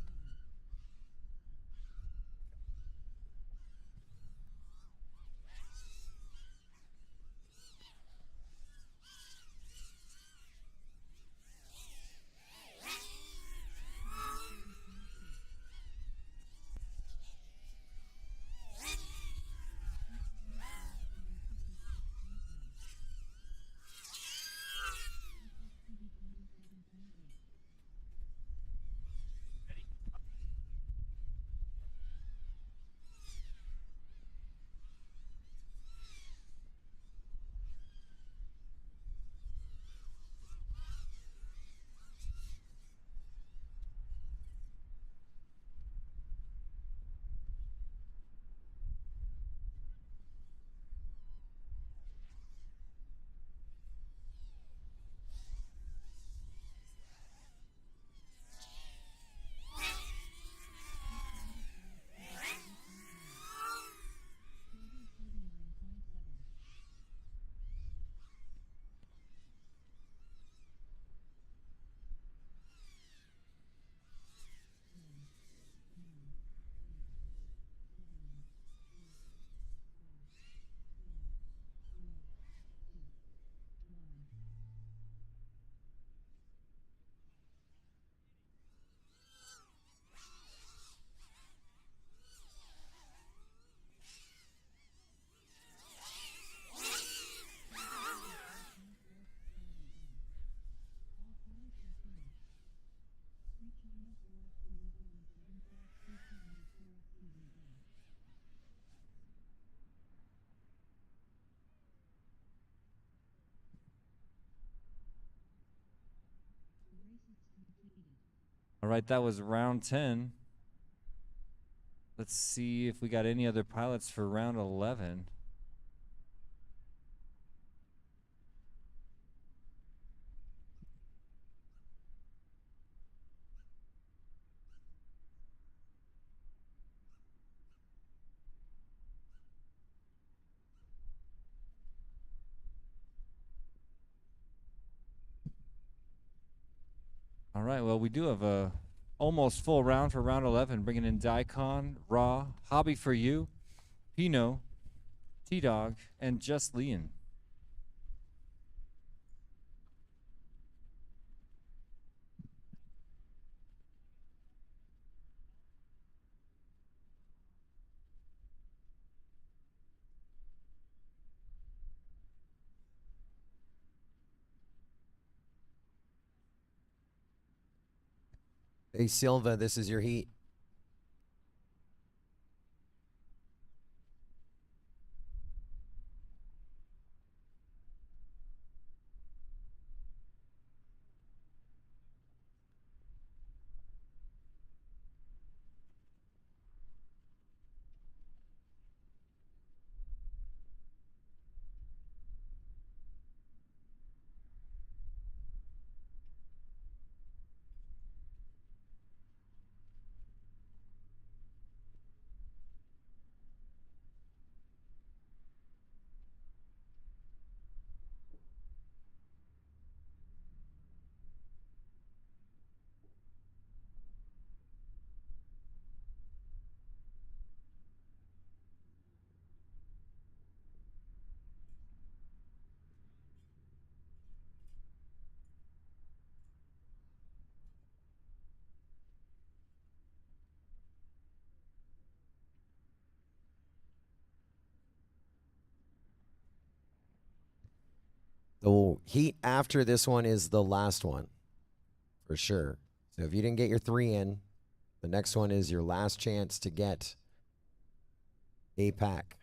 All right, that was round 10. Let's see if we got any other pilots for round 11. All right, well, we do have a almost full round for round 11, bringing in Daikon, Raw, Hobby for You, Pino, T-Dog, and Just Leon. Hey, Silva, this is your heat. The heat after this one is the last one, for sure. So if you didn't get your 3 in, the next one is your last chance to get a pack.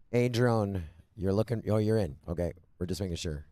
Hey, Drone, you're looking. Oh, you're in. Okay, we're just making sure.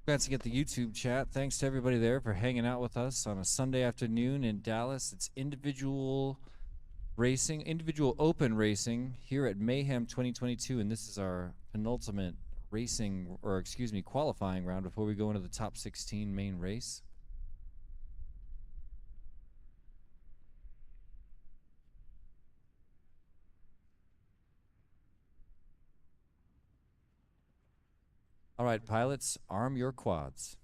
Glancing at the YouTube chat, thanks to everybody there for hanging out with us on a Sunday afternoon in Dallas. It's individual open racing here at Mayhem 2022, and this is our penultimate qualifying round before we go into the top 16 main race. All right, pilots, arm your quads.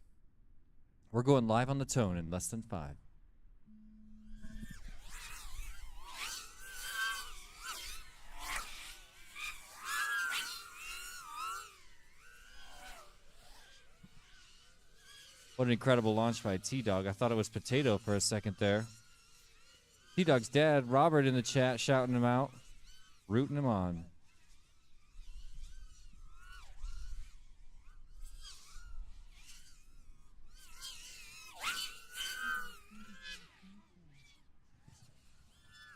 We're going live on the tone in less than 5. What an incredible launch by T-Dog. I thought it was Potato for a second there. T-Dog's dad, Robert, in the chat, shouting him out, rooting him on.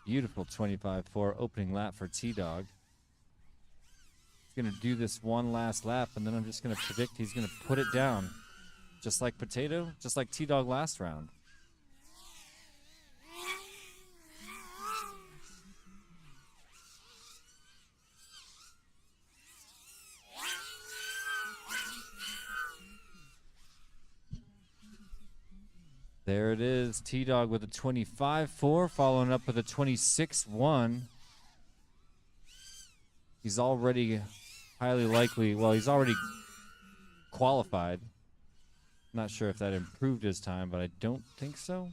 Beautiful 25-4 opening lap for T-Dog. He's going to do this one last lap, and then I'm just going to predict he's going to put it down. Just like Potato, just like T-Dog last round. There it is, T-Dog with a 25-4, following up with a 26-1. He's already highly likely, well, he's already qualified. Not sure if that improved his time, but I don't think so.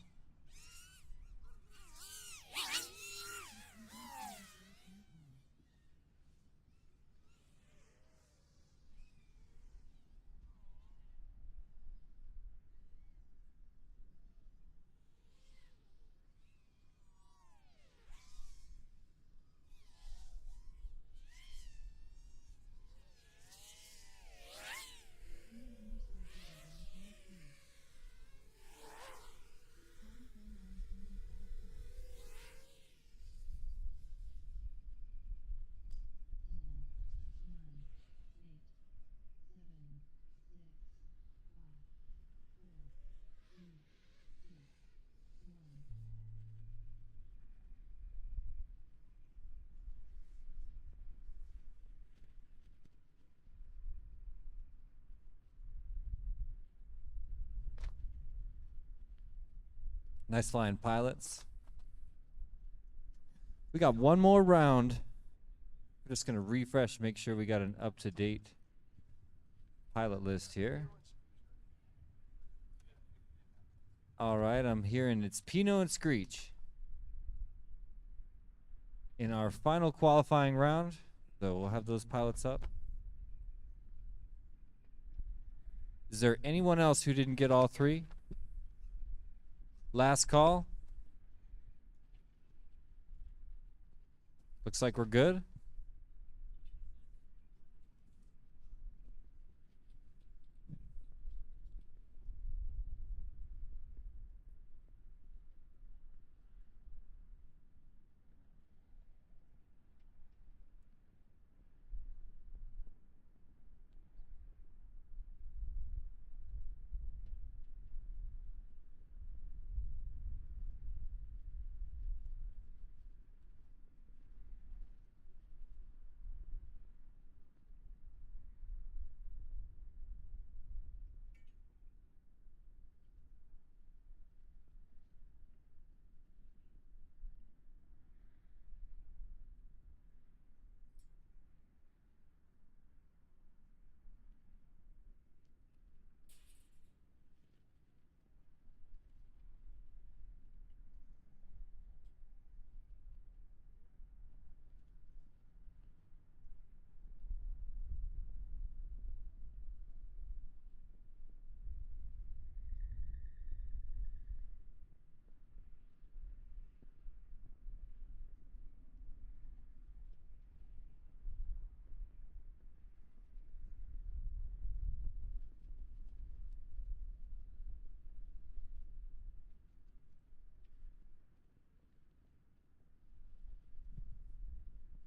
Nice flying, pilots. We got one more round. We're just going to refresh, make sure we got an up-to-date pilot list here. All right, I'm hearing it's Pino and Screech in our final qualifying round. So we'll have those pilots up. Is there anyone else who didn't get all three? Last call. Looks like we're good.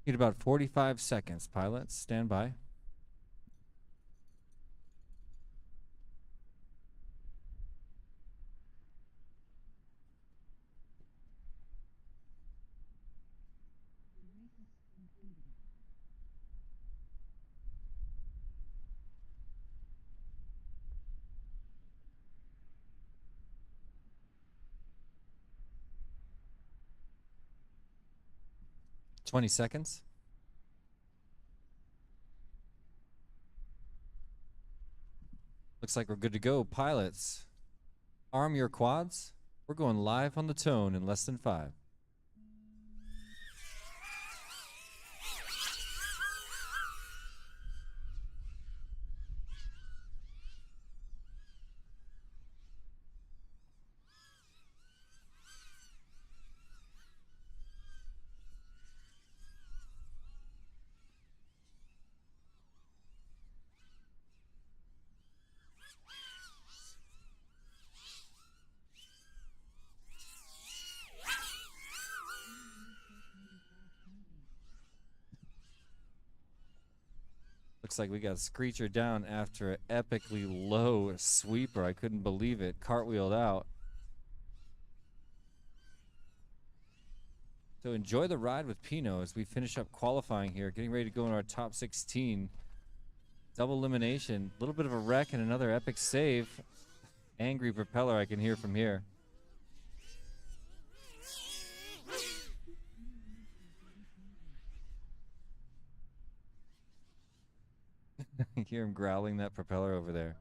Need about 45 seconds, pilots. Stand by. Twenty seconds. Looks like we're good to go. Pilots, arm your quads. We're going live on the tone in less than 5. Looks like we got Screecher down after an epically low sweeper. I couldn't believe it. Cartwheeled out. So enjoy the ride with Pino as we finish up qualifying here, getting ready to go in our top 16. Double elimination, a little bit of a wreck and another epic save. Angry propeller I can hear from here. You hear him growling that propeller over there.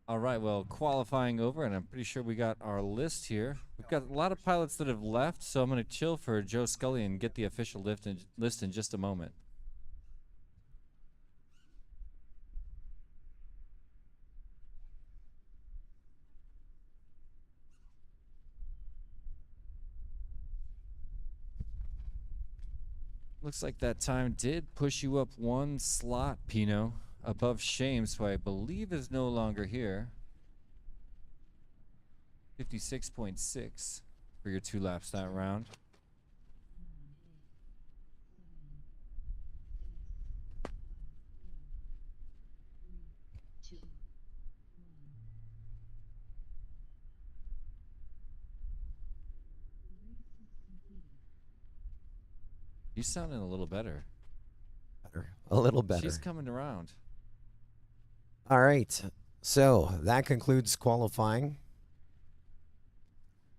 All right, well, qualifying over, and I'm pretty sure we got our list here. We've got a lot of pilots that have left, so I'm going to chill for Joe Scully and get the official list in just a moment. Looks like that time did push you up one slot, Pino, above Shames, who I believe is no longer here. 56.6 for your 2 laps that round. You sounding a little better. A little better. She's coming around. All right. So that concludes qualifying.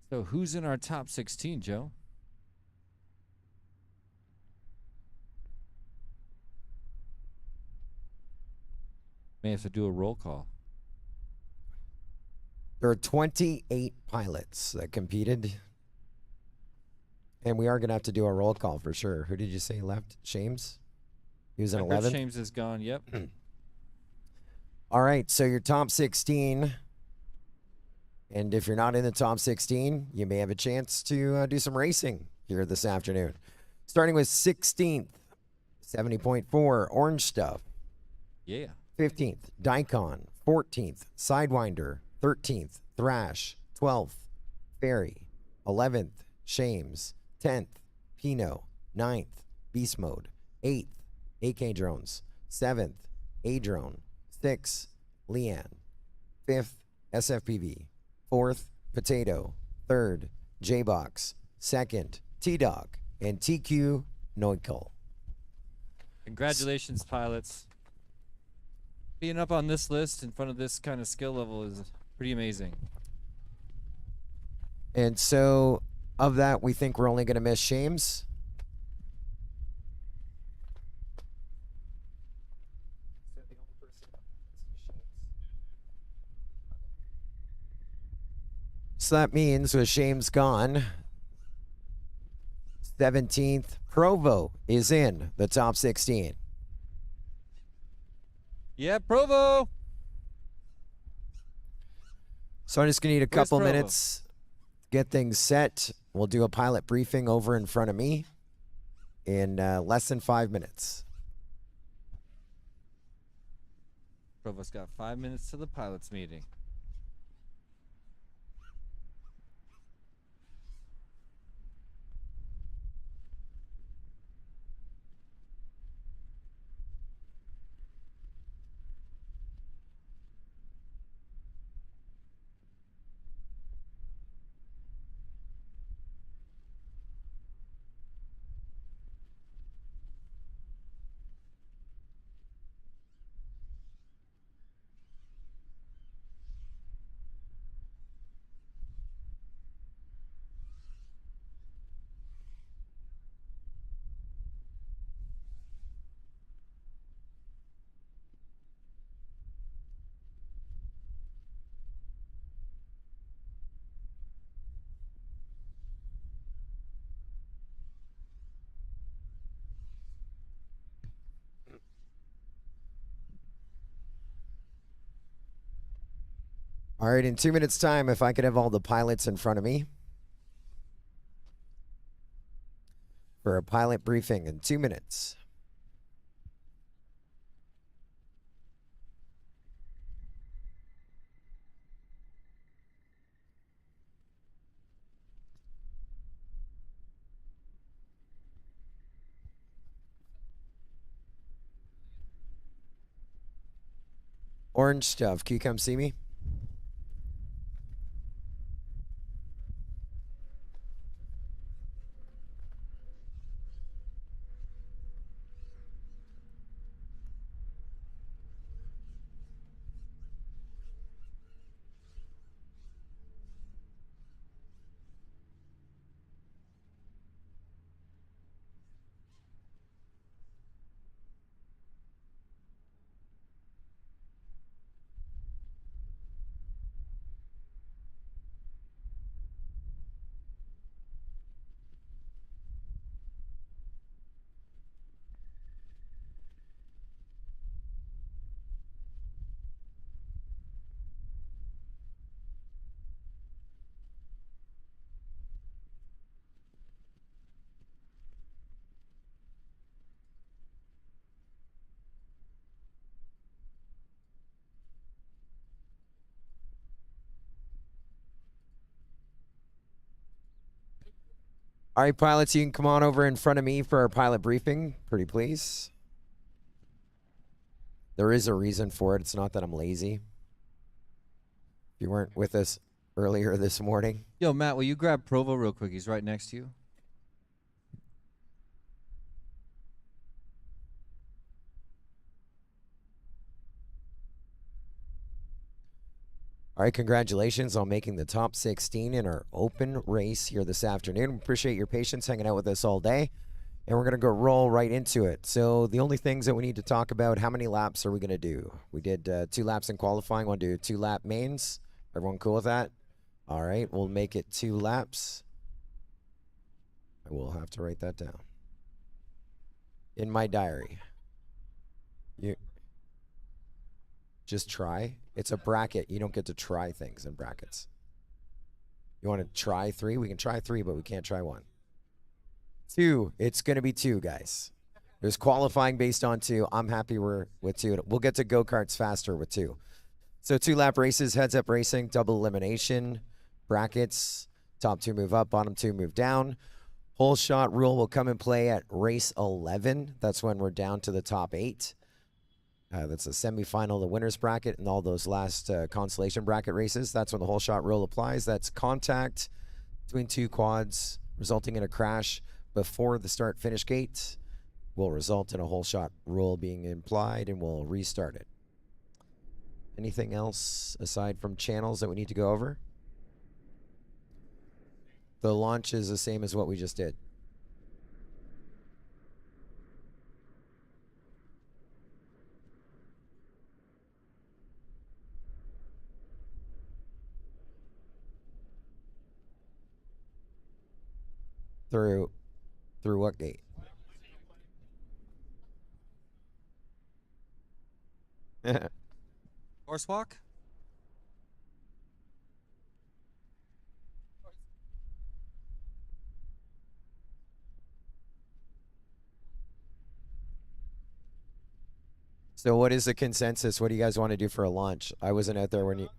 So who's in our top 16, Joe? May have to do a roll call. There are 28 pilots that competed. And we are going to have to do a roll call for sure. Who did you say left? Shames? He was in 11th? Shames is gone, yep. All right, so your top 16. And if you're not in the top 16, you may have a chance to do some racing here this afternoon. Starting with 16th, 70.4, Orange Stuff. Yeah. 15th, Daikon. 14th, Sidewinder. 13th, Thrash. 12th, Fairy. 11th, Shames. 10th, Pino. 9th, Beast Mode. 8th, AK Drones. 7th, A-Drone. 6th, Leanne. 5th, SFPV. 4th, Potato. 3rd, J-Box. 2nd, T-Dog. And TQ, Noikel. Congratulations, pilots. Being up on this list in front of this kind of skill level is pretty amazing. And so, of that, we think we're only going to miss Shames. So that means with Shames gone, 17th, Provo is in the top 16. Yeah, Provo! So I'm just going to need a Where's couple Provo? minutes to get things set. We'll do a pilot briefing over in front of me in less than 5 minutes. Provo's got 5 minutes to the pilots meeting. All right, in 2 minutes' time, if I could have all the pilots in front of me for a pilot briefing in 2 minutes. Orange stuff, can you come see me? All right, pilots, you can come on over in front of me for our pilot briefing, pretty please. There is a reason for it. It's not that I'm lazy. If you weren't with us earlier this morning. Yo, Matt, will you grab Provo real quick? He's right next to you. All right, congratulations on making the top 16 in our open race here this afternoon. Appreciate your patience hanging out with us all day. And we're going to go roll right into it. So the only things that we need to talk about, how many laps are we going to do? We did 2 laps in qualifying. Want to do 2-lap mains? Everyone cool with that? All right, we'll make it 2 laps. I will have to write that down in my diary. You just try. It's a bracket. You don't get to try things in brackets. You want to try 3? We can try 3, but we can't try 1. 2. It's going to be 2, guys. There's qualifying based on 2. I'm happy we're with 2. We'll get to go-karts faster with 2. So 2-lap races, heads-up racing, double elimination, brackets, top 2 move up, bottom 2 move down. Whole shot rule will come in play at race 11. That's when we're down to the top 8. That's a semifinal, the winner's bracket, and all those last consolation bracket races. That's when the whole shot rule applies. That's contact between 2 quads resulting in a crash before the start finish gate will result in a whole shot rule being implied, and we'll restart it. Anything else aside from channels that we need to go over? The launch is the same as what we just did. Through what gate? Horsewalk? So what is the consensus? What do you guys want to do for a launch? I wasn't out there when you...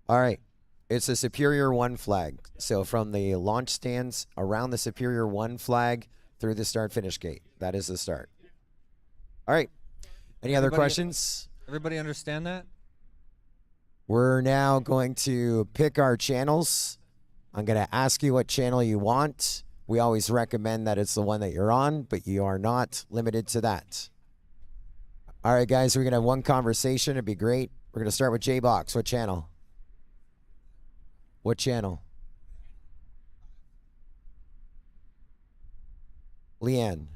All right. It's a Superior 1 flag. So from the launch stands around the Superior 1 flag through the start-finish gate. That is the start. All right. Any other questions? Everybody understand that? We're now going to pick our channels. I'm going to ask you what channel you want. We always recommend that it's the one that you're on, but you are not limited to that. All right, guys, we're going to have one conversation. It'd be great. We're going to start with J-Box. What channel? What channel? Leanne.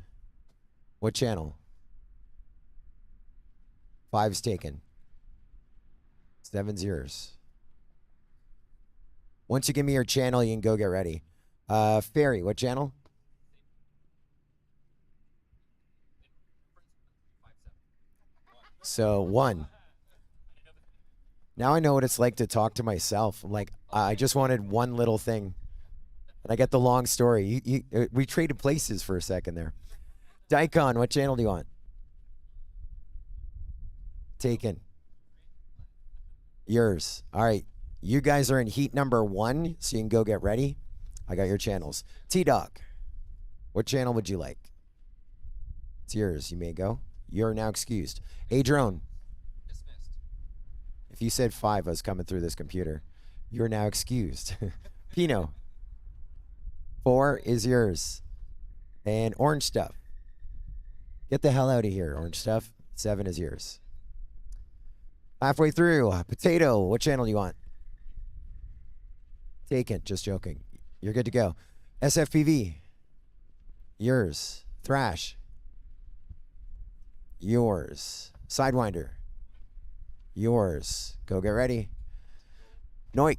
What channel? 5's taken. 7's yours. Once you give me your channel, you can go get ready. Ferry, what channel? So 1. Now I know what it's like to talk to myself. I'm like, I just wanted one little thing. And I get the long story. We traded places for a second there. Daikon, what channel do you want? Taken. Yours. All right. You guys are in heat number 1, so you can go get ready. I got your channels. T-Dog, what channel would you like? It's yours. You may go. You're now excused. A-Drone. Dismissed. If you said 5, I was coming through this computer. You're now excused. Pino. 4 is yours. And Orange Stuff. Get the hell out of here, Orange Stuff. 7 is yours. Halfway through. Potato. What channel do you want? Taken. Just joking. You're good to go. SFPV. Yours. Thrash. Yours. Sidewinder. Yours. Go get ready. Noik.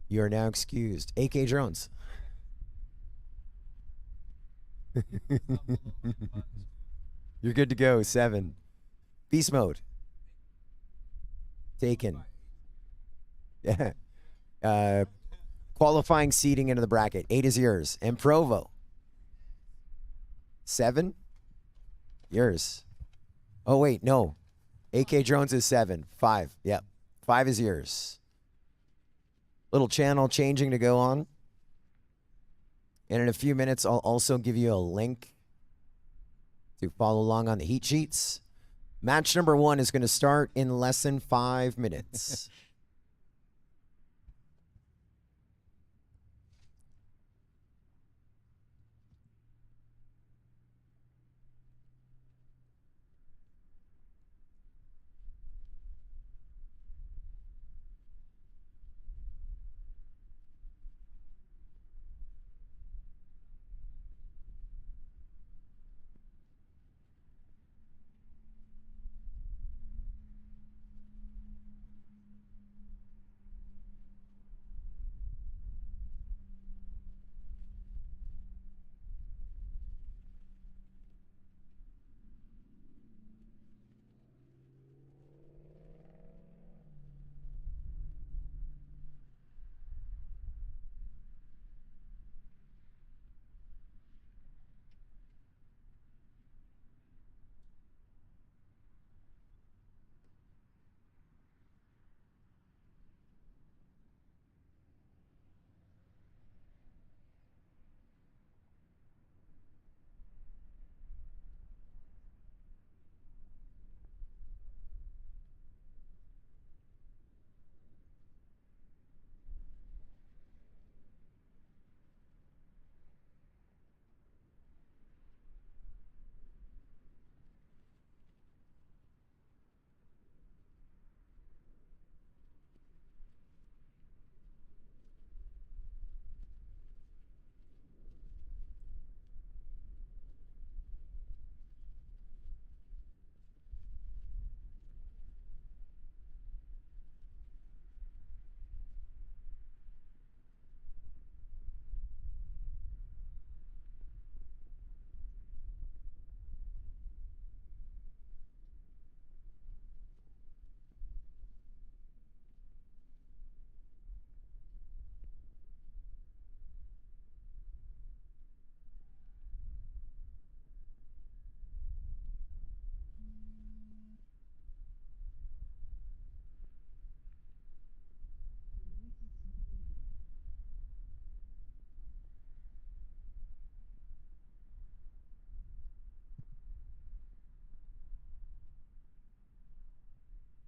You are now excused. AK Drones. You're good to go. 7. Beast Mode. Taken. Yeah. Qualifying seating into the bracket. 8 is yours. And Provo. 7. Yours. Oh, wait. No. AK Drones is 7. 5. Yep. 5 is yours. Little channel changing to go on. And in a few minutes, I'll also give you a link to follow along on the heat sheets. Match number 1 is going to start in less than 5 minutes.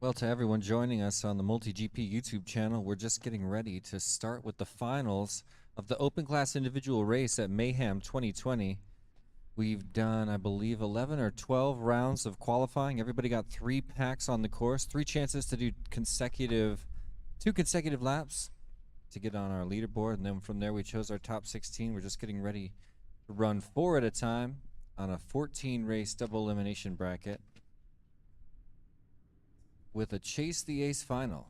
Well, to everyone joining us on the MultiGP YouTube channel, we're just getting ready to start with the finals of the open class individual race at Mayhem 2020. We've done, I believe, 11 or 12 rounds of qualifying. Everybody got 3 packs on the course, 3 chances to do 2 consecutive laps to get on our leaderboard, and then from there we chose our top 16. We're just getting ready to run 4 at a time on a 14 race double elimination bracket with a Chase the Ace final.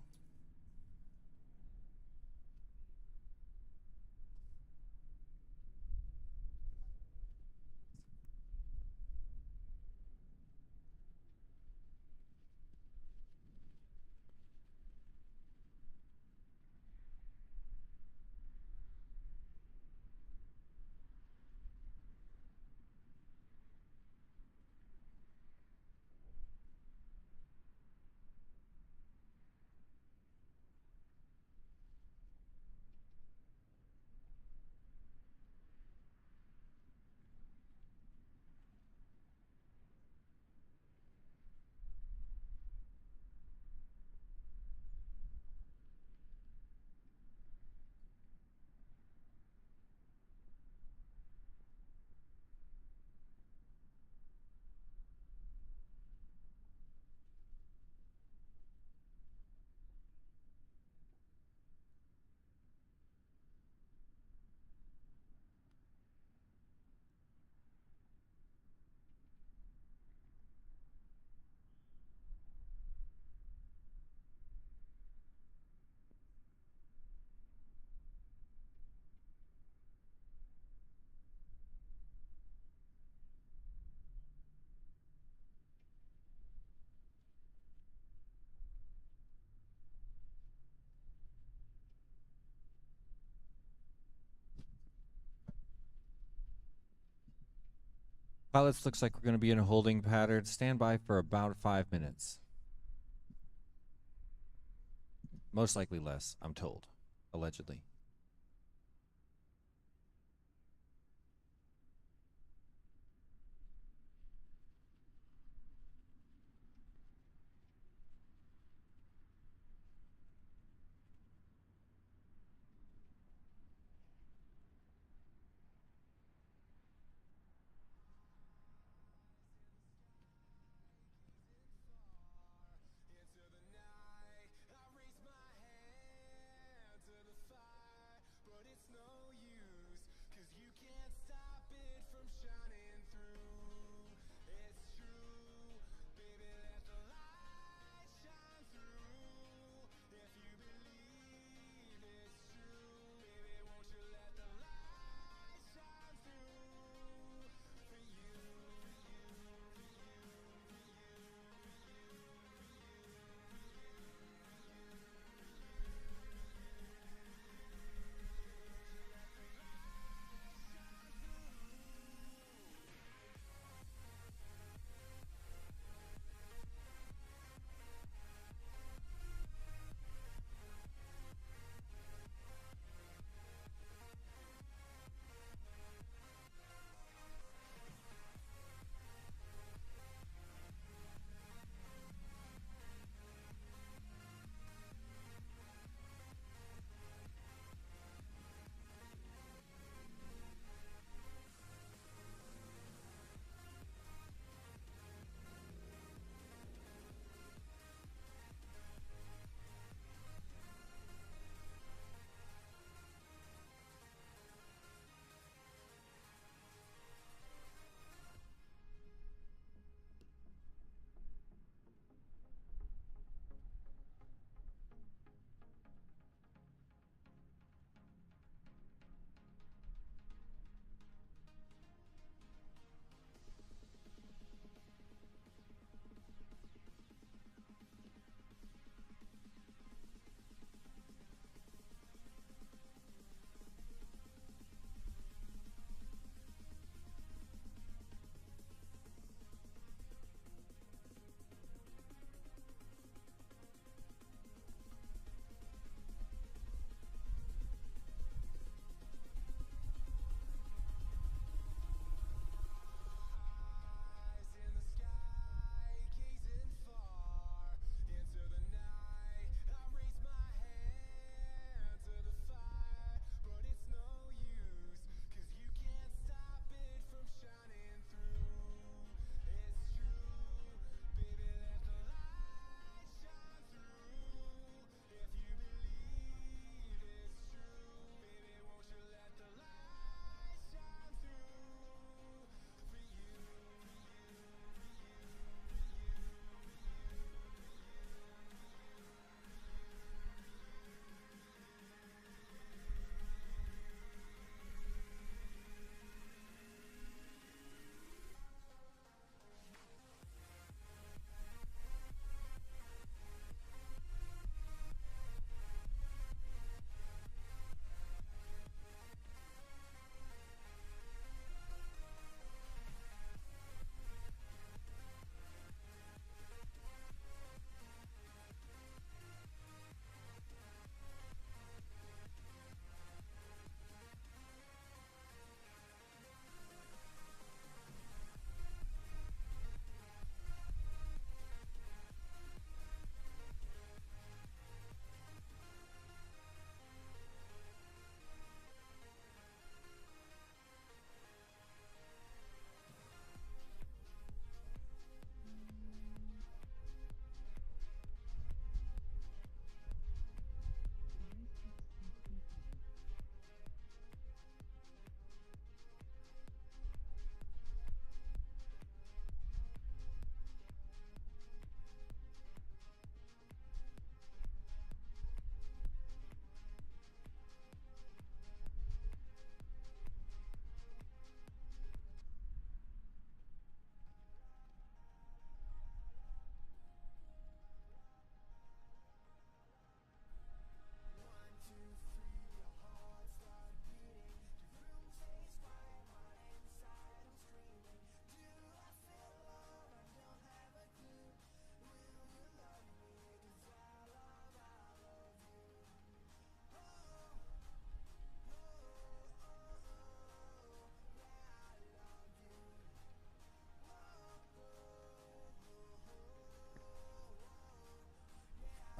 Pilots, looks like we're going to be in a holding pattern. Stand by for about 5 minutes. Most likely less, I'm told. Allegedly.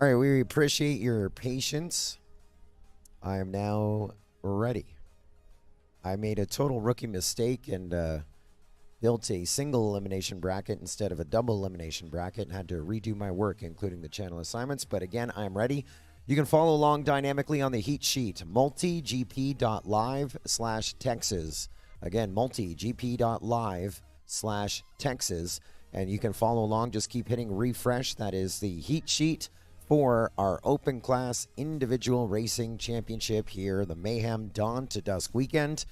All right, we appreciate your patience. I am now ready. I made a total rookie mistake and built a single elimination bracket instead of a double elimination bracket and had to redo my work, including the channel assignments. But again, I'm ready. You can follow along dynamically on the heat sheet, multigp.live/Texas. Again, multigp.live/Texas. And you can follow along. Just keep hitting refresh. That is the heat sheet for our open class individual racing championship here, the Mayhem Dawn to Dusk weekend.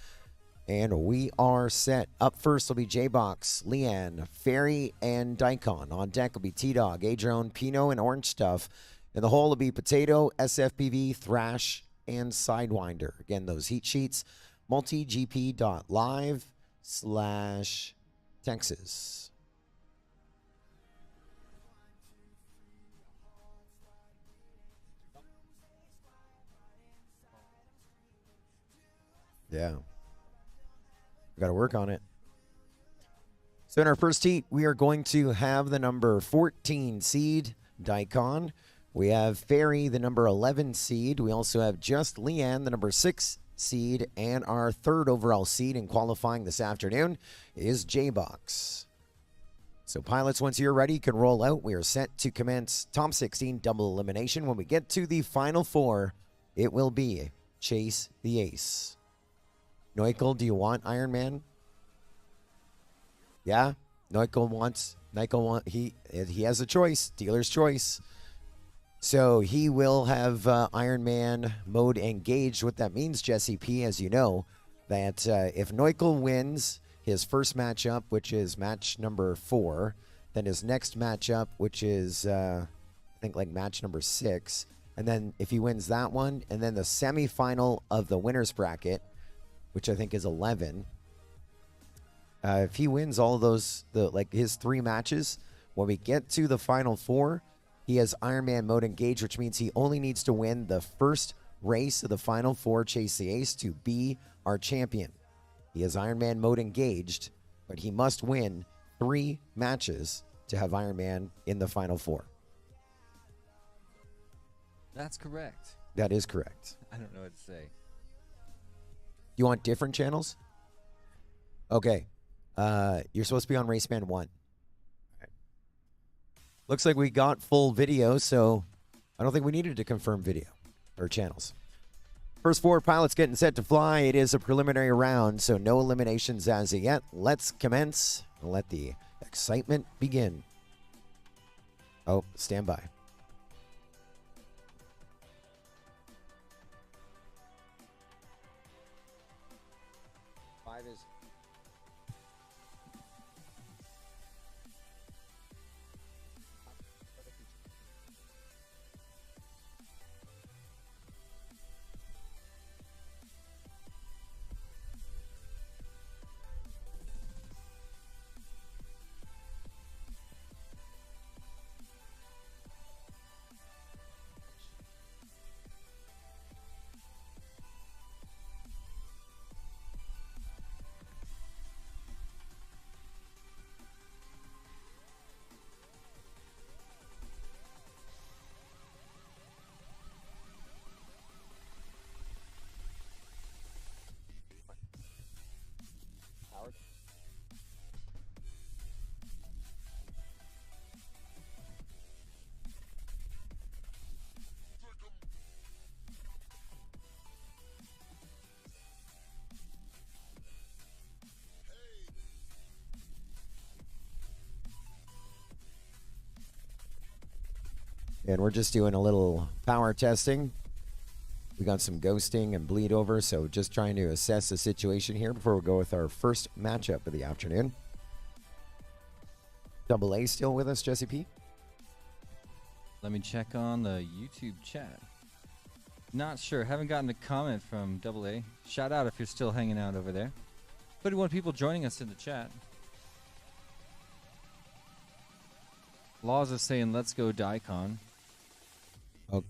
And we are set. Up first will be J-Box, Leanne, Ferry, and Daikon. On deck will be T-Dog, Adrone, Pino, and Orange Stuff. And the whole will be Potato, SFPV, Thrash, and Sidewinder. Again, those heat sheets, multigp.live/Texas. Yeah. Got to work on it. So in our first heat, we are going to have the number 14 seed, Daikon. We have Ferry, the number 11 seed. We also have Just Leanne, the number 6 seed. And our third overall seed in qualifying this afternoon is J-Box. So pilots, once you're ready, you can roll out. We are set to commence top 16 double elimination. When we get to the final 4, it will be Chase the Ace. Neukel, do you want Iron Man? Yeah, he has a choice, dealer's choice. So he will have Iron Man mode engaged. What that means, Jesse P, as you know, that if Neukel wins his first matchup, which is match number 4, then his next matchup, which is I think like match number 6, and then if he wins that one, and then the semifinal of the winner's bracket, which I think is 11. If he wins all of those, his 3 matches, when we get to the final 4, he has Iron Man mode engaged, which means he only needs to win the first race of the final 4, Chase the Ace, to be our champion. He has Iron Man mode engaged, but he must win 3 matches to have Iron Man in the final 4. That's correct. That is correct. I don't know what to say. You want different channels? Okay. You're supposed to be on Raceman 1. Right. Looks like we got full video, so I don't think we needed to confirm video or channels. First 4 pilots getting set to fly. It is a preliminary round, so no eliminations as of yet. Let's commence and let the excitement begin. Oh, stand by. And we're just doing a little power testing. We got some ghosting and bleed over, so just trying to assess the situation here before we go with our first matchup of the afternoon. Double A still with us, Jesse P? Let me check on the YouTube chat. Not sure. Haven't gotten a comment from Double A. Shout out if you're still hanging out over there. 31 people joining us in the chat. Laws is saying, let's go Daikon. Oh.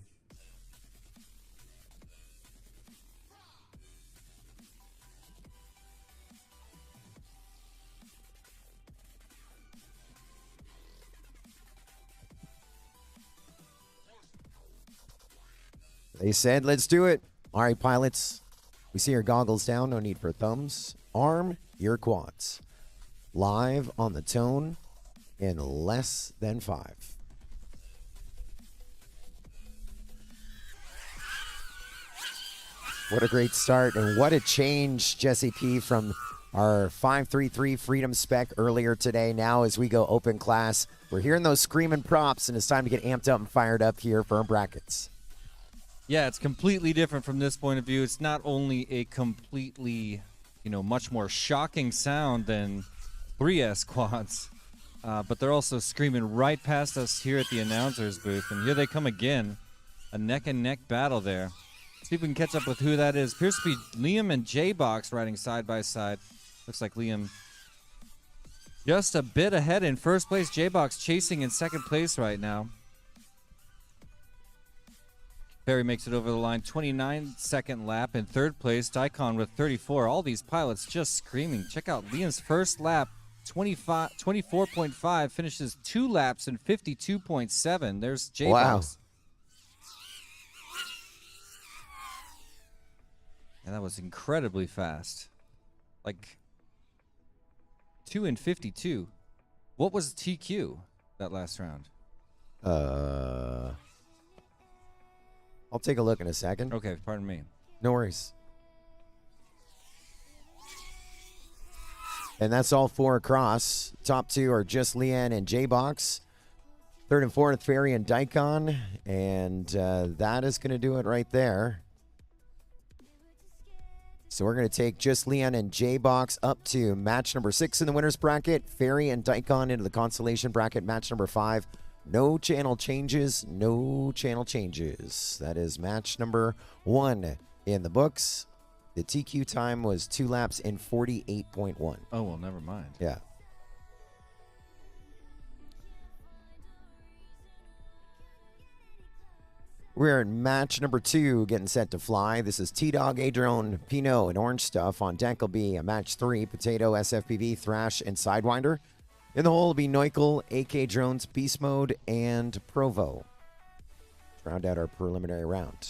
They said, let's do it. All right, pilots. We see your goggles down. No need for thumbs. Arm your quads. Live on the tone in less than 5. What a great start, and what a change, Jesse P, from our 533 Freedom Spec earlier today. Now as we go open class, we're hearing those screaming props, and it's time to get amped up and fired up here for our brackets. Yeah, it's completely different from this point of view. It's not only a completely, much more shocking sound than 3S quads, but they're also screaming right past us here at the announcer's booth. And here they come again. A neck-and-neck battle there. See if we can catch up with who that is. Appears to be Liam and J-Box riding side by side. Looks like Liam just a bit ahead in first place. J-Box chasing in second place right now. Barry makes it over the line. 29-second lap in third place. Daikon with 34. All these pilots just screaming. Check out Liam's first lap. 24.5. Finishes 2 laps in 52.7. There's J-Box. Wow. And that was incredibly fast. Like 2 in 52. What was TQ that last round? I'll take a look in a second. Okay, pardon me. No worries. And that's all 4 across. Top 2 are just Leanne and J-Box. Third and fourth, Ferry and Daikon. And that is going to do it right there. So we're going to take just Leon and J-Box up to match number 6 in the winner's bracket. Ferry and Daikon into the consolation bracket, match number 5. No channel changes, no channel changes. That is match number 1 in the books. The TQ time was 2 laps in 48.1. Oh, well, never mind. Yeah. We're in match number 2, getting set to fly. This is T-Dog, Adrone, Pinot, and Orange Stuff. On deck will be a match 3, Potato, SFPV, Thrash, and Sidewinder. In the hole will be Neukel, AK Drones, Beast Mode, and Provo. Let's round out our preliminary round.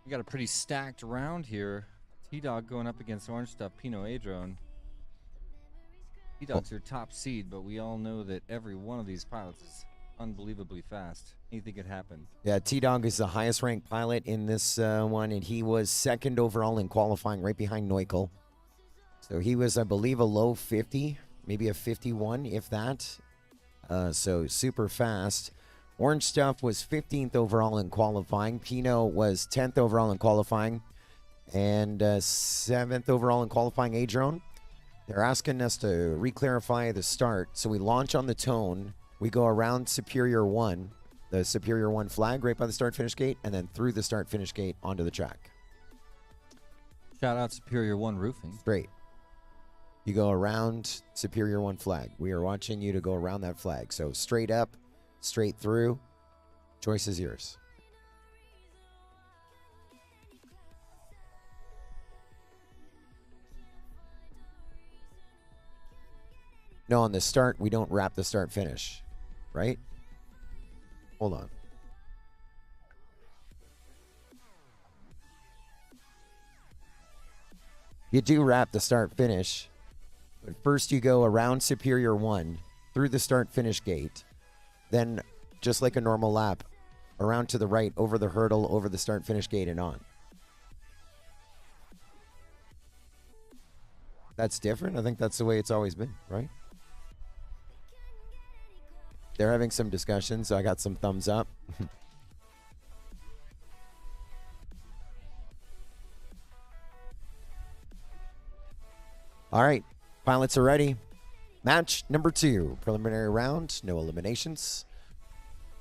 We got a pretty stacked round here. T-Dog going up against Orange Stuff, Pinot Adrone. T-Dog's your top seed, but we all know that every one of these pilots is unbelievably fast. Anything could happen. Yeah, T-Dog is the highest ranked pilot in this one, and he was second overall in qualifying, right behind Neukel. So he was, I believe, a low 50, maybe a 51, if that. So super fast. Orange Stuff was 15th overall in qualifying. Pinot was 10th overall in qualifying. And 7th overall in qualifying Adrone. They're asking us to re-clarify the start. So we launch on the tone. We go around Superior 1, the Superior 1 flag right by the start-finish gate, and then through the start-finish gate onto the track. Shout out Superior 1 Roofing. Straight. You go around Superior 1 flag. We are watching you to go around that flag. So straight up, straight through. Choice is yours. No, on the start, we don't wrap the start finish, right? Hold on. You do wrap the start finish, but first you go around Superior 1 through the start finish gate, then just like a normal lap, around to the right, over the hurdle, over the start finish gate, and on. That's different. I think that's the way it's always been, right? They're having some discussions, so I got some thumbs up. All right, pilots are ready. Match number 2, preliminary round, no eliminations.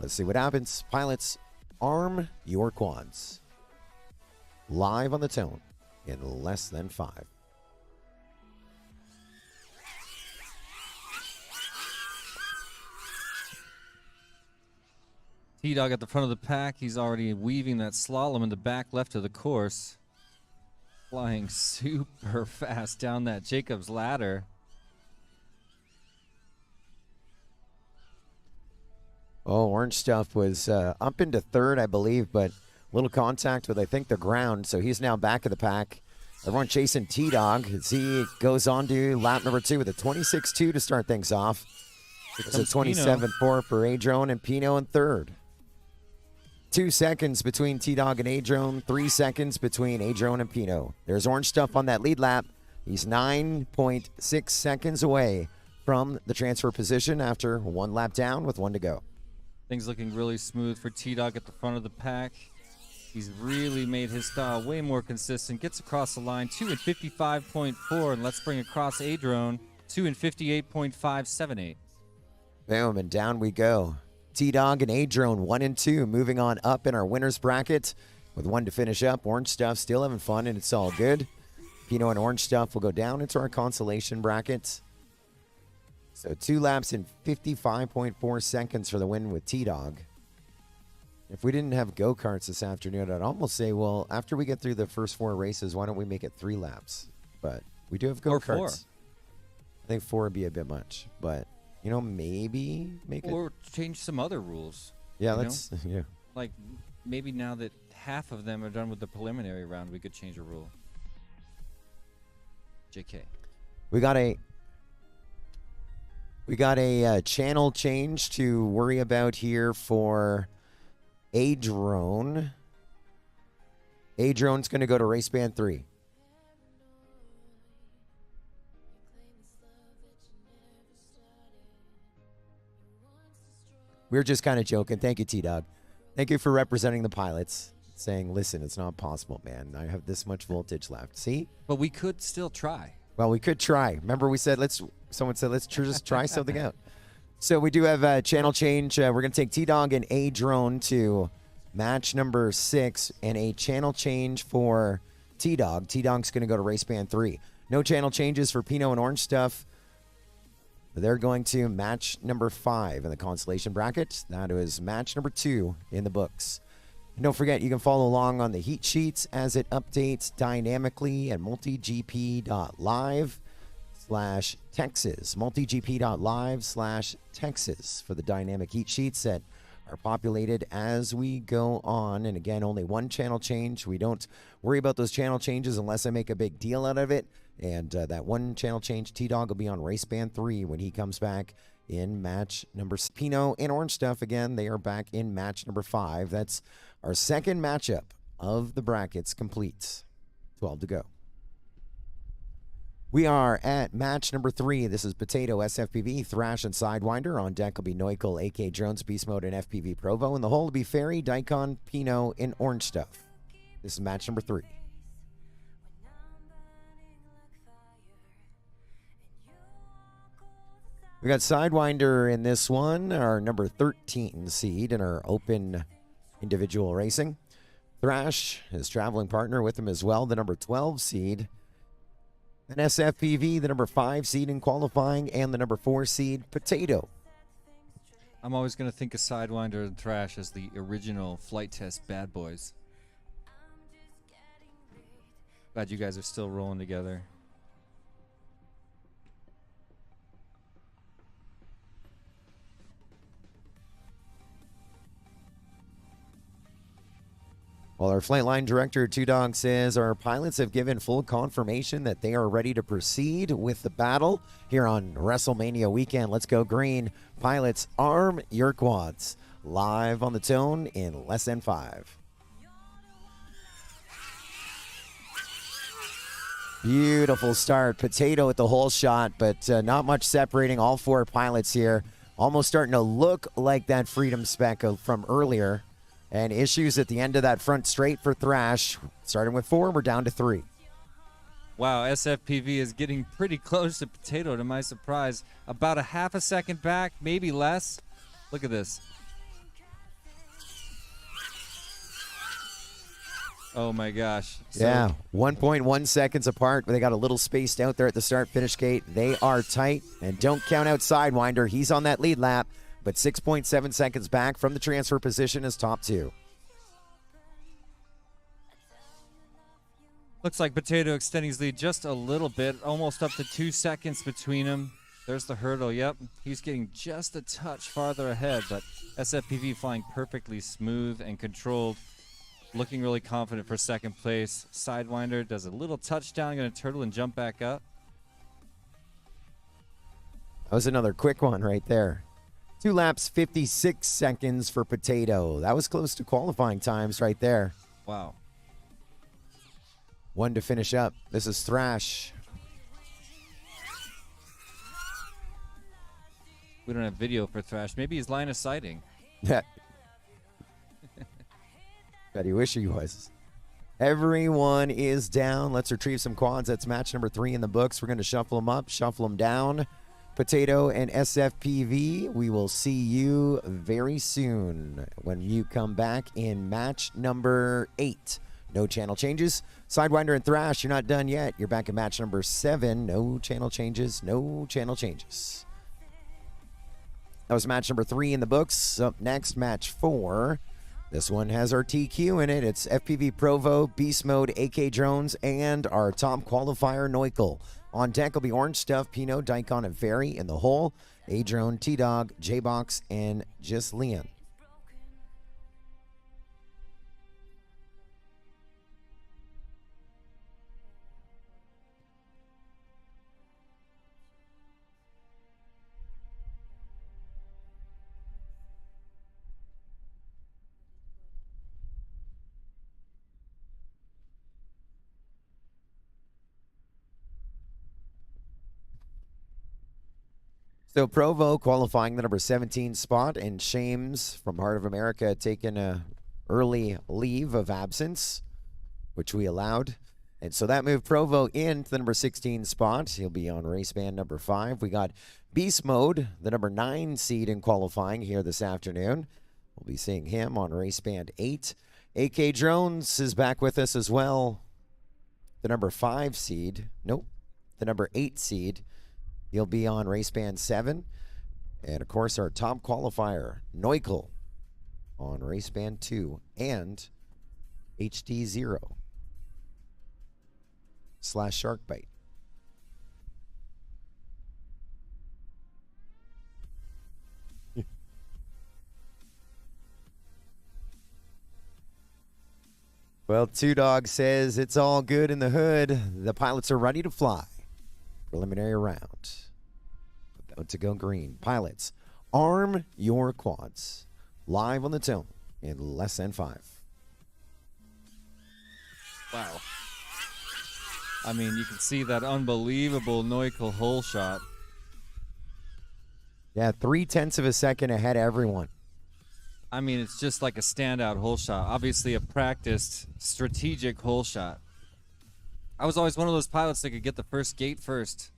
Let's see what happens. Pilots, arm your quads. Live on the tone in less than 5. T-Dog at the front of the pack. He's already weaving that slalom in the back left of the course. Flying super fast down that Jacob's ladder. Oh, Orange Stuff was up into third, I believe, but little contact with, I think, the ground. So he's now back of the pack. Everyone chasing T-Dog as he goes on to lap number 2 with a 26-2 to start things off. It's a 27-4 for Adrone and Pino in third. 2 seconds between T-Dog and Adrone, 3 seconds between Adrone and Pino. There's Orange Stuff on that lead lap. He's 9.6 seconds away from the transfer position after 1 lap down with 1 to go. Things looking really smooth for T-Dog at the front of the pack. He's really made his style way more consistent. Gets across the line, 2 and 55.4, and let's bring across Adrone, 2 and 58.578. Boom, and down we go. T-Dog and Adrone, 1 and 2, moving on up in our winner's bracket with 1 to finish up. Orange Stuff still having fun, and it's all good. Pino and Orange Stuff will go down into our consolation bracket. So 2 laps in 55.4 seconds for the win with T-Dog. If we didn't have go-karts this afternoon, I'd almost say, well, after we get through the first 4 races, why don't we make it 3 laps? But we do have Or go-karts. 4. I think 4 would be a bit much, but, you know, maybe make it. Or change some other rules. Yeah, you let's, yeah. Like, maybe now that half of them are done with the preliminary round, we could change a rule. JK. We got a channel change to worry about here for Adrone. Adrone's going to go to race band 3. We were just kind of joking. Thank you, T-Dog. Thank you for representing the pilots, saying, listen, it's not possible, man. I have this much voltage left. See? But we could still try. Well, we could try. Remember we said, someone said, let's just try something out. So we do have a channel change. We're going to take T-Dog and Adrone to match number 6 and a channel change for T-Dog. T-Dog's going to go to race band 3. No channel changes for Pino and Orange Stuff. They're going to match number 5 in the consolation bracket. That is match number 2 in the books. And don't forget, you can follow along on the heat sheets as it updates dynamically at multigp.live/Texas. multigp.live/Texas for the dynamic heat sheets that are populated as we go on. And again, only 1 channel change. We don't worry about those channel changes unless I make a big deal out of it. And that 1 channel change, T-Dog will be on race band 3 when he comes back in match number 6. Pino and Orange Stuff, again, they are back in match number 5. That's our second matchup of the brackets complete. 12 to go. We are at match number 3. This is Potato, SFPV, Thrash, and Sidewinder. On deck will be Neukel, AK Drones, Beast Mode, and FPV Provo. And the hole will be Fairy, Daikon, Pino, and Orange Stuff. This is match number 3. We got Sidewinder in this one, our number 13 seed in our open individual racing. Thrash, his traveling partner, with him as well, the number 12 seed. And SFPV, the number 5 seed in qualifying, and the number 4 seed, Potato. I'm always going to think of Sidewinder and Thrash as the original flight test bad boys. Glad you guys are still rolling together. Well, our flight line director, Two Dog, says our pilots have given full confirmation that they are ready to proceed with the battle here on WrestleMania weekend. Let's go green. Pilots, arm your quads. Live on the tone in less than 5. Beautiful start. Potato at the hole shot, but not much separating all 4 pilots here. Almost starting to look like that Freedom spec from earlier. And issues at the end of that front straight for Thrash. Starting with 4, we're down to 3. Wow, SFPV is getting pretty close to Potato, to my surprise. About a half a second back, maybe less. Look at this. Oh my gosh. So, yeah, 1.1 seconds apart. They got a little spaced out there at the start-finish gate. They are tight. And don't count out Sidewinder. He's on that lead lap. but 6.7 seconds back from the transfer position as top 2. Looks like Potato extending his lead just a little bit, almost up to 2 seconds between him. There's the hurdle. Yep, he's getting just a touch farther ahead, but SFPV flying perfectly smooth and controlled. Looking really confident for second place. Sidewinder does a little touchdown, going to turtle and jump back up. That was another quick one right there. 2 laps, 56 seconds for Potato. That was close to qualifying times right there. Wow. 1 to finish up. This is Thrash. We don't have video for Thrash. Maybe he's line of sighting. Bet he wish he was. Everyone is down. Let's retrieve some quads. That's match number 3 in the books. We're going to shuffle them up, shuffle them down. Potato and SFPV, we will see you very soon when you come back in match number 8. No channel changes. Sidewinder and Thrash, you're not done yet. You're back in match number 7. No channel changes. No channel changes. That was match number 3 in the books. Up next, match 4. This one has our TQ in it. It's FPV Provo, Beast Mode, AK Drones, and our top qualifier, Neukel. On deck will be Orange Stuff, Pino, Daikon, and Fairy in the hole. A-Drone, T-Dog, J-Box, and just Leon. So Provo qualifying the number 17 spot, and Shames from Heart of America taking a early leave of absence, which we allowed. And so that moved Provo into the number 16 spot. He'll be on race band number 5. We got Beast Mode, the number 9 seed in qualifying here this afternoon. We'll be seeing him on race band 8. AK Drones is back with us as well. The number 5 seed. Nope. The number 8 seed. He'll be on race band 7. And, of course, our top qualifier, Neukel, on race band 2 and HD 0 / Sharkbite. Well, Two Dog says it's all good in the hood. The pilots are ready to fly. Preliminary round. About to go green. Pilots, arm your quads. Live on the tone in less than 5. Wow. I mean, you can see that unbelievable Neukel hole shot. Yeah, 0.3 of a second ahead of everyone. I mean, it's just like a standout hole shot. Obviously a practiced, strategic hole shot. I was always one of those pilots that could get the first gate first,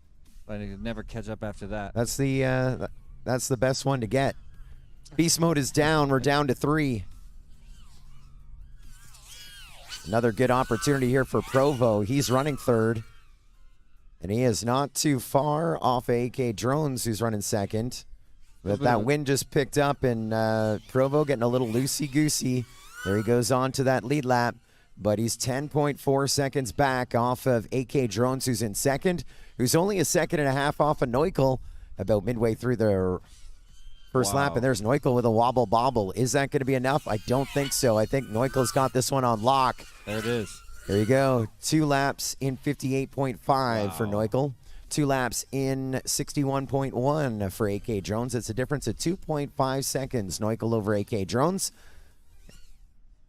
but I could never catch up after that. That's the best one to get. Beast mode is down. We're down to 3. Another good opportunity here for Provo. He's running 3rd. And he is not too far off AK Drones, who's running 2nd. But that wind just picked up, and Provo getting a little loosey-goosey. There he goes on to that lead lap. But he's 10.4 seconds back off of AK Drones, who's in 2nd, who's only a 1.5 seconds off of Neukel, about midway through the first lap. And there's Neukel with a wobble bobble. Is that going to be enough? I don't think so. I think Neukel's got this one on lock. There it is. There you go. 2 laps in 58.5 for Neukel. 2 laps in 61.1 for AK Drones. It's a difference of 2.5 seconds. Neukel over AK Drones.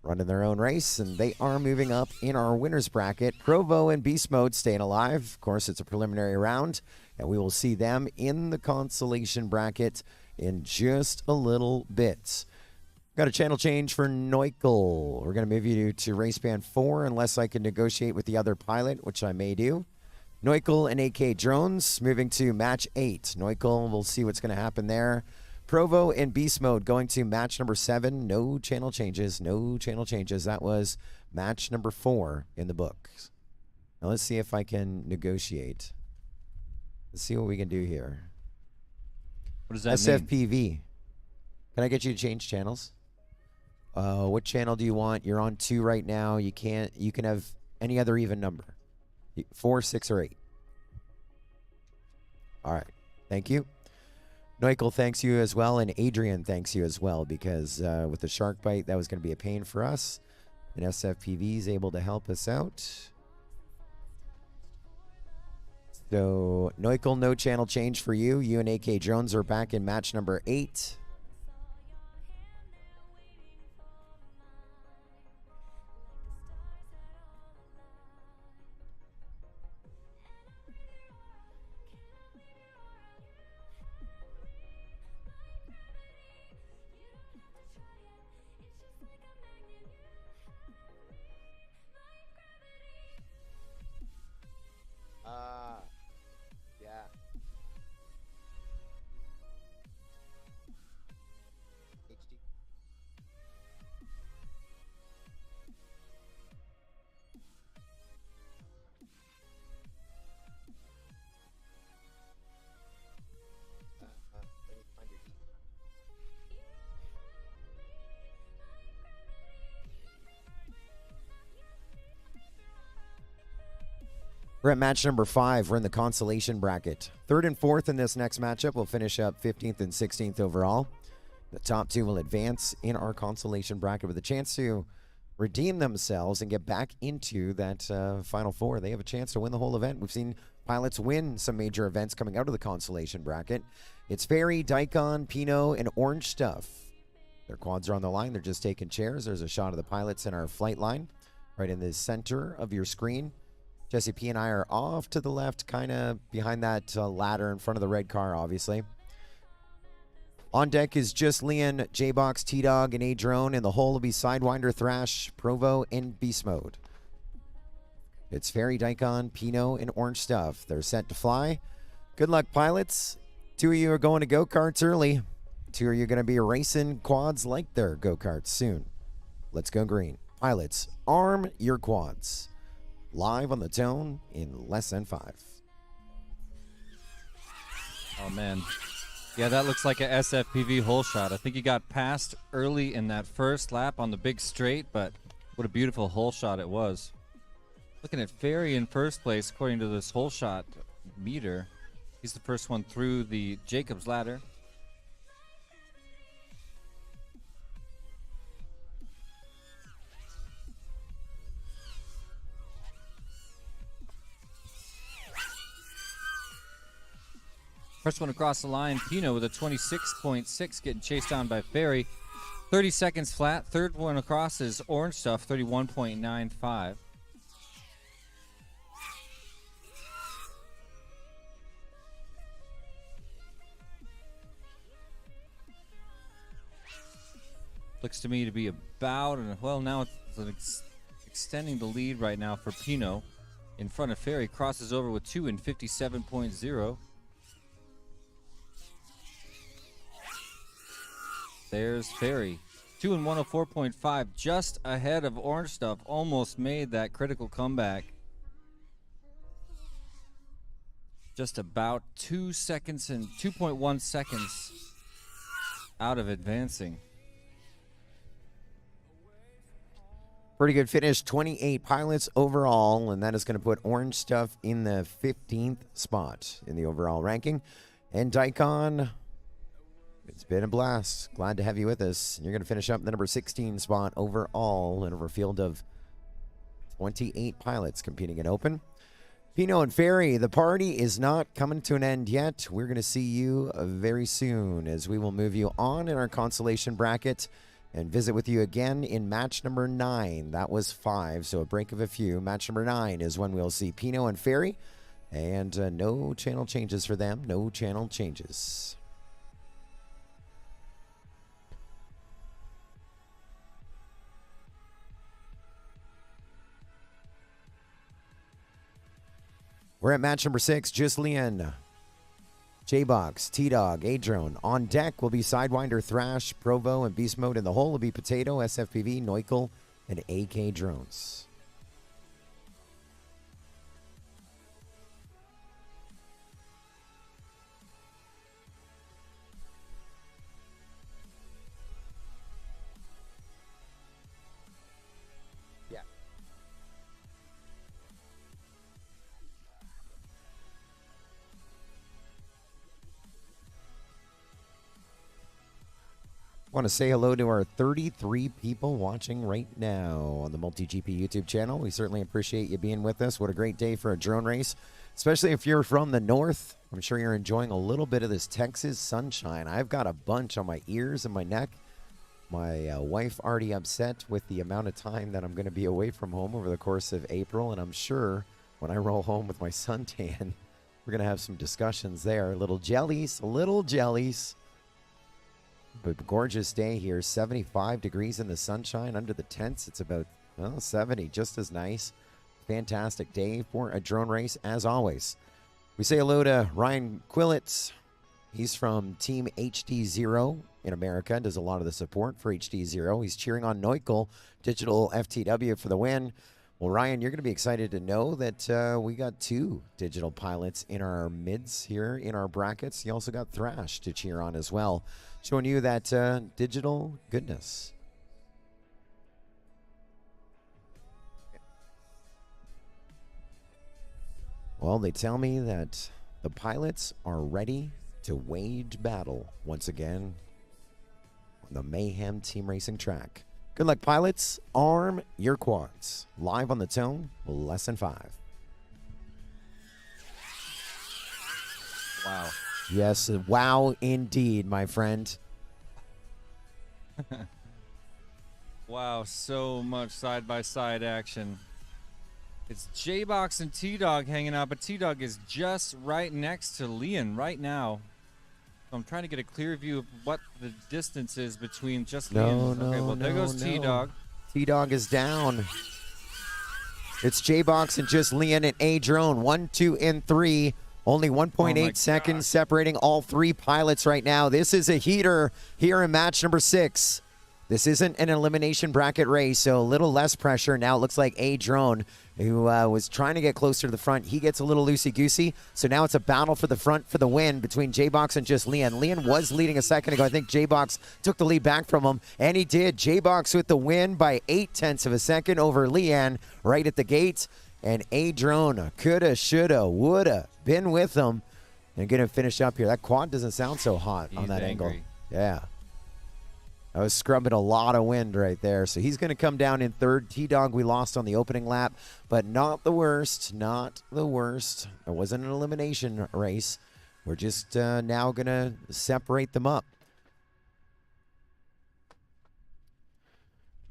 Running their own race, and they are moving up in our winners bracket. Provo and Beast Mode staying alive. Of course, it's a preliminary round, and we will see them in the consolation bracket in just a little bit. Got a channel change for Neukel. We're going to move you to race band 4 unless I can negotiate with the other pilot, which I may do. Neukel and AK Drones moving to match 8. Neukel, we'll see what's going to happen there. Provo and Beast Mode going to match number 7. No channel changes. No channel changes. That was match number 4 in the books. Now let's see if I can negotiate. Let's see what we can do here. What does that mean? SFPV. Can I get you to change channels? What channel do you want? You're on 2 right now. You can have any other even number. 4, 6, or 8. All right. Thank you. Neuchel thanks you as well, and Adrian thanks you as well, because with the shark bite, that was going to be a pain for us. And SFPV is able to help us out. So, Neuchel, no channel change for you. You and AK Drones are back in match number 8. Yeah. HD. Let me find your heat. We're at match number 5. We're in the consolation bracket. 3rd and 4th in this next matchup. We'll finish up 15th and 16th overall. The top 2 will advance in our consolation bracket with a chance to redeem themselves and get back into that Final 4. They have a chance to win the whole event. We've seen pilots win some major events coming out of the consolation bracket. It's Fairy, Daikon, Pinot, and Orange Stuff. Their quads are on the line. They're just taking chairs. There's a shot of the pilots in our flight line right in the center of your screen. Jesse P and I are off to the left, kind of behind that ladder in front of the red car, obviously. On deck is just Leon, J-Box, T-Dog, and A-Drone, and the whole will be Sidewinder, Thrash, Provo, and Beast Mode. It's Fairy, Daikon, Pinot, and Orange Stuff. They're set to fly. Good luck, pilots. 2 of you are going to go-karts early. 2 of you are going to be racing quads like their go-karts soon. Let's go green. Pilots, arm your quads. Live on the tone in less than 5. Oh, man. Yeah, that looks like a SFPV hole shot. I think he got passed early in that first lap on the big straight, but what a beautiful hole shot it was. Looking at Fairy in first place, according to this hole shot meter. He's the first one through the Jacob's ladder. First one across the line, Pino with a 26.6 getting chased down by Fairy. 30 seconds flat. Third one across is Orange Stuff, 31.95. Looks to me to be about, and well, now it's extending the lead right now for Pino. In front of Fairy, crosses over with 2 and 57.0. There's Fairy. 2 and 104.5, just ahead of Orange Stuff. Almost made that critical comeback. Just about 2 seconds and 2.1 seconds out of advancing. Pretty good finish. 28 pilots overall, and that is going to put Orange Stuff in the 15th spot in the overall ranking. And Daikon, it's been a blast. Glad to have you with us. You're going to finish up the number 16 spot overall in a field of 28 pilots competing in open. Pino and Fairy, the party is not coming to an end yet. We're going to see you very soon as we will move you on in our consolation bracket and visit with you again in match number 9. That was 5, so a break of a few. Match number 9 is when we'll see Pino and Fairy, and no channel changes for them. No channel changes. We're at match number 6. Just Leon, J-Box, T-Dog, A-Drone. On deck will be Sidewinder, Thrash, Provo, and Beast Mode. In the hole will be Potato, SFPV, Neuchel, and AK Drones. Want to say hello to our 33 people watching right now on the MultiGP YouTube channel. We certainly appreciate you being with us. What a great day for a drone race, especially if you're from the north. I'm sure you're enjoying a little bit of this Texas sunshine. I've got a bunch on my ears and my neck. My wife already upset with the amount of time that I'm going to be away from home over the course of April, and I'm sure when I roll home with my suntan, we're going to have some discussions there. Little jellies. But gorgeous day here, 75 degrees in the sunshine. Under the tents, it's about 70, just as nice. Fantastic day for a drone race, as always. We say hello to Ryan Quillets. He's from Team HD0 in America, does a lot of the support for HD0. He's cheering on Neukel, Digital FTW, for the win. Well, Ryan, you're going to be excited to know that we got 2 digital pilots in our mids here in our brackets. You also got Thrash to cheer on as well, showing you that digital goodness. Well, they tell me that the pilots are ready to wage battle once again on the Mayhem team racing track. Good luck, pilots. Arm your quads. Live on the tone, lesson 5. Wow. Yes, wow indeed, my friend. Wow, so much side-by-side action. It's J-Box and T-Dog hanging out, but T-Dog is just right next to Leon right now. I'm trying to get a clear view of what the distance is between just Leon. Okay, well, there goes T-Dog. T-Dog is down. It's J-Box and just Leon and A-Drone. 1, 2, and 3. Only 1.8 seconds separating all 3 pilots right now. This is a heater here in match number 6. This isn't an elimination bracket race, so a little less pressure. Now it looks like A-Drone, who was trying to get closer to the front, he gets a little loosey-goosey. So now it's a battle for the front for the win between J-Box and just Leon. Leon was leading a second ago. I think J-Box took the lead back from him, and he did. J-Box with the win by 0.8 of a second over Leon right at the gate. And A-Drone coulda, shoulda, woulda been with him and going to finish up here. That quad doesn't sound so hot on that angle. Yeah. I was scrubbing a lot of wind right there. So he's going to come down in 3rd. T-Dog we lost on the opening lap, but not the worst. Not the worst. It wasn't an elimination race. We're just now going to separate them up.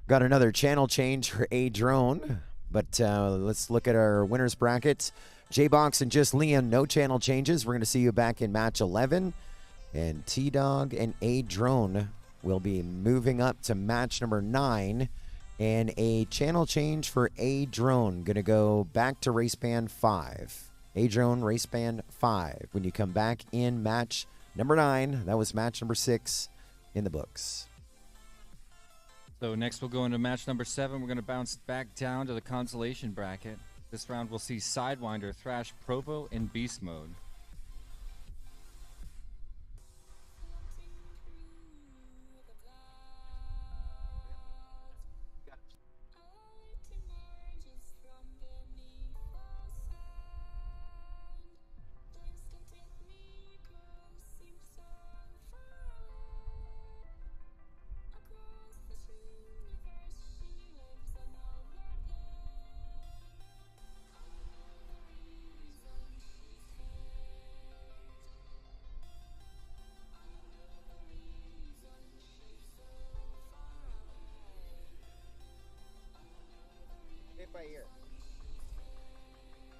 Got another channel change for A-Drone, but let's look at our winners bracket. J-Box and just Leon, no channel changes. We're going to see you back in match 11. And T-Dog and A-Drone will be moving up to match number 9, and a channel change for A-Drone. Going to go back to race band 5. A-Drone, race band 5. When you come back in match number 9, that was match number 6 in the books. So next we'll go into match number 7. We're going to bounce back down to the consolation bracket. This round we'll see Sidewinder, Thrash, Provo in beast mode.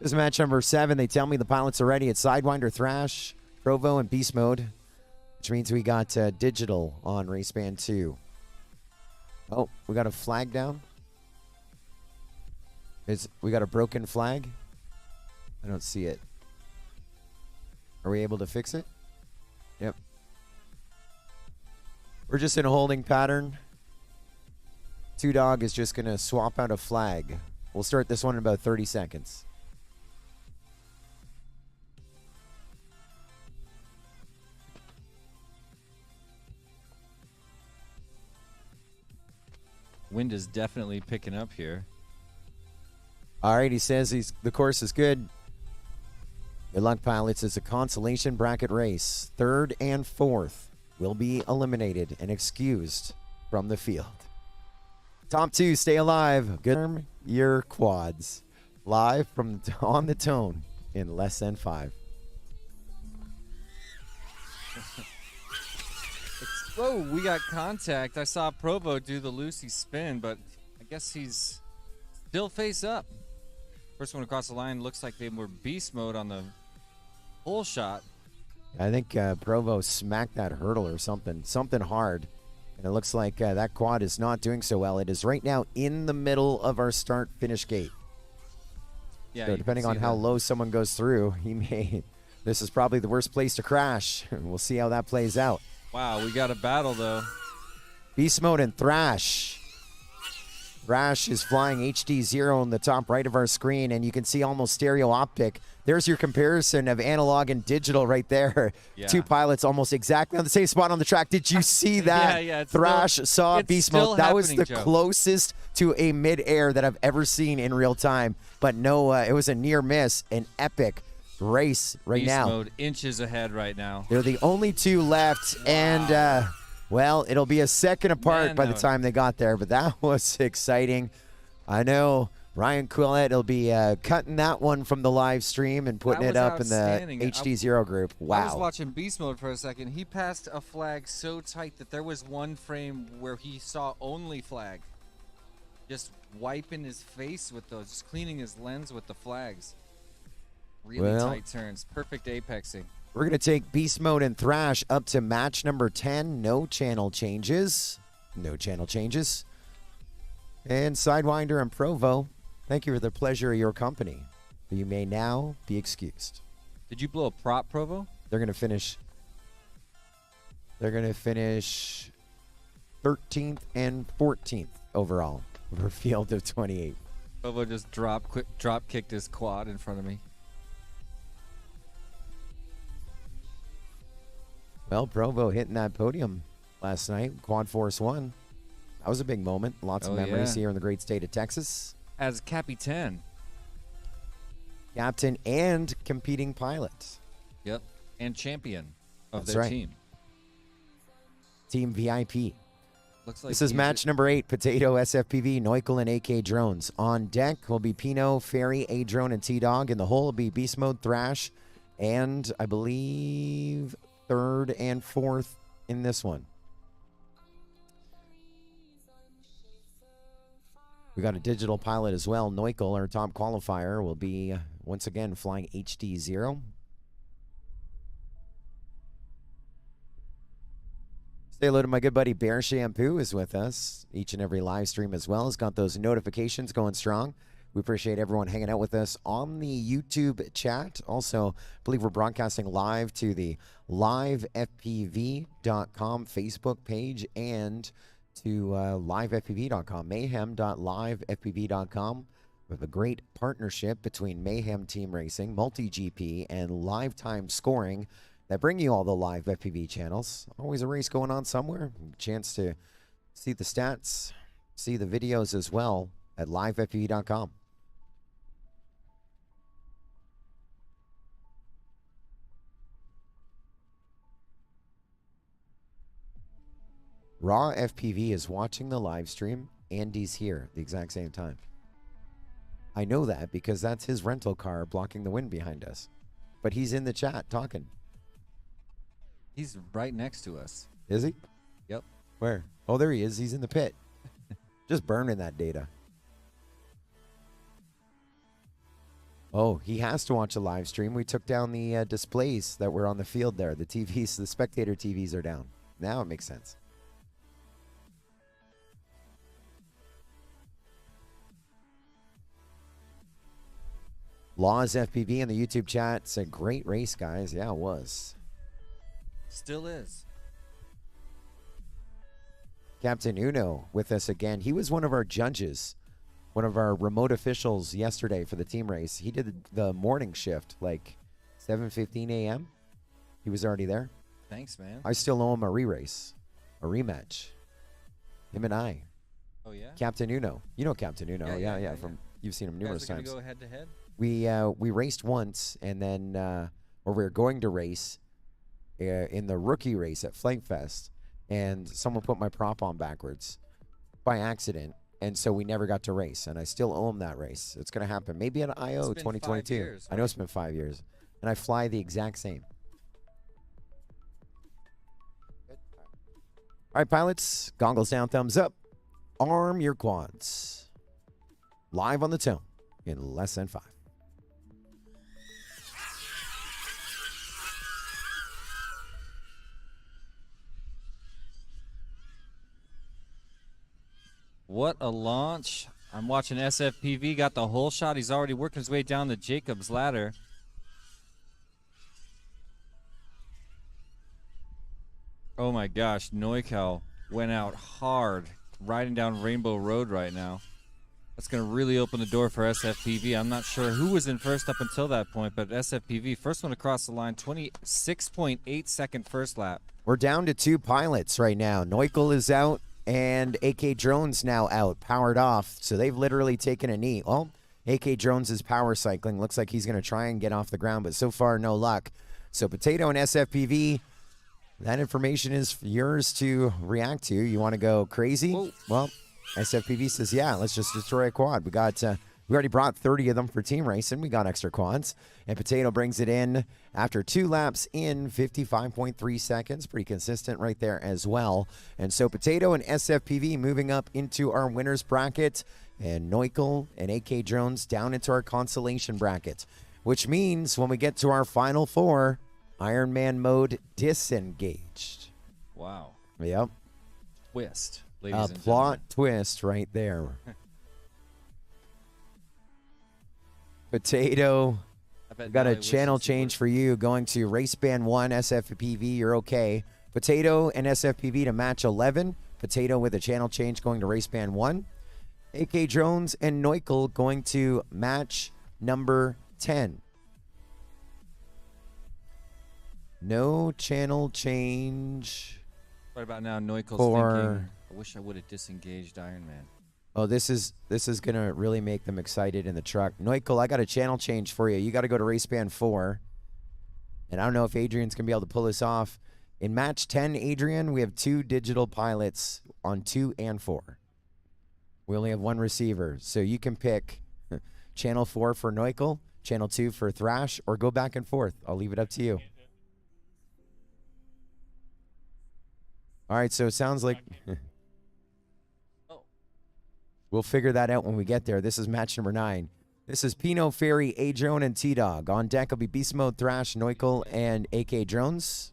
This is match number 7. They tell me the pilots are ready. It's Sidewinder, Thrash, Provo, and beast mode, which means we got digital on race band 2. Oh, we got a flag down. We got a broken flag? I don't see it. Are we able to fix it? Yep. We're just in a holding pattern. T-Dog is just going to swap out a flag. We'll start this one in about 30 seconds. Wind is definitely picking up here. All right, he says the course is good. Good luck, pilots. It's a consolation bracket race. 3rd and 4th. will be eliminated and excused from the field. Top 2, stay alive. Good your quads. Live from on the tone in less than 5. Whoa, we got contact. I saw Provo do the Lucy spin, but I guess he's still face up. First one across the line looks like they were beast mode on the full shot. I think Provo smacked that hurdle or something hard. And it looks like that quad is not doing so well. It is right now in the middle of our start-finish gate. Yeah, So depending on how low someone goes through, this is probably the worst place to crash. We'll see how that plays out. Wow, we got a battle, though. Beast Mode and Thrash. Thrash is flying HD0 in the top right of our screen, and you can see almost stereo optic. There's your comparison of analog and digital right there. Yeah. 2 pilots almost exactly on the same spot on the track. Did you see that? Yeah, Thrash saw it's Beast still Mode. That was the happening, Joe. closest to a mid-air that I've ever seen in real time. But no, it was a near miss, an epic race right Beast now. mode inches ahead right now. They're the only 2 left, and well, it'll be a second apart Man, by the that time they got there, but that was exciting. I know Ryan Quillette will be cutting that one from the live stream and putting That it was up in the outstanding. HD0 group. I was Wow. watching Beast Mode for a second. He passed a flag so tight that there was one frame where he saw only flag. Just wiping his face with those, just cleaning his lens with the flags. Really Well- tight turns. Perfect apexing. We're going to take Beast Mode and Thrash up to match number 10. No channel changes. No channel changes. And Sidewinder and Provo, thank you for the pleasure of your company. You may now be excused. Did you blow a prop, Provo? They're going to finish 13th and 14th overall for a field of 28. Provo just drop kicked his quad in front of me. Well, Provo hitting that podium last night, Quad Force 1. That was a big moment. Lots of Oh, memories yeah. here in the great state of Texas. As Capitan. Captain and competing pilot. Yep. And champion of That's their right. team. Team VIP. Looks like This is he's- match number 8, Potato, SFPV, Neukel, and AK drones. On deck will be Pino, Ferry, A-Drone, and T-Dog. In the hole will be Beast Mode, Thrash, and I believe 3rd and 4th in this one. We got a digital pilot as well. Neukel, our top qualifier, will be once again flying HD0. Say hello to my good buddy Bear Shampoo is with us each and every live stream as well. He's got those notifications going strong. We appreciate everyone hanging out with us on the YouTube chat. Also, I believe we're broadcasting live to the livefpv.com Facebook page and to livefpv.com, mayhem.livefpv.com. We have a great partnership between Mayhem Team Racing, Multi-GP, and Lifetime Scoring that bring you all the live FPV channels. Always a race going on somewhere. A chance to see the stats, see the videos as well at livefpv.com. Raw FPV is watching the live stream. Andy's here at the exact same time. I know that because that's his rental car blocking the wind behind us. But he's in the chat talking. He's right next to us. Is he? Yep. Where? Oh, there he is. He's in the pit. Just burning that data. Oh, he has to watch a live stream. We took down the displays that were on the field there. The TVs, the spectator TVs are down. Now it makes sense. Laws FPV in the YouTube chat. It's a great race, guys. Yeah, it was. Still is. Captain Uno with us again. He was one of our judges, one of our remote officials yesterday for the team race. He did the morning shift, like 7:15 a.m. He was already there. Thanks, man. I still owe him a re-race, a rematch. Him and I. Oh, yeah? Captain Uno. You know Captain Uno. Yeah. From you've seen him You numerous guys are times. gonna go head-to-head? We raced once, and then or we were going to race, in the rookie race at Flank Fest, and someone put my prop on backwards by accident, and so we never got to race, and I still owe him that race. It's going to happen. Maybe at IO It's been 5 2022. years, I know it's been 5 years, and I fly the exact same. All right, pilots, goggles down, thumbs up. Arm your quads. Live on the tone in less than 5. What a launch. I'm watching SFPV, got the whole shot. He's already working his way down the Jacob's ladder. Oh my gosh, Neukel went out hard, riding down Rainbow Road right now. That's going to really open the door for SFPV. I'm not sure who was in first up until that point, but SFPV, first one across the line, 26.8 second first lap. We're down to 2 pilots right now. Neukel is out, and AK Drones now out, powered off. So they've literally taken a knee. Well, AK Drones is power cycling. Looks like he's going to try and get off the ground, but so far, no luck. So Potato and SFPV, that information is yours to react to. You want to go crazy? Whoa. Well, SFPV says, yeah, let's just destroy a quad. We already brought 30 of them for team racing. We got extra quads. And Potato brings it in after 2 laps in 55.3 seconds. Pretty consistent right there as well. And so Potato and SFPV moving up into our winners bracket. And Neukel and AK Drones down into our consolation bracket. Which means when we get to our final 4, Iron Man mode disengaged. Wow. Yep. Twist, ladies A and plot twist right there. Potato, I bet we got a Nelly channel wishes he change for you. Going to race band 1, SFPV, you're okay. Potato and SFPV to match 11. Potato with a channel change going to race band 1. AK Drones and Neukel going to match number 10. No channel change. Right about now, Neukel's For- thinking, I wish I would have disengaged Iron Man. Oh, this is gonna really make them excited in the truck. Neukel, I got a channel change for you. You got to go to race band 4, and I don't know if Adrian's gonna be able to pull this off. In match 10, Adrian, we have 2 digital pilots on 2 and 4. We only have 1 receiver, so you can pick channel 4 for Neukel, channel 2 for Thrash, or go back and forth. I'll leave it up to you. All right, so it sounds like we'll figure that out when we get there. This is match number 9. This is Pino, Fairy, A-Drone, and T-Dog. On deck will be Beast Mode, Thrash, Neukel, and AK Drones.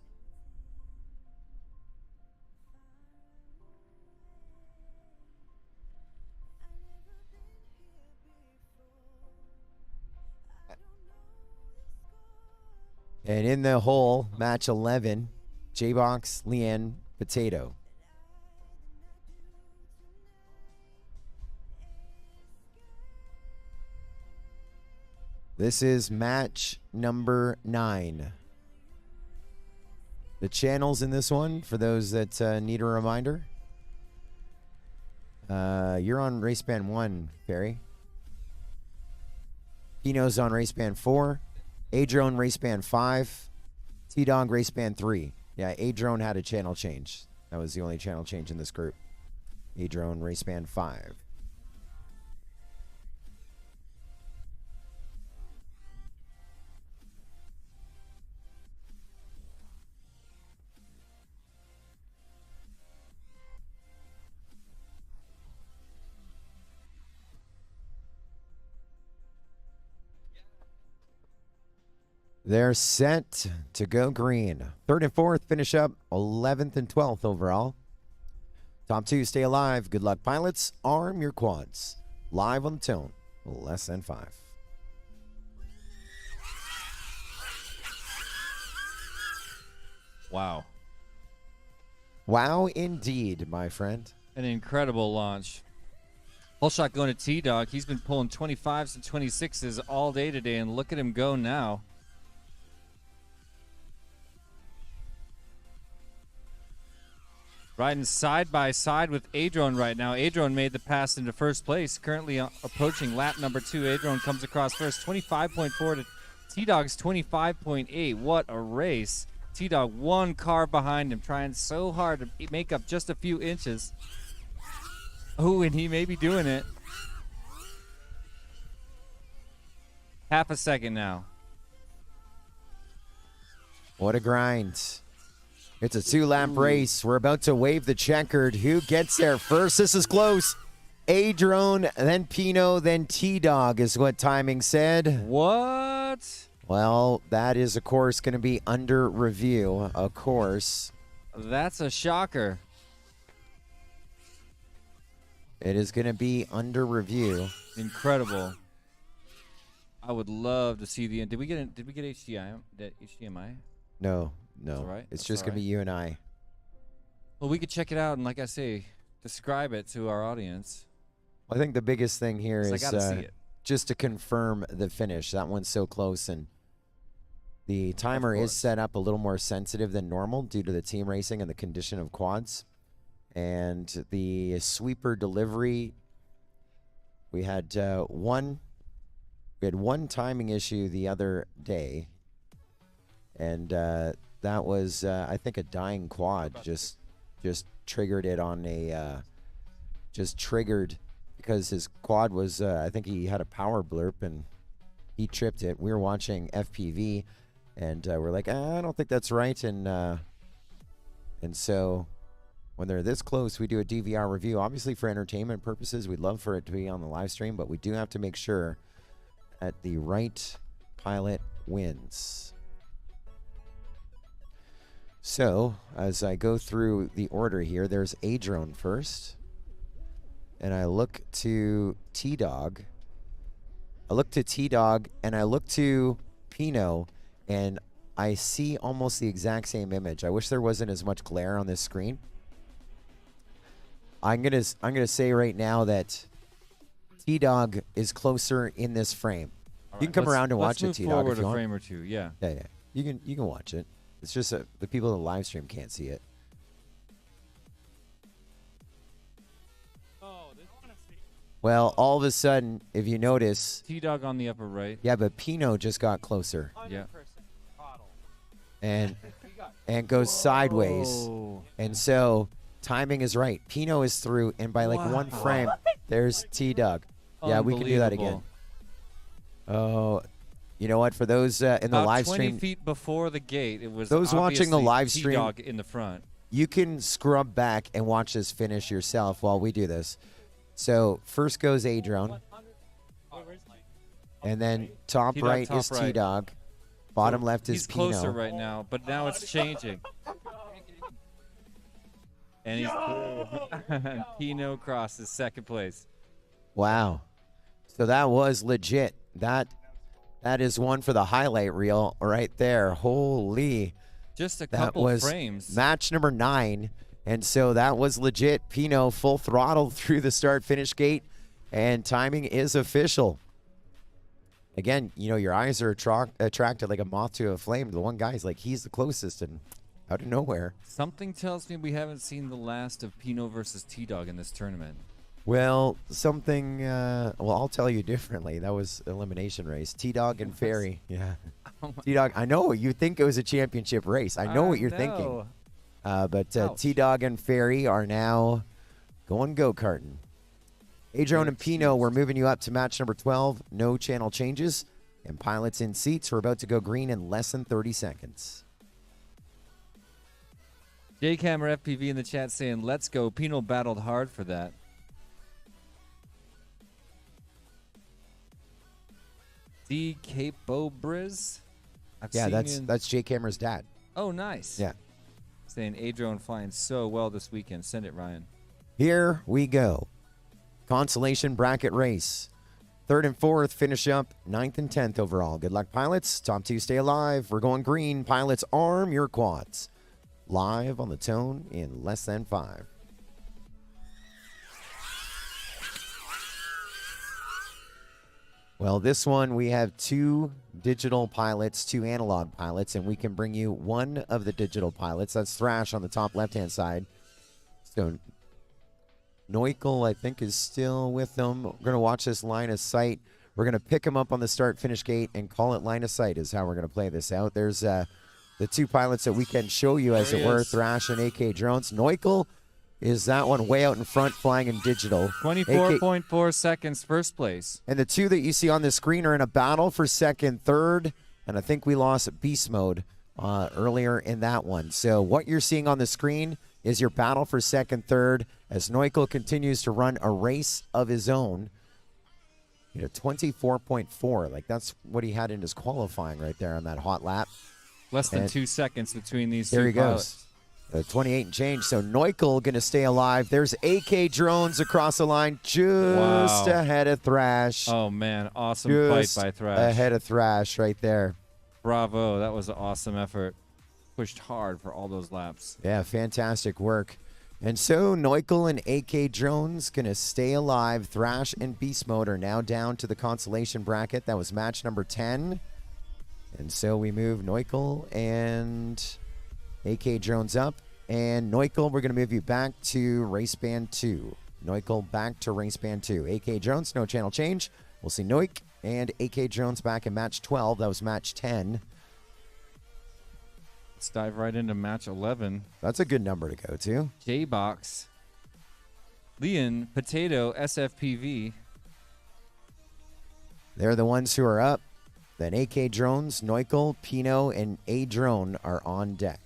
And in the hole, match 11, J-Box, Leanne, Potato. This is match number 9. The channels in this one, for those that need a reminder. You're on race band 1, Barry. Pino's on race band 4. A-Drone race band 5. T-Dog race band 3. Yeah, A-Drone had a channel change. That was the only channel change in this group. A-Drone race band 5. They're set to go green. 3rd and 4th finish up 11th and 12th overall. Top 2 stay alive. Good luck, pilots. Arm your quads. Live on the tone. Less than 5. Wow. Wow, indeed, my friend. An incredible launch. Whole shot going to T-Dog. He's been pulling 25s and 26s all day today, and look at him go now. Riding side by side with A-Drone right now. A-Drone made the pass into first place. Currently approaching lap number 2. A-Drone comes across first. 25.4 to T-Dog's 25.8. What a race. T-Dog 1 car behind him, trying so hard to make up just a few inches. Oh, and he may be doing it. Half a second now. What a grind. It's a 2-lap race. We're about to wave the checkered. Who gets there first? This is close. A-Drone, then Pino, then T-Dog is what timing said. What? Well, that is, of course, going to be under review, of course. That's a shocker. It is going to be under review. Incredible. I would love to see the end. Did we get HDMI? No. all right. It's That's just all going to be you and I. Well, we could check it out and, like I say, describe it to our audience. I think the biggest thing here 'Cause I is gotta see it. just to confirm the finish. That one's so close, and the timer is set up a little more sensitive than normal due to the team racing and the condition of quads. And the sweeper delivery, we had one timing issue the other day, and that was I think a dying quad just triggered it on a just triggered because his quad was I think he had a power blurp and he tripped it. We were watching FPV and we're like, I don't think that's right, and so when they're this close, we do a DVR review. Obviously, for entertainment purposes, we'd love for it to be on the live stream, but we do have to make sure that the right pilot wins. So, as I go through the order here, there's A-Drone first. And I look to T-Dog. I look to T-Dog, and I look to Pino, and I see almost the exact same image. I wish there wasn't as much glare on this screen. I'm gonna say right now that T-Dog is closer in this frame. You can come around and watch it, T-Dog, if you want. Let's move forward a frame or two, yeah. Yeah. You can watch it. It's just the people in the live stream can't see it. Well, all of a sudden, if you notice, T-Dog on the upper right. yeah, but Pino just got closer Yeah. and goes sideways, Oh. and so timing is right. Pino is through, and by like one frame, there's T-Dog. Yeah, we can do that again. Oh, you know what? For those in the About live 20 stream, feet before the gate, it was Those watching the obviously live stream- T-Dog in the front. you can scrub back and watch this finish yourself while we do this. So first goes A-Drone, and then top T-Dog, right top is right. T-Dog, bottom left is He's Pino. closer right now, but now it's changing. And he's Pino crosses second place. Wow. So that was legit. That is one for the highlight reel right there. Holy. Just a That couple was frames. match number 9. And so that was legit. Pino full throttle through the start-finish gate. And timing is official. Again, you know, your eyes are attracted like a moth to a flame. The one guy's like, he's the closest, and out of nowhere. Something tells me we haven't seen the last of Pino versus T-Dog in this tournament. Well, something, well, I'll tell you differently. That was elimination race. T-Dog and Ferry. Yeah. T-Dog, I know. You think it was a championship race. I know what you're thinking. But Ouch. T-Dog and Ferry are now going go-karting. A-Drone and Pino, we're moving you up to match number 12. No channel changes. And pilots in seats. We're about to go green in less than 30 seconds. J-Camera FPV in the chat saying, let's go. Pino battled hard for that. D. Capo Briz. Yeah, that's Jay Cameron's dad. Oh, nice. Yeah. Saying A-Drone flying so well this weekend. Send it, Ryan. Here we go. Consolation bracket race. 3rd and 4th finish up 9th and 10th overall. Good luck, pilots. Top 2 stay alive. We're going green. Pilots, arm your quads. Live on the tone in less than 5. Well, this one we have 2 digital pilots, 2 analog pilots, and we can bring you one of the digital pilots. That's Thrash on the top left-hand side. So Neukel, I think, is still with them. We're going to watch this line of sight. We're going to pick him up on the start-finish gate and call it line of sight is how we're going to play this out. There's the two pilots that we can show you, as There it he were, is. Thrash and AK Drones. Neukel is that one way out in front, flying in digital. 24.4 seconds, first place. And the two that you see on the screen are in a battle for second, third, and I think we lost beast mode earlier in that one. So what you're seeing on the screen is your battle for second, third, as Neukel continues to run a race of his own. 24.4, like that's what he had in his qualifying right there on that hot lap. Less than And 2 seconds between these There two he pilots. goes. 28 and change. So Neukel going to stay alive. There's AK Drones across the line, just Wow. ahead of Thrash. Oh, man. Awesome Just fight by Thrash. ahead of Thrash right there. Bravo. That was an awesome effort. Pushed hard for all those laps. Yeah, fantastic work. And so Neukel and AK Drones going to stay alive. Thrash and Beast Mode are now down to the consolation bracket. That was match number 10. And so we move Neukel and AK Drones up. And Neukel, we're going to move you back to race band 2. Neukel back to race band 2. AK Drones, no channel change. We'll see Neuk and AK Drones back in match 12. That was match 10. Let's dive right into match 11. That's a good number to go to. J-Box. Leon, Potato, SFPV. They're the ones who are up. Then AK Drones, Neukel, Pino, and A Drone are on deck.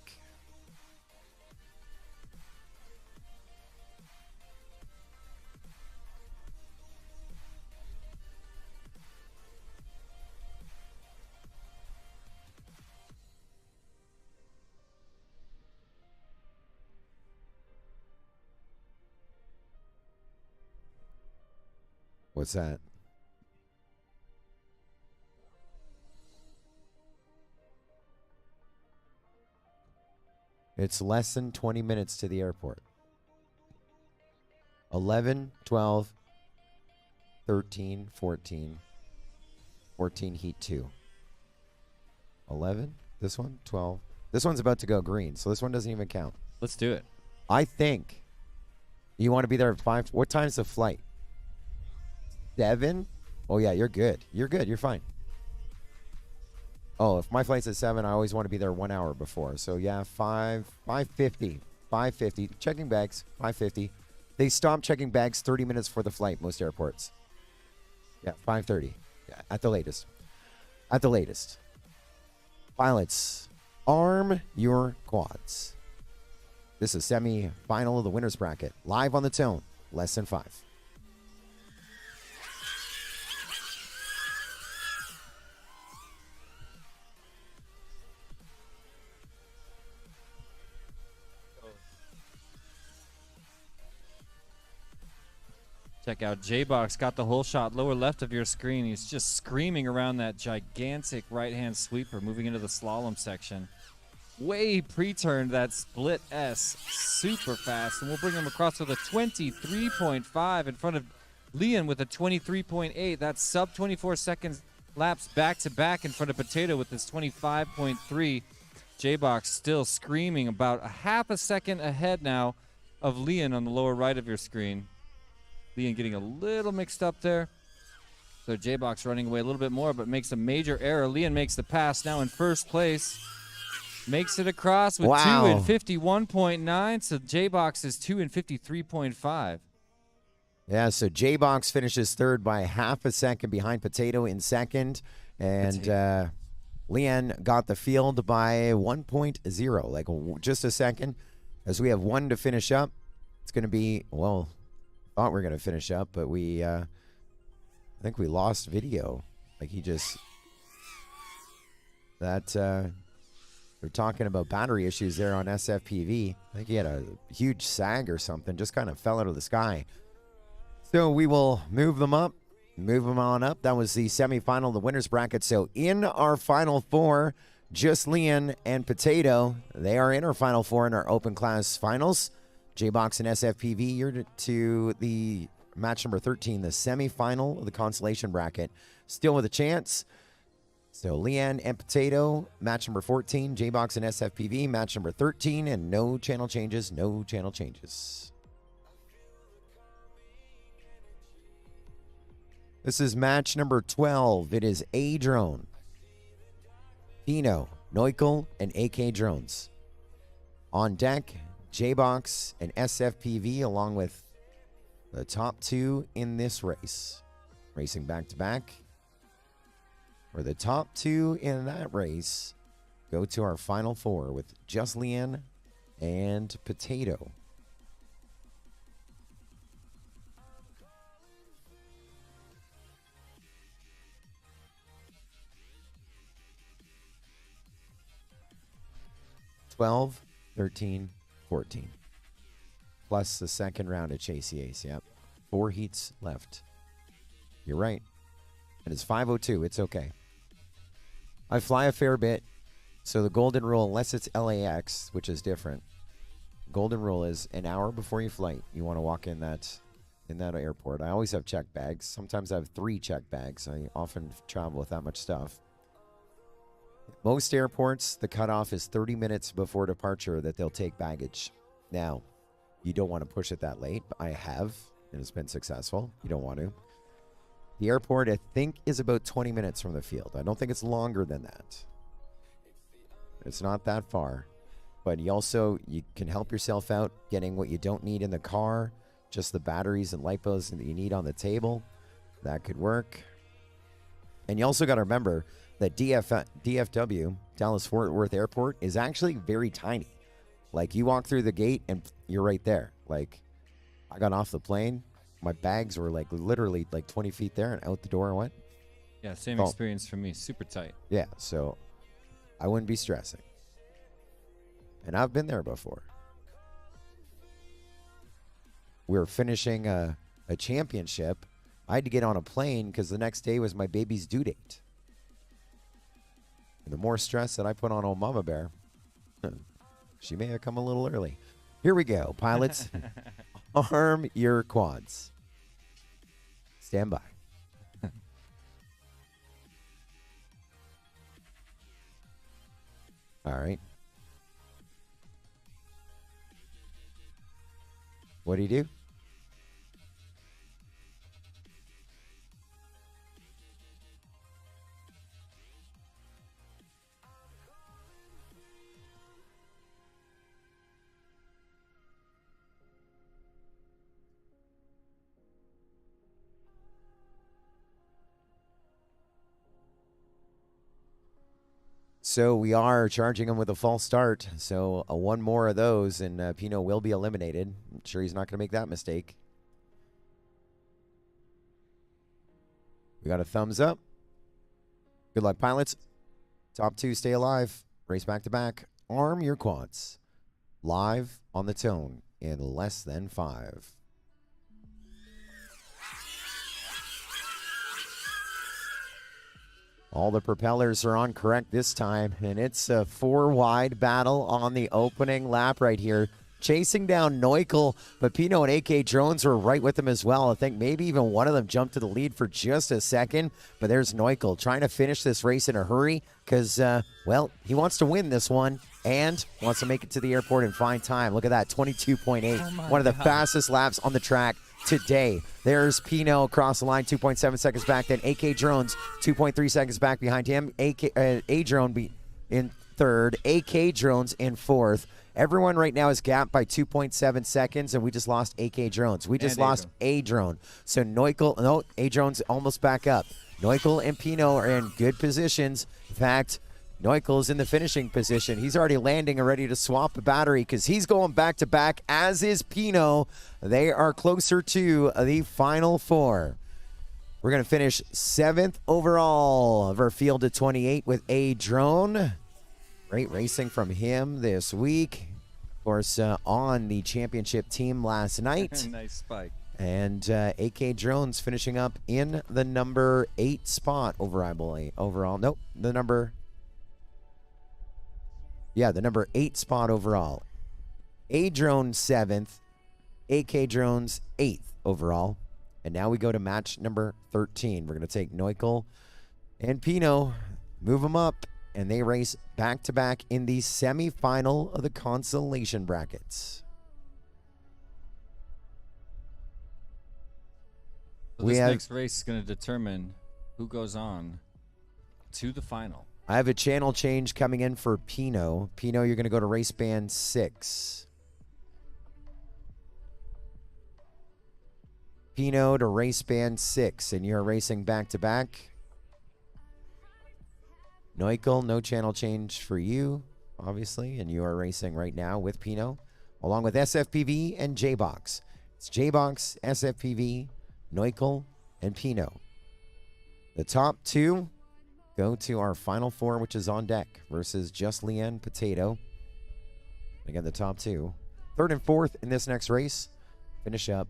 What's that? It's less than 20 minutes to the airport. 11, 12, 13, 14. 14 heat 2. 11, this one, 12. This one's about to go green, so this one doesn't even count. Let's do it. I think you want to be there at 5. What time's the flight? 7? Oh, yeah, you're good. You're good. You're fine. Oh, if my flight's at 7, I always want to be there 1 hour before. So, yeah, 5:50. 5:50. Checking bags, 5:50. They stop checking bags 30 minutes before the flight, most airports. Yeah, 5:30. Yeah, at the latest. At the latest. Pilots, arm your quads. This is semi-final of the winner's bracket. Live on the tone. Less than 5. Check out J-Box. Got the whole shot lower left of your screen. He's just screaming around that gigantic right-hand sweeper, moving into the slalom section. Way pre-turned that split S super fast, and we'll bring him across with a 23.5 in front of Leon with a 23.8. That's sub 24 seconds laps back-to-back in front of Potato with his 25.3. J-Box still screaming about a half a second ahead now of Leon on the lower right of your screen. Leon getting a little mixed up there. So J-Box running away a little bit more, but makes a major error. Leon makes the pass, now in first place. Makes it across with 2 and 51.9. So J-Box is 2 and 53.5. Yeah, so J-Box finishes third by half a second behind Potato in second. And Leon got the field by 1.0, like just a second. As we have one to finish up, it's going to be, well, thought we were going to finish up, but I think we lost video. Like he just, they're talking about battery issues there on SFPV. I think he had a huge sag or something, just kind of fell out of the sky. So we will move them up, move them on up. That was the semifinal, the winner's bracket. So in our final 4, just Leon and Potato, they are in our final 4 in our open class finals. J-Box and SFPV, you're to the match number 13, the semifinal of the consolation bracket. Still with a chance. So Leon and Potato, match number 14. J-Box and SFPV, match number 13. And no channel changes, no channel changes. This is match number 12. It is A-Drone, Pino, Neukel and AK Drones. On deck, J-Box and SFPV along with the top two in this race. Racing back to back. For the top two in that race, go to our final four with Just Leanne and Potato. $12, $13, $14. Plus the second round at Chase the Ace. Yep. 4 heats left. You're right. And it's 5:02. It's okay. I fly a fair bit. So the golden rule, unless it's LAX, which is different, golden rule is an hour before your flight, you want to walk in that airport. I always have check bags. Sometimes I have 3 check bags. I often travel with that much stuff. Most airports, the cutoff is 30 minutes before departure that they'll take baggage. Now, you don't want to push it that late. I have, and it's been successful. You don't want to. The airport, I think, is about 20 minutes from the field. I don't think it's longer than that. It's not that far. But you can help yourself out getting what you don't need in the car, just the batteries and lipos that you need on the table. That could work. And you also got to remember that DFW, Dallas-Fort Worth Airport, is actually very tiny. Like, you walk through the gate and you're right there. Like, I got off the plane. My bags were like literally like 20 feet there, and out the door I went. Yeah, same experience for me. Super tight. Yeah, so I wouldn't be stressing. And I've been there before. We were finishing a championship. I had to get on a plane because the next day was my baby's due date. And the more stress that I put on old Mama Bear, she may have come a little early. Here we go, pilots. Arm your quads. Stand by. All right. What do you do? So we are charging him with a false start. So one more of those, and Pino will be eliminated. I'm sure he's not going to make that mistake. We got a thumbs up. Good luck, pilots. Top 2 stay alive. Race back to back. Arm your quads. Live on the tone in less than 5. All the propellers are on correct this time, and it's a 4-wide battle on the opening lap right here. Chasing down Neukel, but Pino and AK Drones were right with him as well. I think maybe even one of them jumped to the lead for just a second, but there's Neukel trying to finish this race in a hurry because, well, he wants to win this one and wants to make it to the airport in fine time. Look at that, 22.8, one of the fastest laps on the track today. There's Pino across the line, 2.7 seconds back. Then AK Drones, 2.3 seconds back behind him. A-Drone in third. AK Drones in fourth. Everyone right now is gapped by 2.7 seconds, and we just lost AK Drones. We just lost A-Drone. So Neukel, no, A-Drone's almost back up. Neukel and Pino are in good positions. In fact, Neukel is in the finishing position. He's already landing and ready to swap a battery because he's going back-to-back, as is Pino. They are closer to the final 4. We're going to finish 7th overall of our field of 28 with A-Drone. Great racing from him this week. Of course, on the championship team last night. Nice spike. And AK Drones finishing up in the number 8 spot overall. Nope, the number 8 spot overall. A-Drone 7th, AK Drones 8th overall. And now we go to match number 13. We're going to take Neukel and Pino, move them up, and they race back-to-back in the semifinal of the consolation brackets. So this next race is going to determine who goes on to the final. I have a channel change coming in for Pino. Pino, you're going to go to race band 6. Pino to race band 6, and you're racing back-to-back. Neukel, no channel change for you, obviously, and you are racing right now with Pino, along with SFPV and J-Box. It's J-Box, SFPV, Neukel, and Pino. The top 2 go to our final 4, which is on deck, versus Just Leanne Potato. Again, the top 2. 3rd and 4th in this next race. Finish up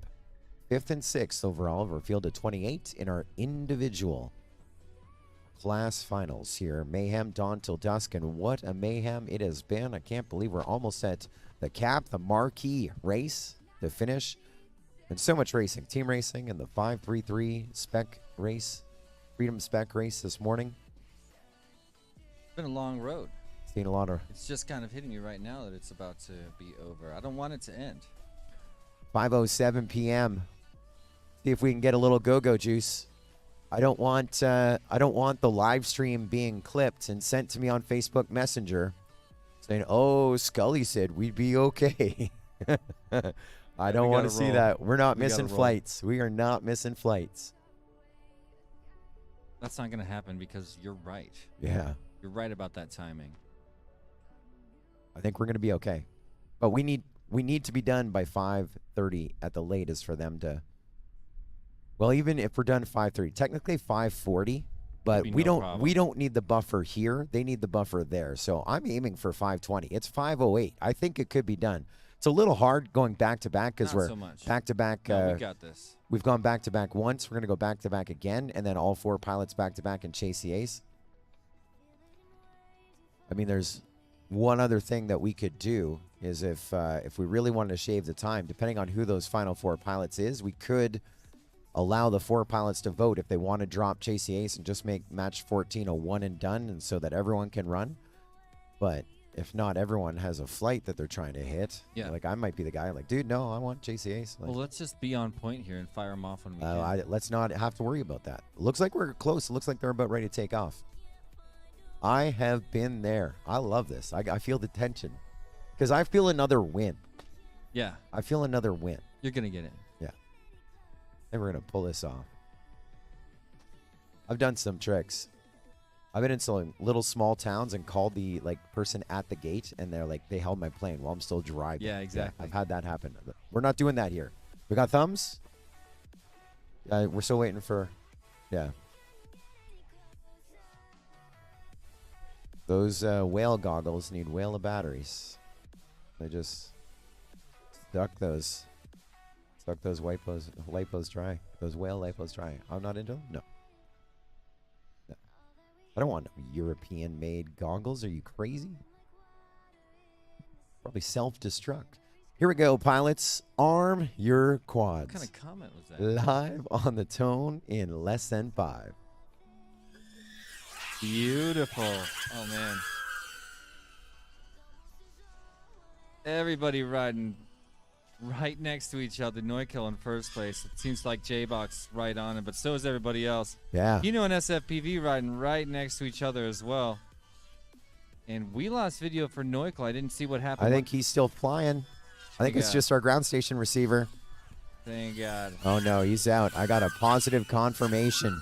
5th and 6th overall of our field of 28 in our individual class finals here. Mayhem, dawn till dusk, and what a mayhem it has been. I can't believe we're almost at the cap, the marquee race to finish. And so much racing. Team racing and the 533 spec race, Freedom spec race this morning. It's been a long road. Seen a lot of... It's just kind of hitting me right now that it's about to be over. I don't want it to end. 5:07 p.m. See if we can get a little go-go juice. I don't want the live stream being clipped and sent to me on Facebook Messenger saying, "Oh, Scully said we'd be okay." I don't want to see that. We're not missing flights. We are not missing flights. That's not going to happen because you're right. Yeah. You're right about that timing. I think we're going to be okay. But we need to be done by 5:30 at the latest for them to... Well, even if we're done 5:30, technically 5:40, but we don't need the buffer here. They need the buffer there. So I'm aiming for 5:20. It's 5:08. I think it could be done. It's a little hard going back to back because we're back to back. No, we got this. We've gone back to back once. We're going to go back to back again, and then all 4 pilots back to back and chase the ace. I mean, there's one other thing that we could do is if we really wanted to shave the time, depending on who those final 4 pilots is, we could allow the 4 pilots to vote if they want to drop chase the ace and just make match 14 a one and done, and so that everyone can run. But if not, everyone has a flight that they're trying to hit. Yeah. Like, I might be the guy like, dude, no, I want chase the ace. Like, Well, let's just be on point here and fire them off when we can. let's not have to worry about that. Looks like we're close. It looks like they're about ready to take off. I have been there. I love this. I feel the tension because I feel another win. Yeah. I feel another win. You're going to get it. Yeah. And we're going to pull this off. I've done some tricks. I've been in some little small towns and called the person at the gate, and they held my plane while I'm still driving. Yeah, exactly. I've had that happen. We're not doing that here. We got thumbs. We're still waiting for, yeah. Those whale goggles need whale of batteries. They just stuck those lipos dry. Those whale lipos dry. I'm not into them? No. I don't want European-made goggles. Are you crazy? Probably self-destruct. Here we go, pilots. Arm your quads. What kind of comment was that? Live on the tone in less than 5. Beautiful. Oh, man. Everybody riding right next to each other. Neukel in first place. It seems like J-Box right on it, but so is everybody else. Yeah. Pino and SFPV riding right next to each other as well. And we lost video for Neukel. I didn't see what happened. I think he's still flying. I think it's just our ground station receiver. Thank God. Oh, no, he's out. I got a positive confirmation.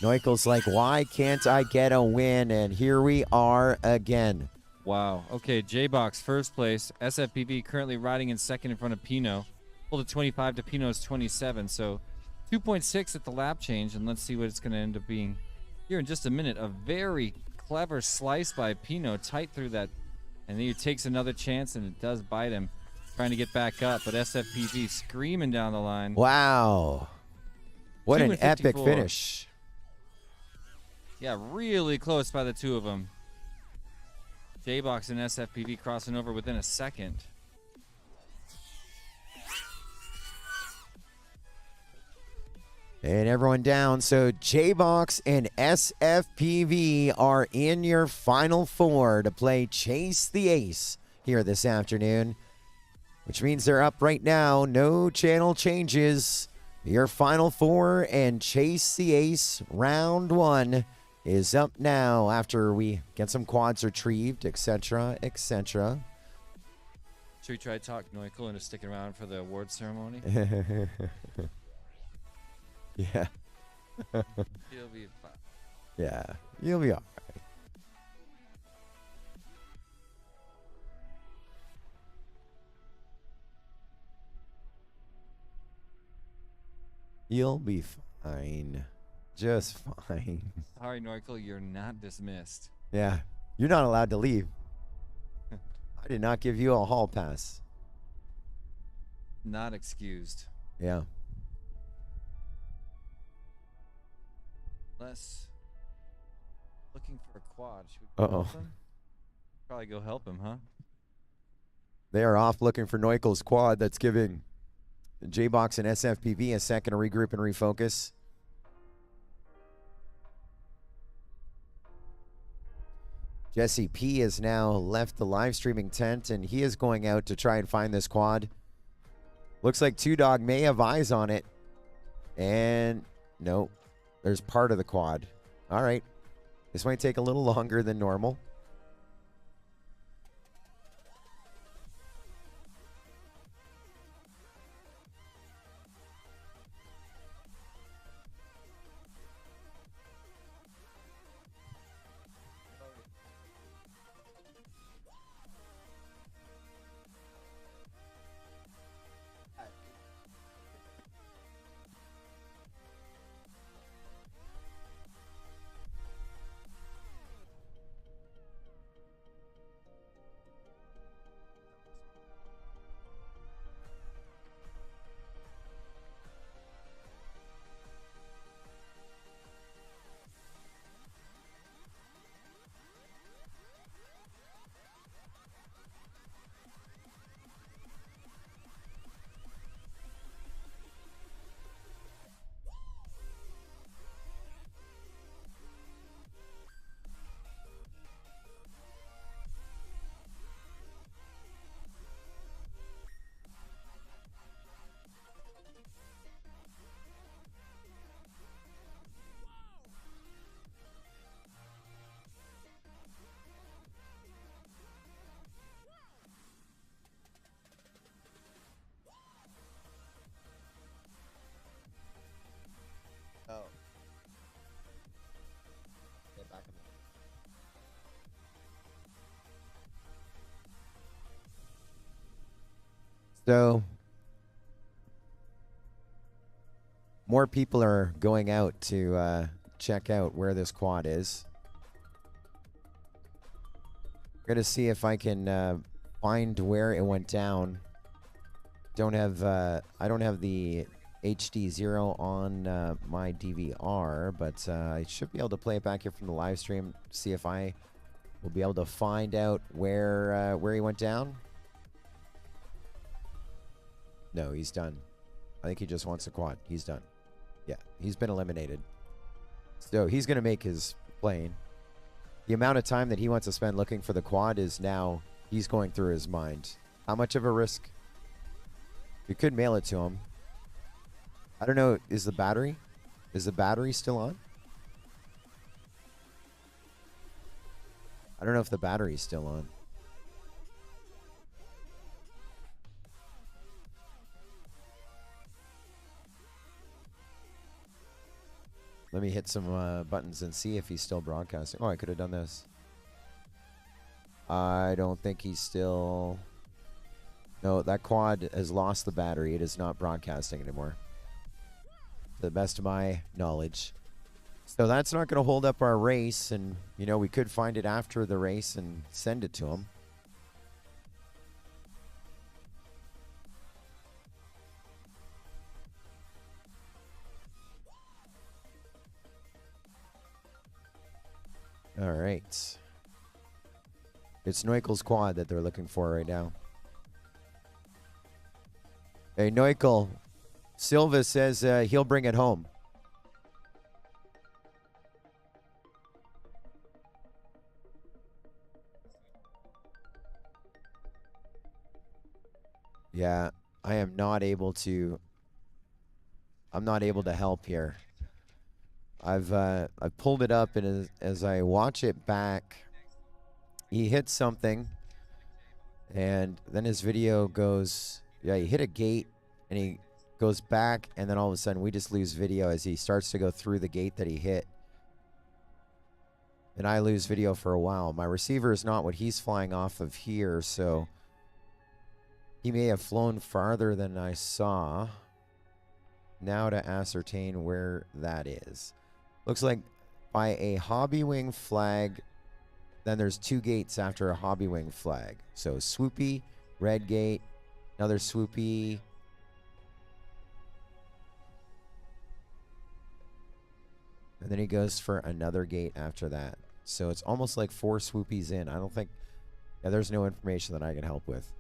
Neukel's like, why can't I get a win? And here we are again. Wow. Okay, J-Box first place. SFPV currently riding in second in front of Pino. Pulled to 25 to Pino's 27. So 2.6 at the lap change. And let's see what it's going to end up being here in just a minute. A very clever slice by Pino. Tight through that. And then he takes another chance, and it does bite him. Trying to get back up. But SFPV screaming down the line. Wow. What an epic 2:54. finish. Yeah, really close by the two of them. J-Box and SFPV crossing over within a second. And everyone down. So J-Box and SFPV are in your final 4 to play Chase the Ace here this afternoon, which means they're up right now. No channel changes. Your final 4 and Chase the Ace round 1 is up now after we get some quads retrieved, etc., etc. Should we try to talk Neukel into sticking around for the award ceremony? Yeah. He'll be fine. Yeah. You'll be all right. You'll be fine. Just fine. Sorry, Neukel, you're not dismissed. Yeah. You're not allowed to leave. I did not give you a hall pass. Not excused. Yeah. Unless looking for a quad. Should we go help him? Probably go help him, huh? They are off looking for Neukel's quad. That's giving J-Box and SFPV a second to regroup and refocus. Jesse P has now left the live streaming tent, and he is going out to try and find this quad. Looks like Two Dog may have eyes on it. And no, there's part of the quad. All right. This might take a little longer than normal. Oh. Get back in the So more people are going out to check out where this quad is. I'm gonna see if I can find where it went down. Don't have I don't have the HD0 on my DVR, but I should be able to play it back here from the live stream. See if I will be able to find out where he went down. No, he's done. I think he just wants a quad. He's done. Yeah, he's been eliminated. So he's going to make his plane. The amount of time that he wants to spend looking for the quad is now he's going through his mind. How much of a risk? You could mail it to him. I don't know. Is the battery still on? I don't know if the battery's still on. Let me hit some buttons and see if he's still broadcasting. Oh, I could have done this. I don't think he's still... No, that quad has lost the battery. It is not broadcasting anymore, to the best of my knowledge. So that's not going to hold up our race. And, you know, we could find it after the race and send it to him. All right. It's Neukel's quad that they're looking for right now. Hey, Neukel. Silva says he'll bring it home. Yeah, I am not able to... I'm not able to help here. I've pulled it up, and as I watch it back, he hit something, and then his video goes, yeah, he hit a gate, and he goes back, and then all of a sudden we just lose video as he starts to go through the gate that he hit. And I lose video for a while. My receiver is not what he's flying off of here, so he may have flown farther than I saw. Now to ascertain where that is. Looks like by a hobby wing flag, then there's 2 gates after a hobby wing flag. So swoopy, red gate, another swoopy. And then he goes for another gate after that. So it's almost like 4 swoopies in. I don't think, yeah, there's no information that I can help with.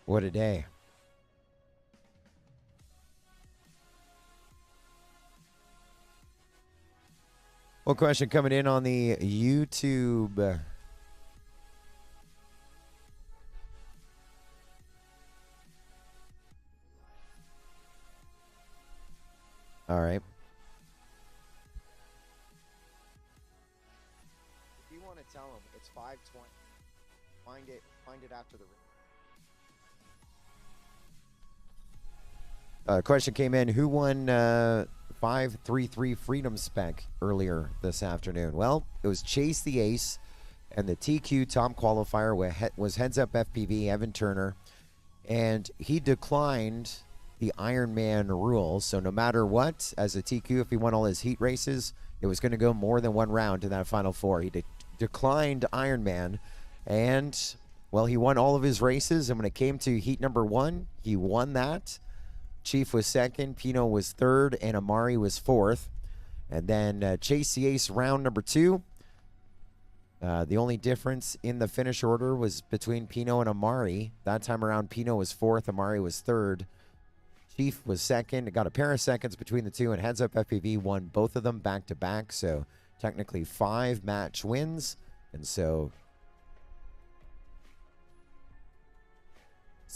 What a day. One question coming in on the YouTube. All right. If you want to tell them it's 520, find it after the ring. Question came in. Who won 533 Freedom Spec earlier this afternoon? Well, it was Chase the Ace and the TQ top qualifier was Heads Up FPV, Evan Turner. And he declined the Ironman rule. So no matter what, as a TQ, if he won all his heat races, it was going to go more than one round in that Final Four. He declined Ironman. And, well, he won all of his races. And when it came to heat number 1, he won that. Chief was second, Pino was third, and Amari was fourth. And then Chase the Ace round number 2. The only difference in the finish order was between Pino and Amari. That time around, Pino was fourth, Amari was third. Chief was second. It got a pair of seconds between the two, and Heads Up FPV won both of them back-to-back. So technically 5 match wins. And so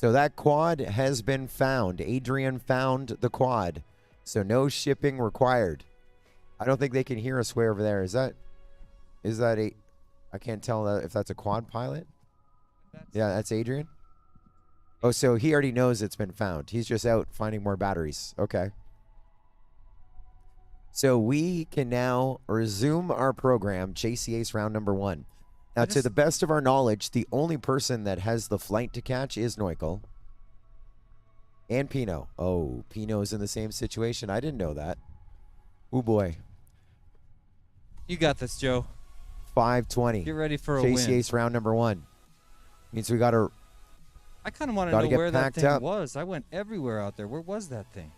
that quad has been found. Adrian found the quad. So no shipping required. I don't think they can hear us way over there. Is that a, I can't tell if that's a quad pilot. Yeah, that's Adrian. Oh, so he already knows it's been found. He's just out finding more batteries. Okay. So we can now resume our program, Chase the Ace round number 1. Now, to the best of our knowledge, the only person that has the flight to catch is Neukel. And Pino. Oh, Pino's in the same situation. I didn't know that. Oh, boy. You got this, Joe. 520. Get ready for a Chase the win. Ace round number 1. Means we got to... I kind of want to know where that thing up. was. I went everywhere out there. Where was that thing?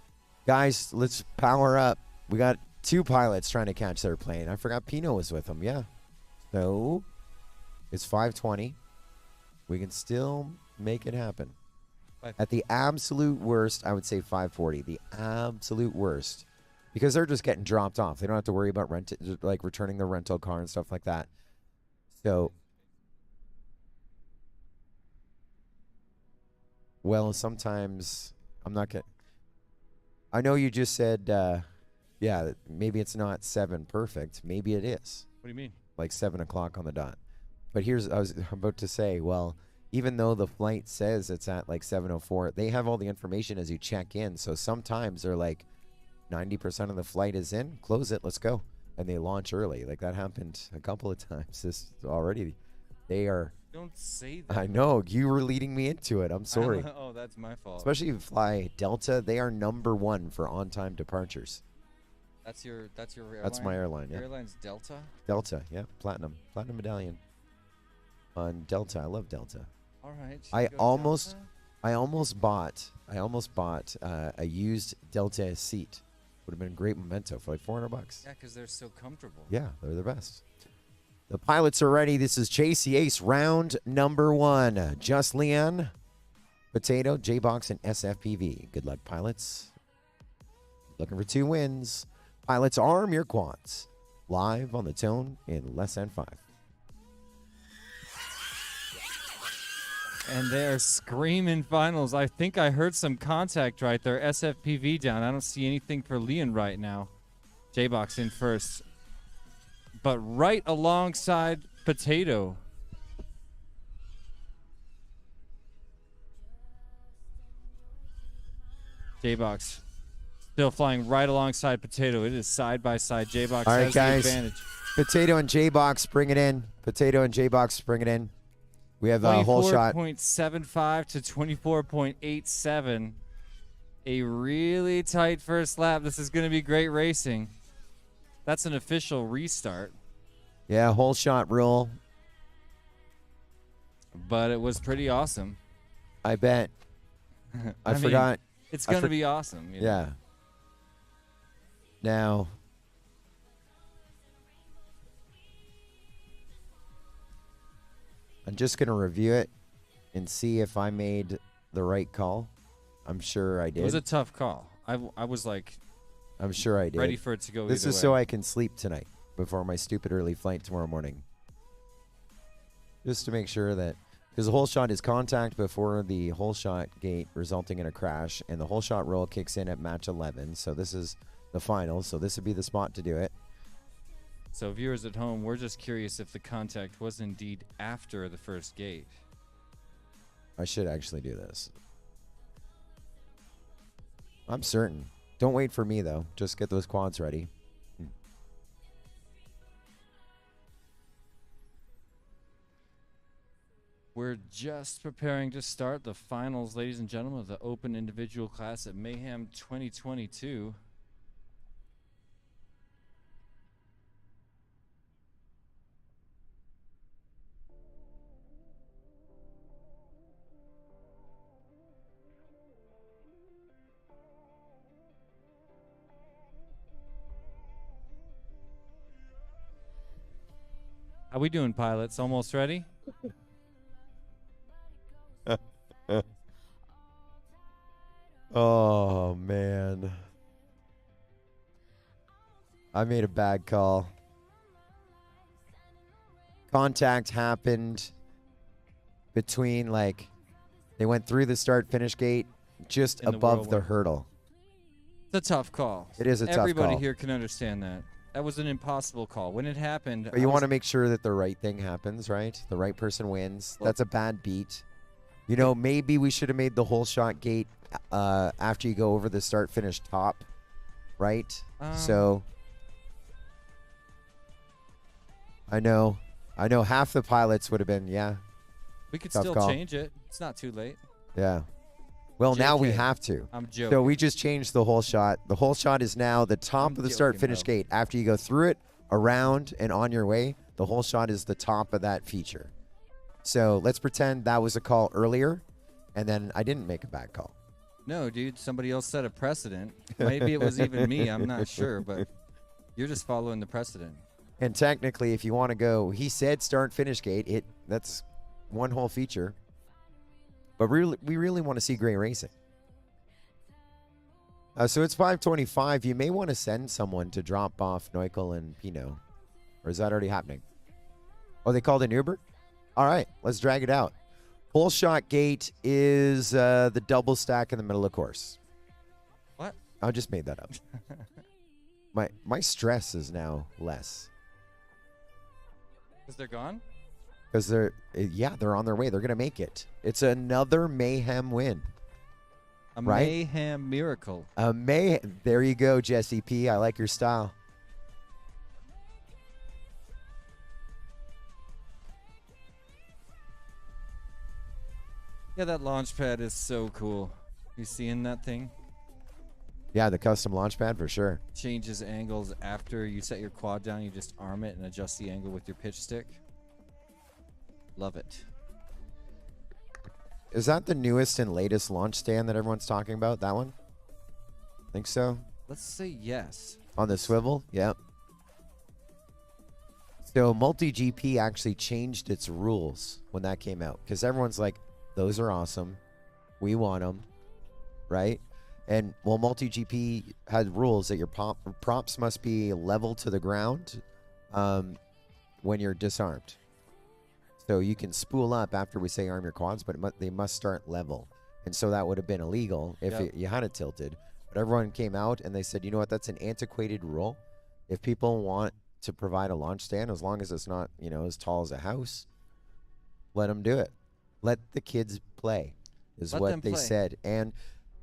Guys, let's power up. We got 2 pilots trying to catch their plane. I forgot Pino was with them. Yeah. So... it's 520. We can still make it happen. At the absolute worst, I would say 540. The absolute worst. Because they're just getting dropped off. They don't have to worry about returning the rental car and stuff like that. So, well, sometimes I'm not going to... I know you just said, yeah, maybe it's not 7 perfect. Maybe it is. What do you mean? Like 7 o'clock on the dot. But I was about to say, well, even though the flight says it's at like 7:04, they have all the information as you check in. So sometimes they're like, 90% of the flight is in, close it, let's go. And they launch early. Like that happened a couple of times. This already, they are. Don't say that. I know, you were leading me into it. I'm sorry. Oh, that's my fault. Especially if you fly Delta, they are number 1 for on-time departures. That's your airline? That's my airline, yeah. Your airline's Delta? Delta, yeah, platinum medallion. On Delta, I love Delta. All right. I almost bought a used Delta seat. Would have been a great memento for like $400. Yeah, because they're so comfortable. Yeah, they're the best. The pilots are ready. This is Chase the Ace, round number 1. Just Leon, Potato, J-Box, and SFPV. Good luck, pilots. Looking for 2 wins. Pilots, arm your quads. Live on the tone in less than 5. And they're screaming finals. I think I heard some contact right there. SFPV down. I don't see anything for Leon right now. J-Box in first. But right alongside Potato. J-Box still flying right alongside Potato. It is side by side. J-Box All right, has guys. the advantage. Potato and J-Box, bring it in. Potato and J-Box, bring it in. We have a whole shot. 24.75 to 24.87. A really tight first lap. This is going to be great racing. That's an official restart. Yeah, whole shot rule. But it was pretty awesome. I bet. I mean, forgot. It's going to be awesome. You know? Yeah. Now, I'm just going to review it and see if I made the right call. I'm sure I did. It was a tough call. I was like I'm sure I did. ready for it to go This either is way. so I can sleep tonight before my stupid early flight tomorrow morning. Just to make sure that, because the whole shot is contact before the whole shot gate resulting in a crash, and the whole shot roll kicks in at match 11. So this is the final. So this would be the spot to do it. So viewers at home, we're just curious if the contact was indeed after the first gate. I should actually do this. I'm certain. Don't wait for me, though. Just get those quads ready. We're just preparing to start the finals, ladies and gentlemen, of the Open Individual Class at Mayhem 2022. How we doing, pilots? Almost ready? Oh, man. I made a bad call. Contact happened between, like, they went through the start-finish gate just In the above the whirlwind. hurdle. It's a tough call. It is a tough Everybody call. here can understand that. That was an impossible call. When it happened, But you want to make sure that the right thing happens, right? The right person wins. Well- That's a bad beat. You know, maybe we should have made the whole shot gate after you go over the start-finish top, right? So I know half the pilots would have been, yeah, we could tough still call. change it. It's not too late. yeah. Well, now we JK. have to. I'm joking. So we just changed the whole shot. The whole shot is now the top I'm of the joking, start-finish bro. gate. After you go through it, around, and on your way, the whole shot is the top of that feature. So let's pretend that was a call earlier, and then I didn't make a bad call. No, dude, somebody else set a precedent. Maybe it was even me. I'm not sure, but you're just following the precedent. And technically, if you want to go, he said start-finish gate. That's one whole feature. But we really want to see great racing. So it's 5:25. You may want to send someone to drop off Neukel and Pinot. Or is that already happening? Oh, they called an Uber? All right, let's drag it out. Whole shot gate is the double stack in the middle of course. What? I just made that up. My stress is now less. Because they're gone? Because they're on their way. They're going to make it. It's another Mayhem win. A Right? Mayhem miracle. There you go, Jesse P. I like your style. Yeah, that launch pad is so cool. You seeing that thing? Yeah, the custom launch pad for sure. Changes angles after you set your quad down. You just arm it and adjust the angle with your pitch stick. Love it. Is that the newest and latest launch stand that everyone's talking about? That one? Think so? Let's say yes. On the swivel? Yep. So MultiGP actually changed its rules when that came out because everyone's like, those are awesome. We want them. Right? And well, multi-GP had rules that your props must be level to the ground when you're disarmed. So you can spool up after we say arm your quads, but they must start level. And so that would have been illegal if you had it tilted. But everyone came out and they said, you know what, that's an antiquated rule. If people want to provide a launch stand, as long as it's not, as tall as a house, let them do it. Let the kids play, is what they said. And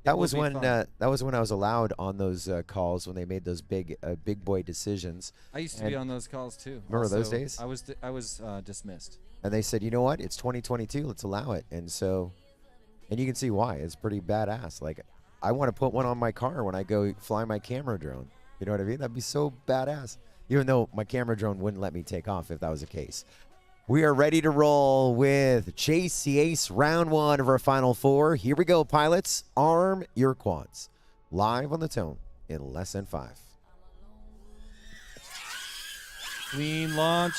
that was when I was allowed on those calls when they made those big boy decisions. I used to be on those calls too. Remember those days? I was dismissed. And they said, you know what? It's 2022. Let's allow it. And so, and you can see why. It's pretty badass. Like, I want to put one on my car when I go fly my camera drone. You know what I mean? That'd be so badass. Even though my camera drone wouldn't let me take off if that was the case. We are ready to roll with Chase the Ace, round 1 of our final 4. Here we go, pilots. Arm your quads. Live on the tone in less than 5. Clean launch,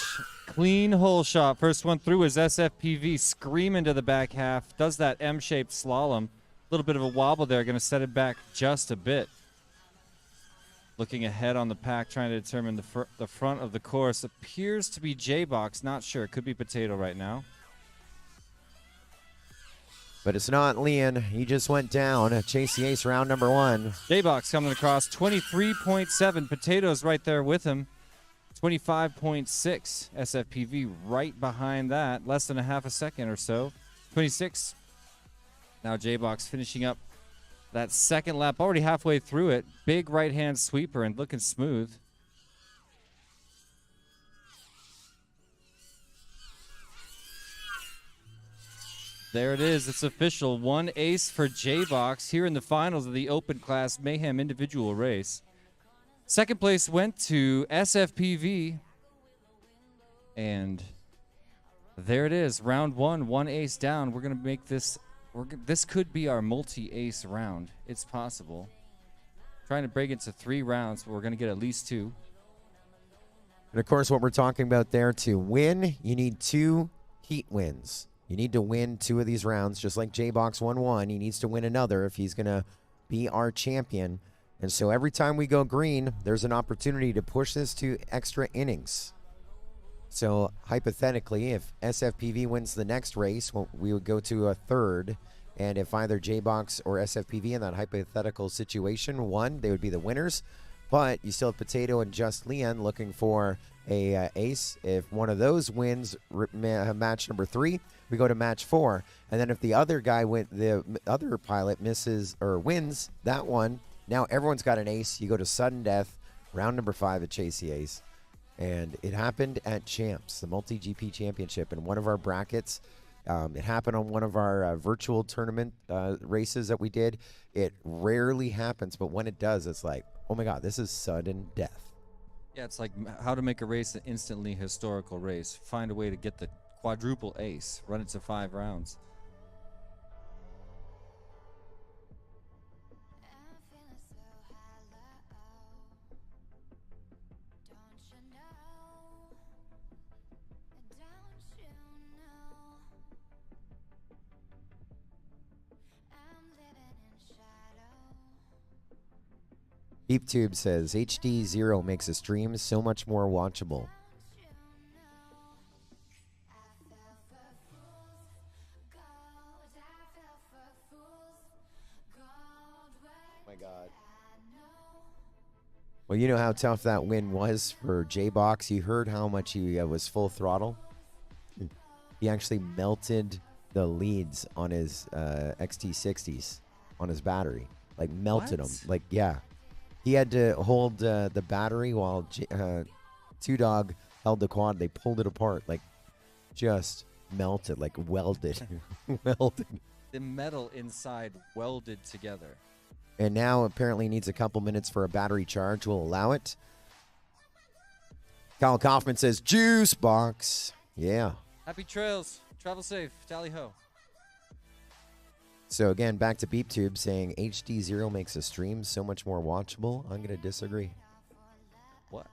clean hole shot. First one through is SFPV. Scream into the back half. Does that M-shaped slalom. A little bit of a wobble there. Going to set it back just a bit. Looking ahead on the pack, trying to determine the front of the course. Appears to be J-Box. Not sure. Could be Potato right now. But it's not Leon. He just went down. Chase the Ace, round number 1. J-Box coming across. 23.7. Potato's right there with him. 25.6. SFPV right behind that. Less than a half a second or so. 26. Now J-Box finishing up that second lap, already halfway through it. Big right-hand sweeper and looking smooth. There it is. It's official. 1 ace for J-Box here in the finals of the Open Class Mayhem individual race. Second place went to SFPV. And there it is. Round 1, 1 ace down. We're going to make this... This could be our multi-ace round. It's possible. Trying to break into 3 rounds, but we're going to get at least 2. And, of course, what we're talking about there, to win, you need 2 heat wins. You need to win 2 of these rounds, just like J-Box won 1. He needs to win another if he's going to be our champion. And so every time we go green, there's an opportunity to push this to extra innings. So, hypothetically, if SFPV wins the next race, we would go to a 3rd. And if either J-Box or SFPV in that hypothetical situation won, they would be the winners. But you still have Potato and Just Leon looking for a ace. If one of those wins match number 3, we go to match 4. And then if the other guy the other pilot misses or wins that one, now everyone's got an ace. You go to sudden death, round number 5 at Chase the Ace. And it happened at Champs, the Multi-GP Championship, in one of our brackets. It happened on one of our virtual tournament races that we did. It rarely happens, but when it does, it's like, oh my God, this is sudden death. Yeah, it's like how to make a race an instantly historical race. Find a way to get the quadruple ace. Run it to 5 rounds. DeepTube says, HD0 makes a stream so much more watchable. Oh my God. Well, you know how tough that win was for J-Box. You heard how much he was full throttle. He actually melted the leads on his XT60s on his battery. Like, melted them. Like, yeah. He had to hold the battery while Two Dog held the quad. They pulled it apart, like, just melted, like welded. Welded. The metal inside welded together. And now apparently needs a couple minutes for a battery charge. We'll allow it. Kyle Kaufman says, juice box. Yeah. Happy trails. Travel safe. Tally ho. So again, back to BeepTube saying HD0 makes a stream so much more watchable. I'm going to disagree. What?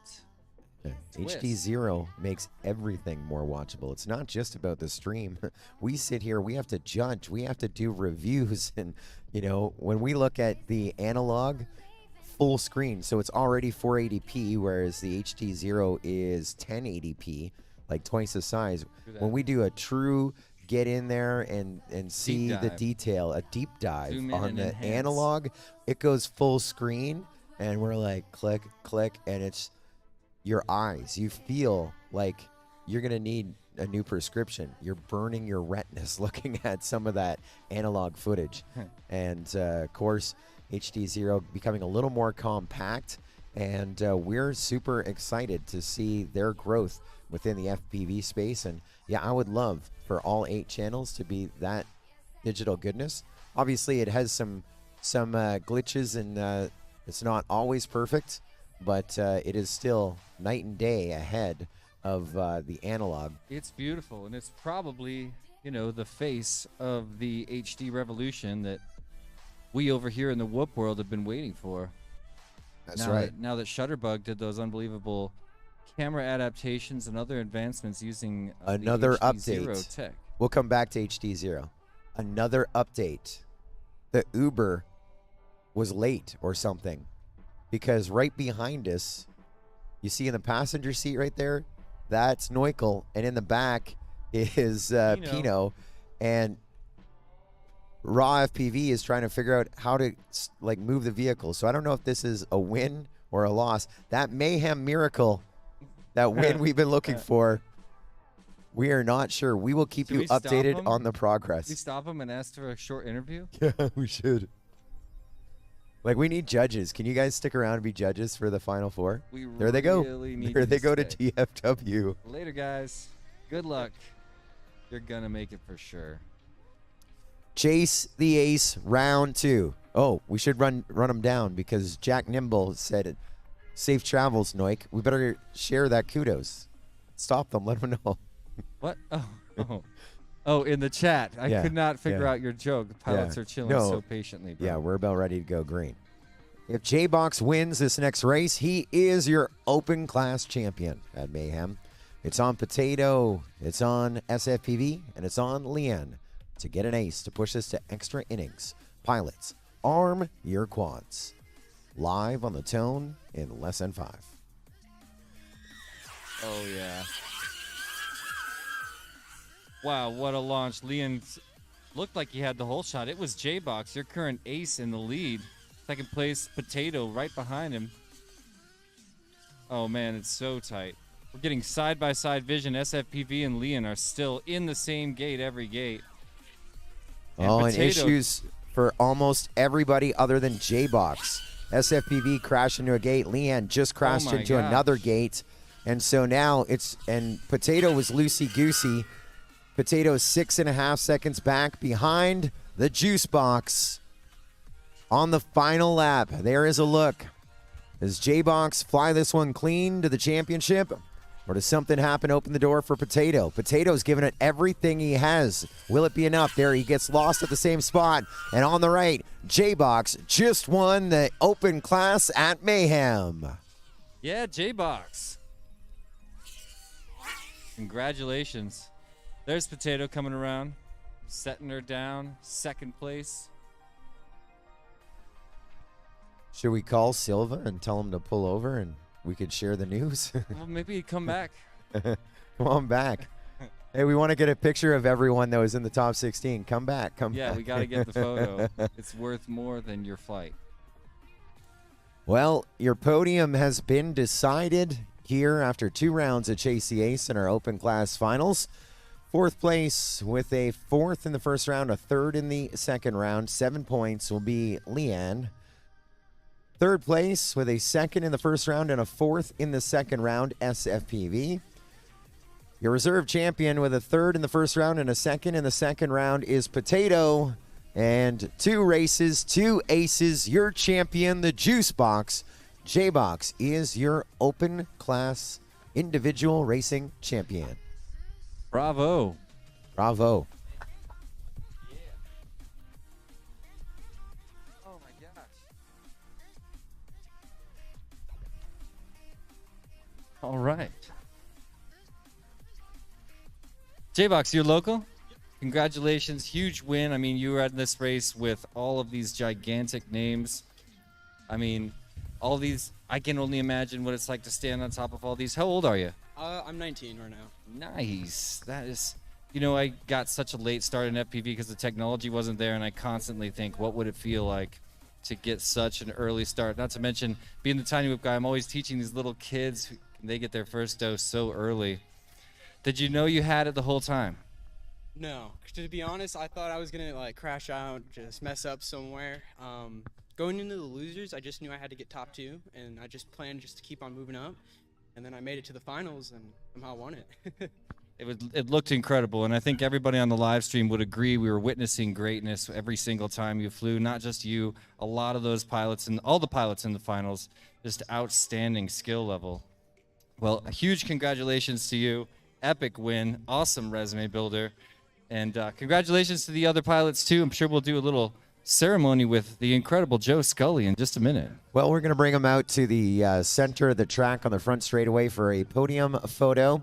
HD0 makes everything more watchable. It's not just about the stream. We sit here, we have to judge, we have to do reviews. And, you know, when we look at the analog full screen, so it's already 480p, whereas the HD0 is 1080p, like twice the size. When we do a true get in there and see the detail, a deep dive on the analog, it goes full screen, and we're like, click, click, and it's your eyes. You feel like you're going to need a new prescription. You're burning your retinas looking at some of that analog footage. And, of course, HD0 becoming a little more compact, and we're super excited to see their growth within the FPV space. And, yeah, I would love for all 8 channels to be that digital goodness. Obviously, it has some glitches, and it's not always perfect, but it is still night and day ahead of the analog. It's beautiful, and it's probably, you know, the face of the HD revolution that we over here in the Whoop world have been waiting for. That's right. Now that Shutterbug did those unbelievable camera adaptations and other advancements using another the update. HD0 tech. We'll come back to HD0. Another update. The Uber was late or something, because right behind us, you see in the passenger seat right there, that's Neukel, and in the back is Pino, and Raw FPV is trying to figure out how to like move the vehicle. So I don't know if this is a win or a loss. That Mayhem miracle, that win we've been looking for, we are not sure. We will keep you updated on the progress. We stop him and ask for a short interview? Yeah, we should. Like, we need judges. Can you guys stick around and be judges for the Final Four? There they go. There they go to TFW. Later, guys. Good luck. You're going to make it for sure. Chase the Ace, round 2. Oh, we should run them down, because Jack Nimble said it. Safe travels, Noik. We better share that kudos. Stop them. Let them know. What? Oh, in the chat. I could not figure out your joke. The pilots are chilling so patiently, bro. Yeah, we're about ready to go green. If J-Box wins this next race, he is your open class champion at Mayhem. It's on Potato, it's on SFPV, and it's on Leanne to get an ace to push us to extra innings. Pilots, arm your quads. Live on the tone in less than 5. Oh, yeah. Wow, what a launch. Leon looked like he had the whole shot. It was J-Box, your current ace in the lead. Second place, Potato right behind him. Oh, man, it's so tight. We're getting side-by-side vision. SFPV and Leon are still in the same gate every gate. And issues for almost everybody other than J-Box. SFPV crashed into a gate. Leanne just crashed into another gate. And so now and Potato was loosey-goosey. Potato's 6.5 seconds back behind the juice box on the final lap. There is a look. Does J-Box fly this one clean to the championship? Or does something happen, open the door for Potato? Potato's giving it everything he has. Will it be enough? There, he gets lost at the same spot. And on the right, J-Box just won the open class at Mayhem. Yeah, J-Box. Congratulations. There's Potato coming around, setting her down, second place. Should we call Silva and tell him to pull over and we could share the news? Well, maybe he'd come back. Come on back. Hey, we want to get a picture of everyone that was in the top 16. Come back. Yeah, we got to get the photo. It's worth more than your flight. Well, your podium has been decided here after 2 rounds at Chase the Ace in our open class finals. 4th place with a 4th in the first round, a 3rd in the second round. 7 points will be Leanne. 3rd place with a 2nd in the first round and a 4th in the second round, SFPV. Your reserve champion with a 3rd in the first round and a 2nd in the second round is Potato. And 2 races, 2 aces. Your champion, the Juice Box. J-Box is your open class individual racing champion. Bravo. Bravo. Yeah. Oh my gosh. All right. J-Box, you're local? Congratulations, huge win. I mean, you were in this race with all of these gigantic names. I mean, all these, I can only imagine what it's like to stand on top of all these. How old are you? I'm 19 right now. Nice. That is, you know, I got such a late start in FPV because the technology wasn't there, and I constantly think, what would it feel like to get such an early start? Not to mention, being the tiny whip guy, I'm always teaching these little kids, they get their first dose so early. Did you know you had it the whole time? No, to be honest, I thought I was gonna like crash out, just mess up somewhere. Going into the losers, I just knew I had to get top 2, and I just planned just to keep on moving up. And then I made it to the finals and somehow won it. It looked incredible, and I think everybody on the live stream would agree we were witnessing greatness every single time you flew. Not just you, a lot of those pilots and all the pilots in the finals, just outstanding skill level. Well, a huge congratulations to you. Epic win, awesome resume builder. And congratulations to the other pilots, too. I'm sure we'll do a little ceremony with the incredible Joe Scully in just a minute. Well, we're going to bring him out to the center of the track on the front straightaway for a podium photo.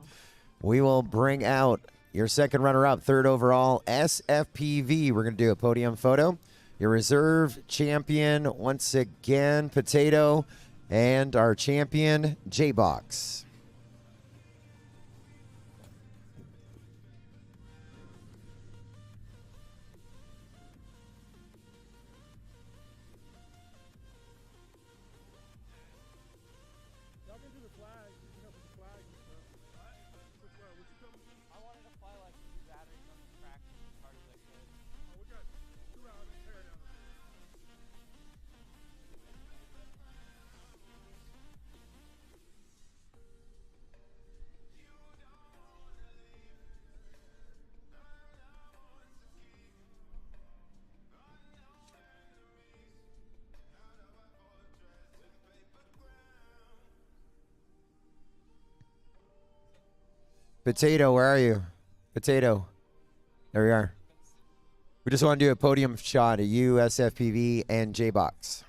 We will bring out your second runner-up, third overall, SFPV. We're going to do a podium photo. Your reserve champion, once again, Potato, and our champion, J-Box. Potato, where are you? Potato. There we are. We just want to do a podium shot of you, SFPV, and J-Box.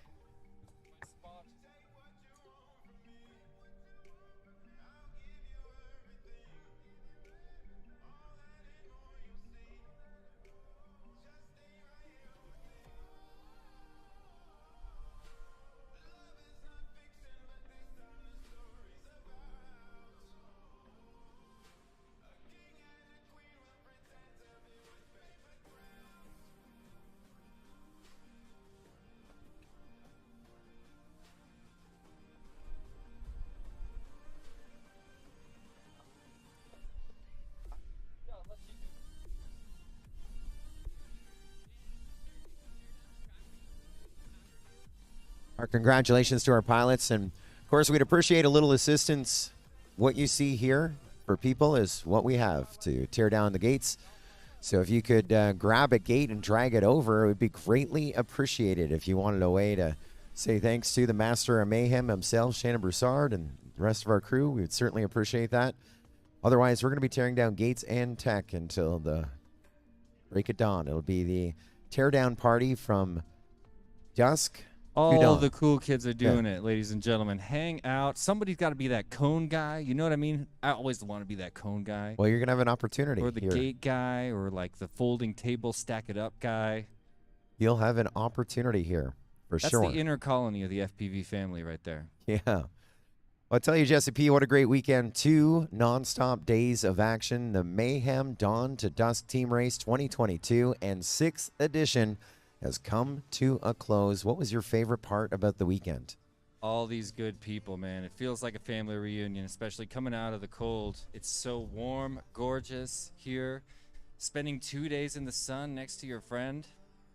Our congratulations to our pilots, and of course we'd appreciate a little assistance. What you see here for people is what we have to tear down the gates. So if you could grab a gate and drag it over, it would be greatly appreciated. If you wanted a way to say thanks to the master of mayhem himself, Shannon Broussard, and the rest of our crew, we would certainly appreciate that. Otherwise, we're going to be tearing down gates and tech until the break of dawn. It'll be the teardown party from Dusk. All the cool kids are doing it, ladies and gentlemen. Hang out. Somebody's got to be that cone guy. You know what I mean? I always want to be that cone guy. Well, you're going to have an opportunity. Or the gate guy, or like the folding table, stack it up guy. You'll have an opportunity here, for sure. That's the inner colony of the FPV family right there. Yeah. Well, I'll tell you, Jesse P., what a great weekend. 2 nonstop days of action. The Mayhem Dawn to Dusk Team Race 2022 and 6th edition has come to a close. What was your favorite part about the weekend? All these good people, man. It feels like a family reunion, especially coming out of the cold. It's so warm, gorgeous here. Spending 2 days in the sun next to your friend,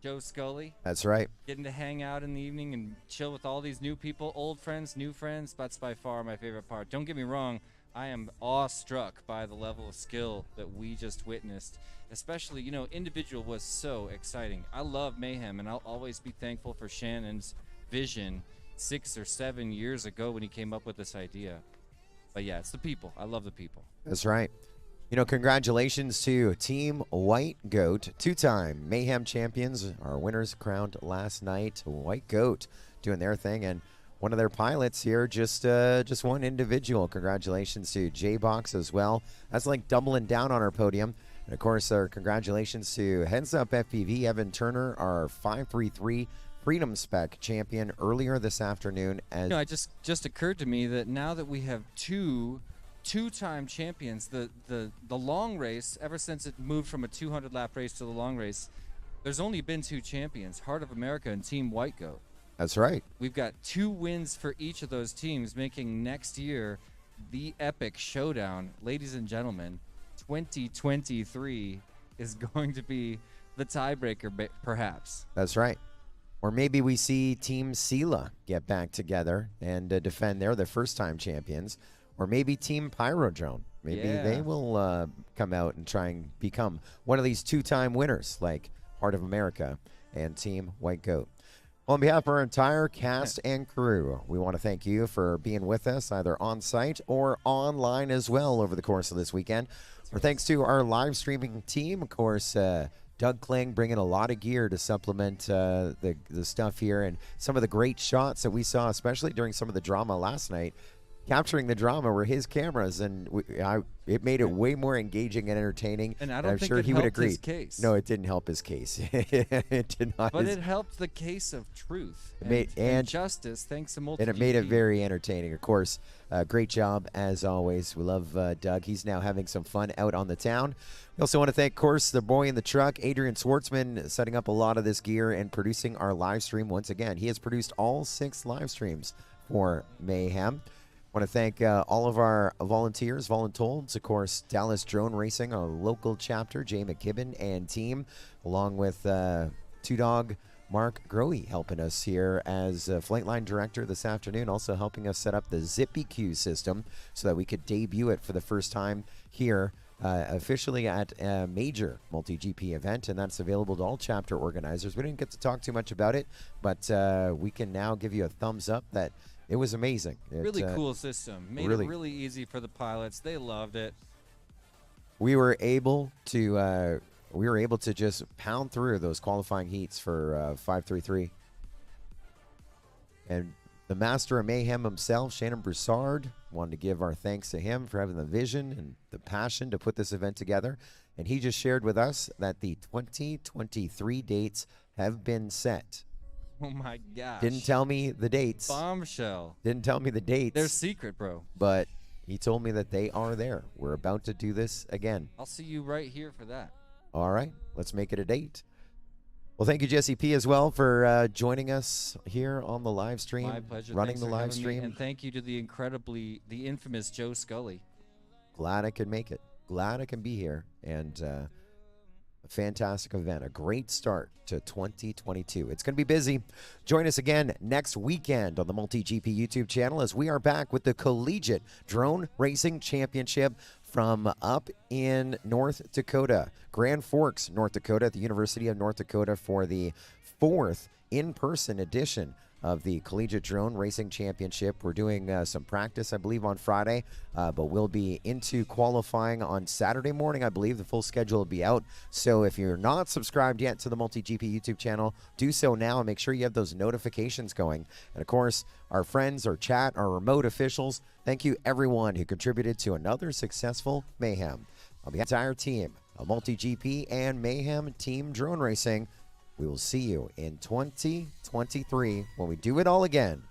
Joe Scully. That's right. Getting to hang out in the evening and chill with all these new people, old friends, new friends. That's by far my favorite part. Don't get me wrong. I am awestruck by the level of skill that we just witnessed. Especially, you know, individual was so exciting. I love Mayhem, and I'll always be thankful for Shannon's vision 6 or 7 years ago when he came up with this idea. But yeah, it's the people. I love the people. That's right. You know, congratulations to Team White Goat, 2-time Mayhem champions. Our winners crowned last night. White Goat doing their thing. And one of their pilots here, just one individual. Congratulations to J-Box as well. That's like doubling down on our podium. And of course, our congratulations to Heads Up FPV, Evan Turner, our 533 Freedom Spec champion earlier this afternoon. As It just occurred to me that now that we have two-time champions, the long race, ever since it moved from a 200 lap race to the long race, there's only been 2 champions, Heart of America and Team White Goat. That's right. We've got 2 wins for each of those teams, making next year the epic showdown. Ladies and gentlemen, 2023 is going to be the tiebreaker, perhaps. That's right. Or maybe we see Team Sela get back together and defend. They're the first-time champions. Or maybe Team Pyrodrone. Maybe they will come out and try and become one of these 2-time winners, like Heart of America and Team White Goat. Well, on behalf of our entire cast and crew, we want to thank you for being with us, either on site or online as well over the course of this weekend. Our thanks to our live streaming team, of course. Doug Kling bringing a lot of gear to supplement the stuff here, and some of the great shots that we saw, especially during some of the drama last night. Capturing the drama were his cameras, and it made it way more engaging and entertaining. And I don't I'm think sure it he would helped agree. his case. No, it didn't help his case. It did not. But it helped the case of truth made- and justice, thanks to multi. And it made it very entertaining. Of course, great job as always. We love Doug. He's now having some fun out on the town. We also want to thank, of course, the boy in the truck, Adrian Schwartzman, setting up a lot of this gear and producing our live stream once again. He has produced all 6 live streams for Mayhem. Want to thank all of our volunteers, voluntold, of course, Dallas Drone Racing, our local chapter, Jay McKibben and team, along with Two Dog Mark Grohe helping us here as flight line director this afternoon, also helping us set up the ZippyQ system so that we could debut it for the first time here officially at a major multi-GP event, and that's available to all chapter organizers. We didn't get to talk too much about it, but we can now give you a thumbs up that it was amazing. Really cool system. Made it really easy for the pilots. They loved it. We were able to just pound through those qualifying heats for 533. And the master of mayhem himself, Shannon Broussard, wanted to give our thanks to him for having the vision and the passion to put this event together. And he just shared with us that the 2023 dates have been set. Oh my gosh. Didn't tell me the dates. Bombshell. Didn't tell me the dates. They're secret, bro. But he told me that they are there. We're about to do this again. I'll see you right here for that. All right, let's make it a date. Well, thank you, Jesse P, as well, for joining us here on the live stream. My pleasure. Running Thanks the for live having me, stream. and thank you to the infamous Joe Scully. Glad I could make it. Glad I can be here. And a fantastic event. A great start to 2022. It's going to be busy. Join us again next weekend on the Multi-GP YouTube channel as we are back with the Collegiate Drone Racing Championship from up in North Dakota, Grand Forks, North Dakota, at the University of North Dakota for the 4th in-person edition of the Collegiate Drone Racing Championship. We're doing some practice, I believe, on Friday, but we'll be into qualifying on Saturday morning. I believe the full schedule will be out. So if you're not subscribed yet to the Multi-GP YouTube channel, do so now and make sure you have those notifications going. And of course, our friends, our chat, our remote officials, thank you everyone who contributed to another successful Mayhem. On behalf of the entire team of Multi-GP and Mayhem Team Drone Racing, we will see you in 2023 when we do it all again.